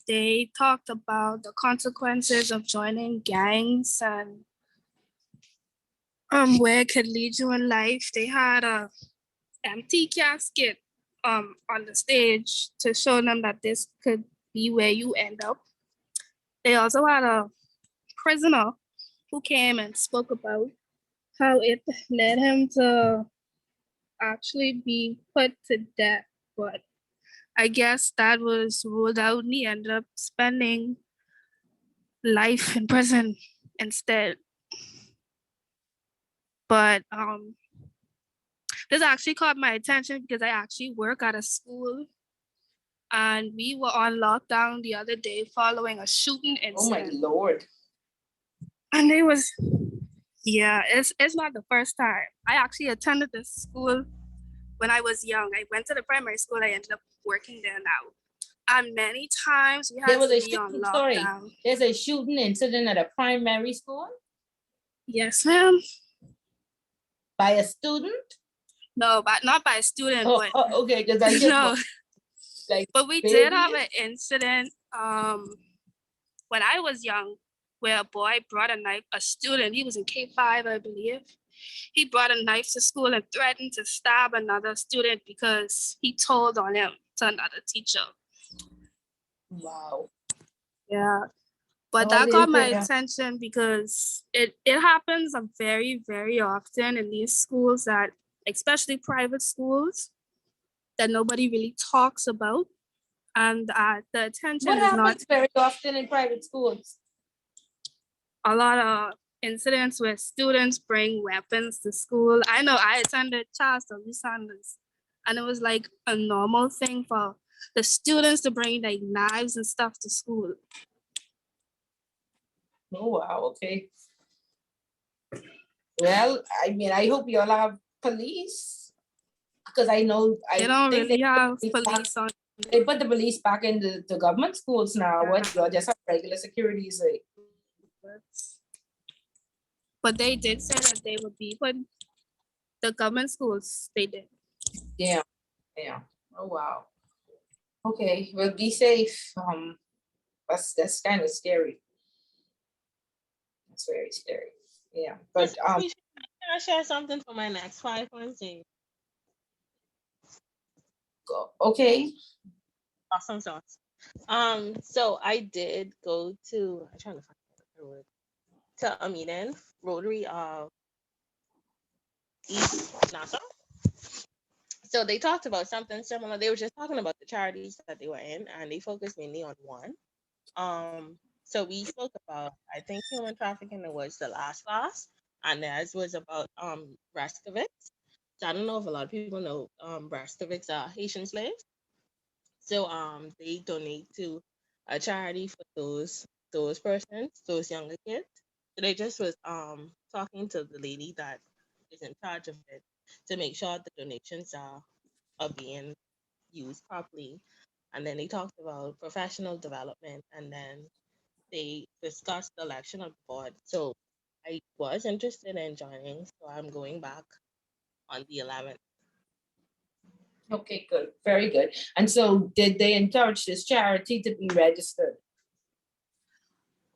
They talked about the consequences of joining gangs and where it could lead you in life. They had a empty casket on the stage to show them that this could be where you end up. They also had a prisoner who came and spoke about how it led him to actually be put to death, but I guess that was ruled out and he ended up spending life in prison instead. But this actually caught my attention because I actually work at a school and we were on lockdown the other day following a shooting incident. Oh my Lord. And it was, yeah, it's not the first time. I actually attended this school when I was young. I went to the primary school. I ended up working there now. And many times we had There was to a be on shooting, sorry, lockdown. there's a shooting incident at a primary school Yes, ma'am. by a student? No, but not by a student, but okay, because I just no. like, But we did have an incident when I was young where a boy brought a knife, a student, he was in K5, I believe. He brought a knife to school and threatened to stab another student because he told on him to another teacher. Wow. Yeah. But Oh, that got my yeah. attention because it happens very, very often in these schools that, especially private schools, that nobody really talks about. And the attention What is happens not very often in private schools? a lot of incidents where students bring weapons to school. I know I attended Charles W. Sanders, and it was like a normal thing for the students to bring like knives and stuff to school. Oh, wow, okay. Well, I mean, I hope you all have police, because I know They don't think really have police on. They put the police back in the government schools now. Yeah. What, you just have regular security, so. But they did say that they would be, but the government schools, they did. Yeah, yeah. Oh, wow. Okay, well, be safe. That's kind of scary. That's very scary. Yeah, but Can I share something for my next 5 points? okay. Awesome sauce. So I did go to, I'm trying to find the word, to a meeting, Rotary of East Nassau. So they talked about something similar. They were just talking about the charities that they were in, and they focused mainly on one. So we spoke about, I think, human trafficking was the last class, and theirs was about Restovics. So I don't know if a lot of people know Restovics are Haitian slaves. So they donate to a charity for those persons, those younger kids. So they just was talking to the lady that is in charge of it to make sure the donations are being used properly. And then they talked about professional development, and then they discussed the election of the board. So I was interested in joining, so I'm going back on the 11th. Okay, good, very good. And so did they encourage this charity to be registered?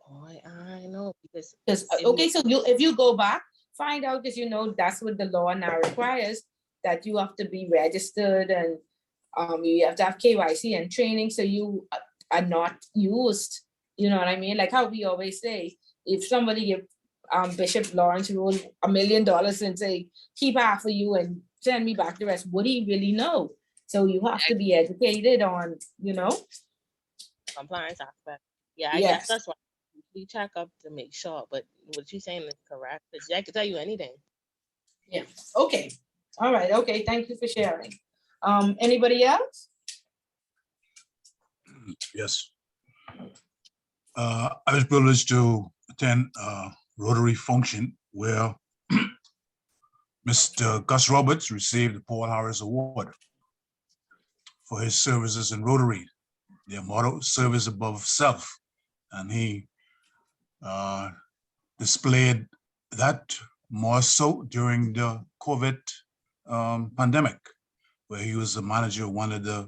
Boy, I know, because okay, so if you go back, find out, because you know that's what the law now requires, that you have to be registered, and you have to have KYC and training, so you are not used. You know what I mean? Like how we always say, if somebody give Bishop Lawrence Road $1 million and say, keep half for you and send me back the rest, would he really know? So you have to be educated on, Compliance aspect. Yeah, I Yes. guess that's why we check up to make sure. But what you're saying is correct. I can tell you anything. Yeah, okay. All right, okay, thank you for sharing. Anybody else? Yes. I was privileged to attend a Rotary function where Mr. Gus Roberts received the Paul Harris Award for his services in Rotary. Their motto, service above self. And he displayed that more so during the COVID pandemic, where he was the manager of one of the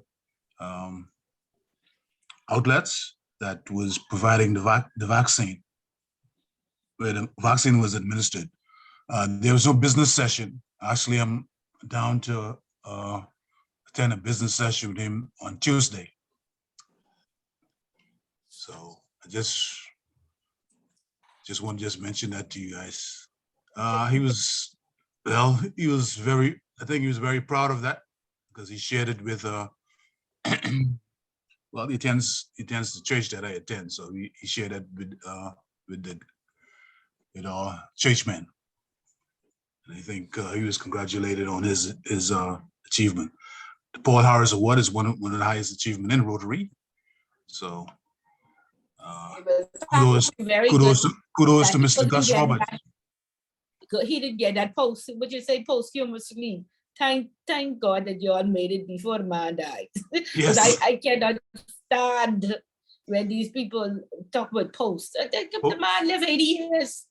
outlets that was providing the vaccine, where the vaccine was administered. There was no business session. Actually, I'm down to attend a business session with him on Tuesday. So I just want to mention that to you guys. He was very, I think he was very proud of that because he shared it with, well, he attends the church that I attend. So he shared that with the, churchmen. And I think he was congratulated on his achievement. The Paul Harris Award is one of the highest achievement in Rotary. So kudos to Mr. Gus Roberts. He didn't get that post, would you say posthumously? Thank God that you all made it before the man died. Because Yes. I cannot stand when these people talk about posts. The man lived 80 years.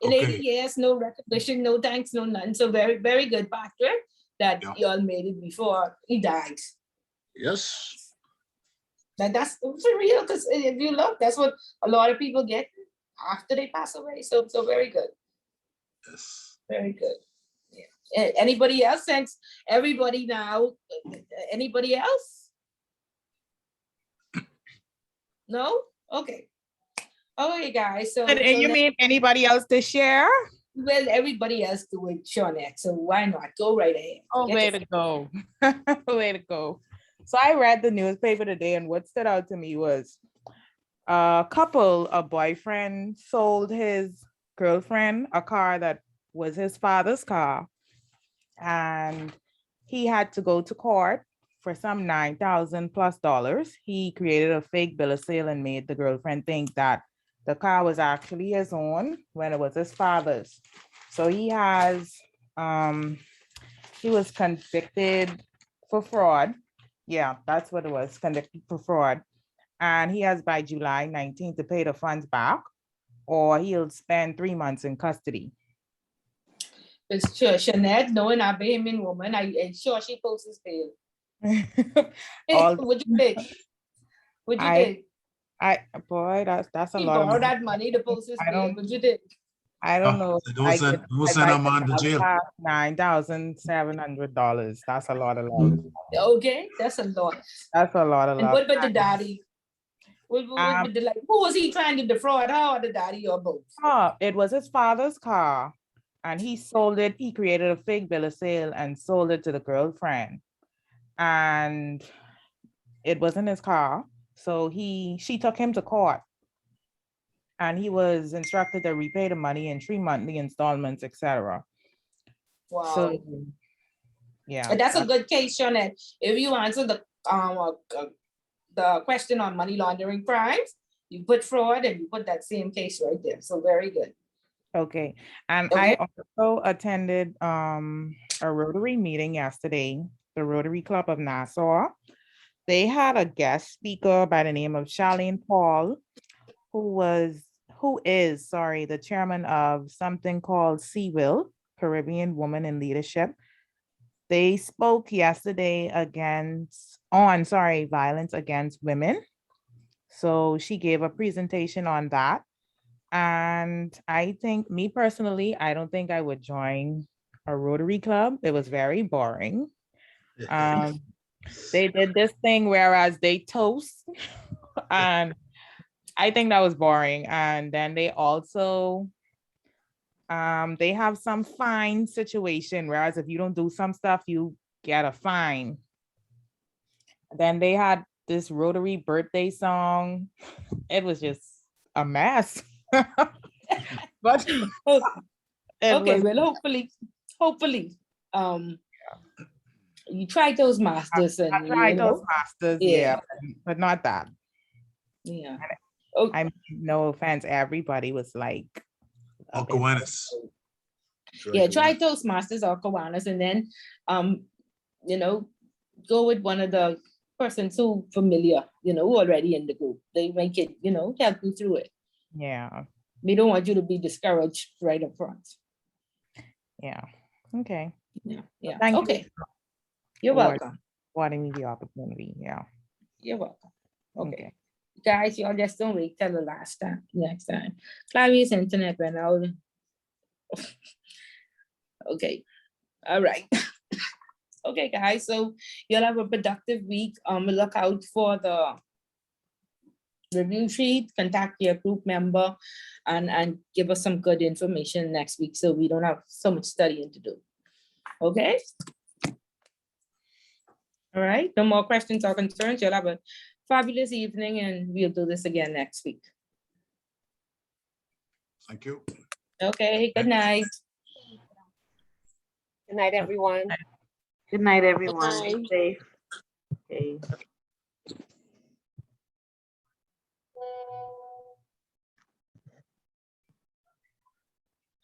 In 80 years, no recognition, no thanks, no none. So very, very good, Patrick, that you all made it before he died. Yes. That's for real, because if you look, that's what a lot of people get after they pass away. So very good. Yes. Very good. Yeah. Anybody else? Thanks, everybody now. Anybody else? No? Okay. Okay, guys. So, And you mean anybody else to share? Well, everybody else do it, Shawnette. So why not? Go right ahead. Oh, way to go. Way to go. So I read the newspaper today, and what stood out to me was a boyfriend sold his girlfriend a car that was his father's car. And he had to go to court for some $9,000+ He created a fake bill of sale and made the girlfriend think that the car was actually his own when it was his father's. So he was convicted for fraud. Yeah, that's what it was, convicted for fraud. And he has by July 19th to pay the funds back, or he'll spend 3 months in custody. It's sure, Shanette, knowing a Bahamian woman, I'm sure she posts his bail. What'd you think? What'd you think? Boy, that's a He lot of borrowed money. that money to post his bail. What'd you think? I don't know. Don't send a man to jail. $9,700. That's a lot of love. Okay, that's a lot. That's a lot of And love. what about the daddy? Who was he trying to defraud, her or the daddy, or both? It was his father's car, and he sold it. He created a fake bill of sale and sold it to the girlfriend. And it wasn't his car. So she took him to court, and he was instructed to repay the money in 3 monthly installments, etc. Wow. So, yeah. And that's a good case, Shawnette. If you answer the question on money laundering crimes, you put fraud and you put that same case right there. So very good. Okay. And Okay. I also attended a Rotary meeting yesterday, the Rotary Club of Nassau. They had a guest speaker by the name of Charlene Paul, who is the chairman of something called CWIL, Caribbean Women in Leadership. They spoke yesterday on violence against women. So she gave a presentation on that. And I think, me personally, I don't think I would join a Rotary Club. It was very boring. They did this thing whereas they toast, and I think that was boring. And then they also they have some fine situation, whereas if you don't do some stuff, you get a fine. Then they had this Rotary birthday song. It was just a mess. But it Okay, was, well, hopefully, you try those masters I and, tried those masters, yeah, but not that. Yeah. I mean, no offense, everybody was like, a bit- Yeah, try Toastmasters or Kiwanis, and then, you know, go with one of the persons who familiar, you know, who already in the group. They make it, you know, help you through it. yeah, We don't want you to be discouraged right up front. yeah, okay. Yeah, Thank you okay. You're for welcome. Wanting me the opportunity, yeah. You're welcome. Okay. Guys, y'all just don't wait till the next time. Clavius internet went out. Okay. All right. Okay, guys. So you'll have a productive week. Look out for the review sheet, contact your group member and give us some good information next week so we don't have so much studying to do. Okay. All right. No more questions or concerns. You'll have a fabulous evening and we'll do this again next week. Thank you. Okay. Good night. Good night, everyone. Good night, everyone. night. Be safe. Okay.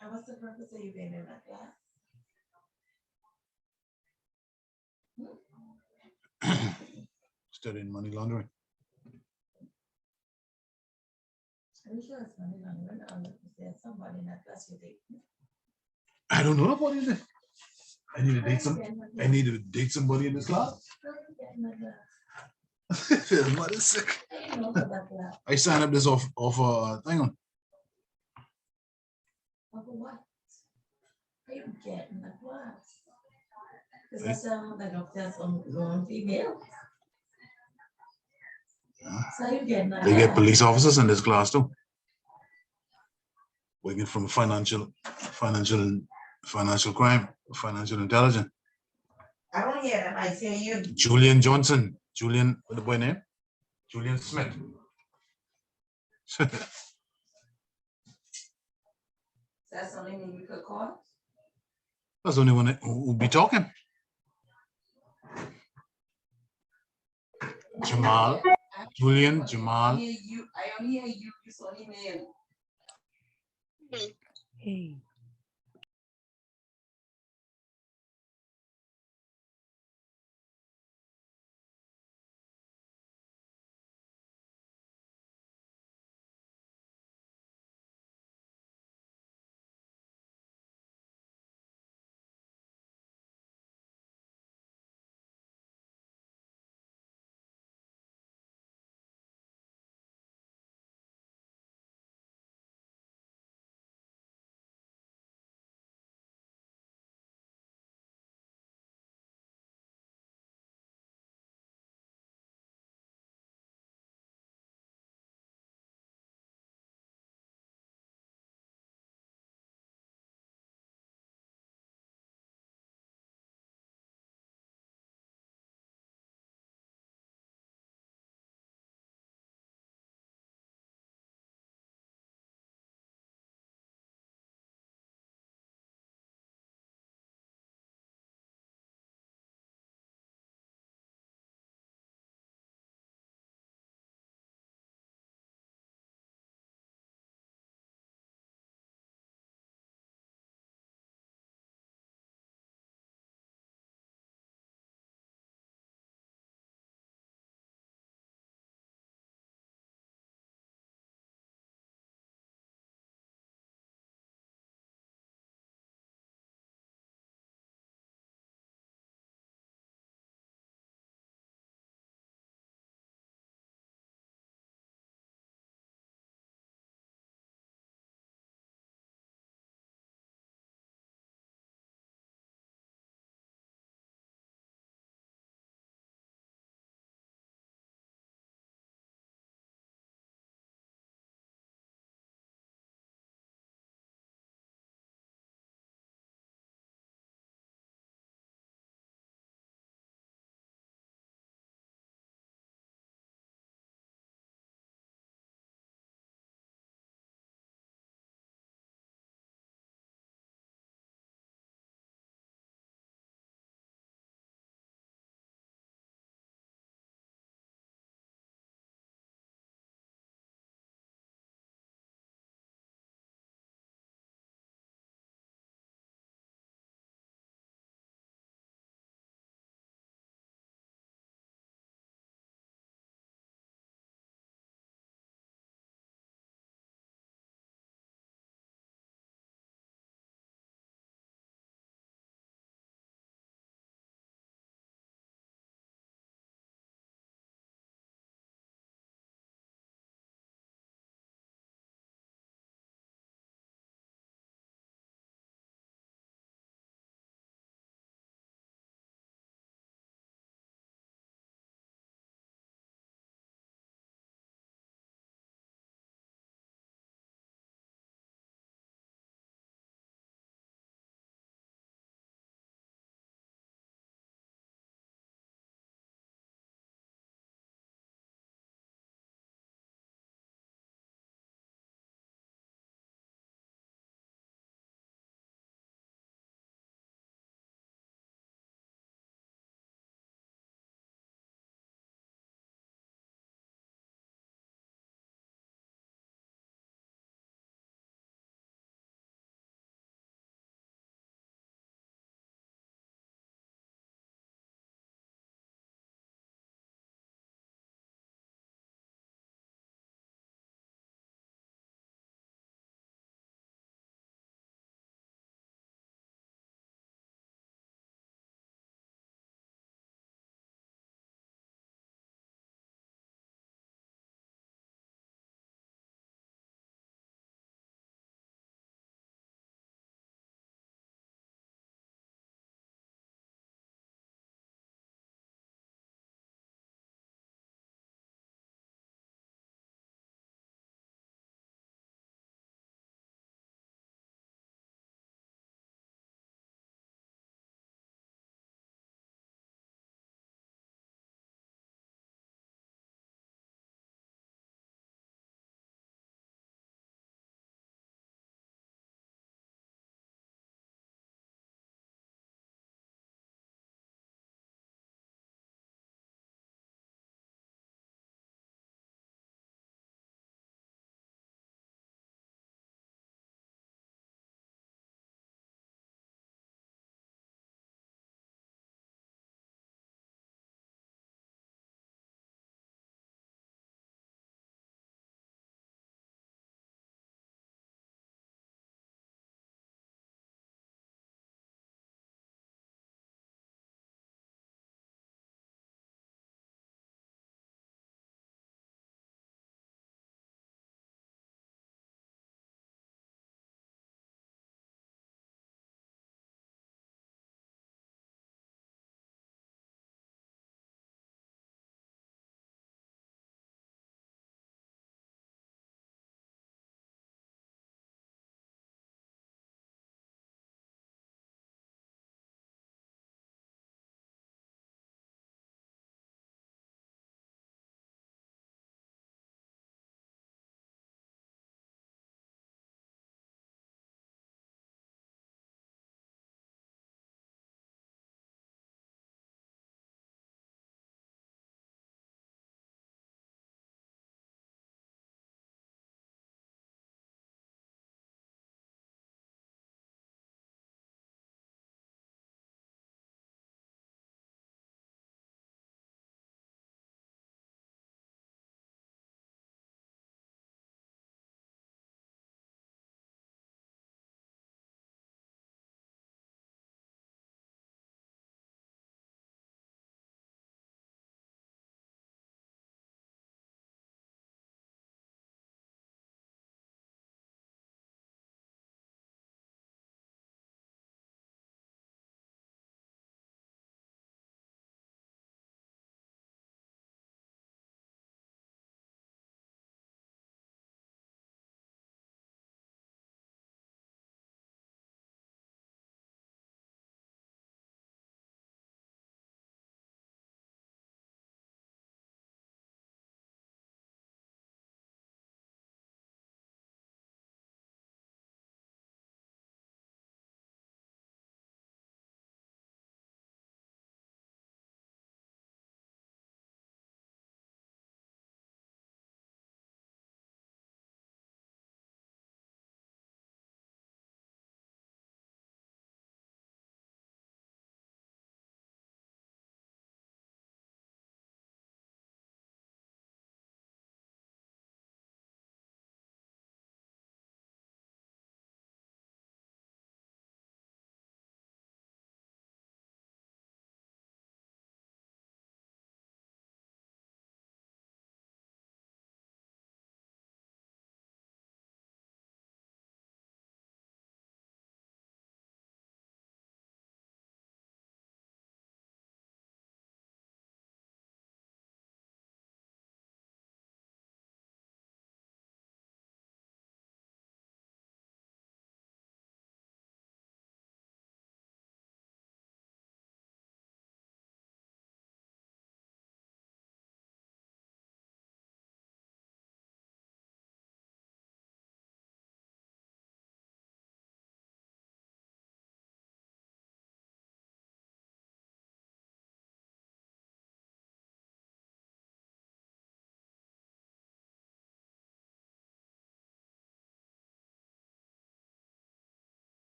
And what's the purpose of you being in that class? Studying money laundering. Are you sure it's money laundering? There's somebody in that class you date. I don't know nobody in there. I need to date somebody in this class. What is sick? I signed up this off thing on. What? Are you getting that class? Because that sounds like there's some female. So you getting that They get class? police officers in this class too. Working from financial crime, financial intelligence. I don't hear them. I hear you. Julian Johnson. Julian, what the boy name? Julian Smith. That's the only name we could call. That's the only one who will be talking. Jamal. Julian, Jamal. I only hear you. It's only male. Hey.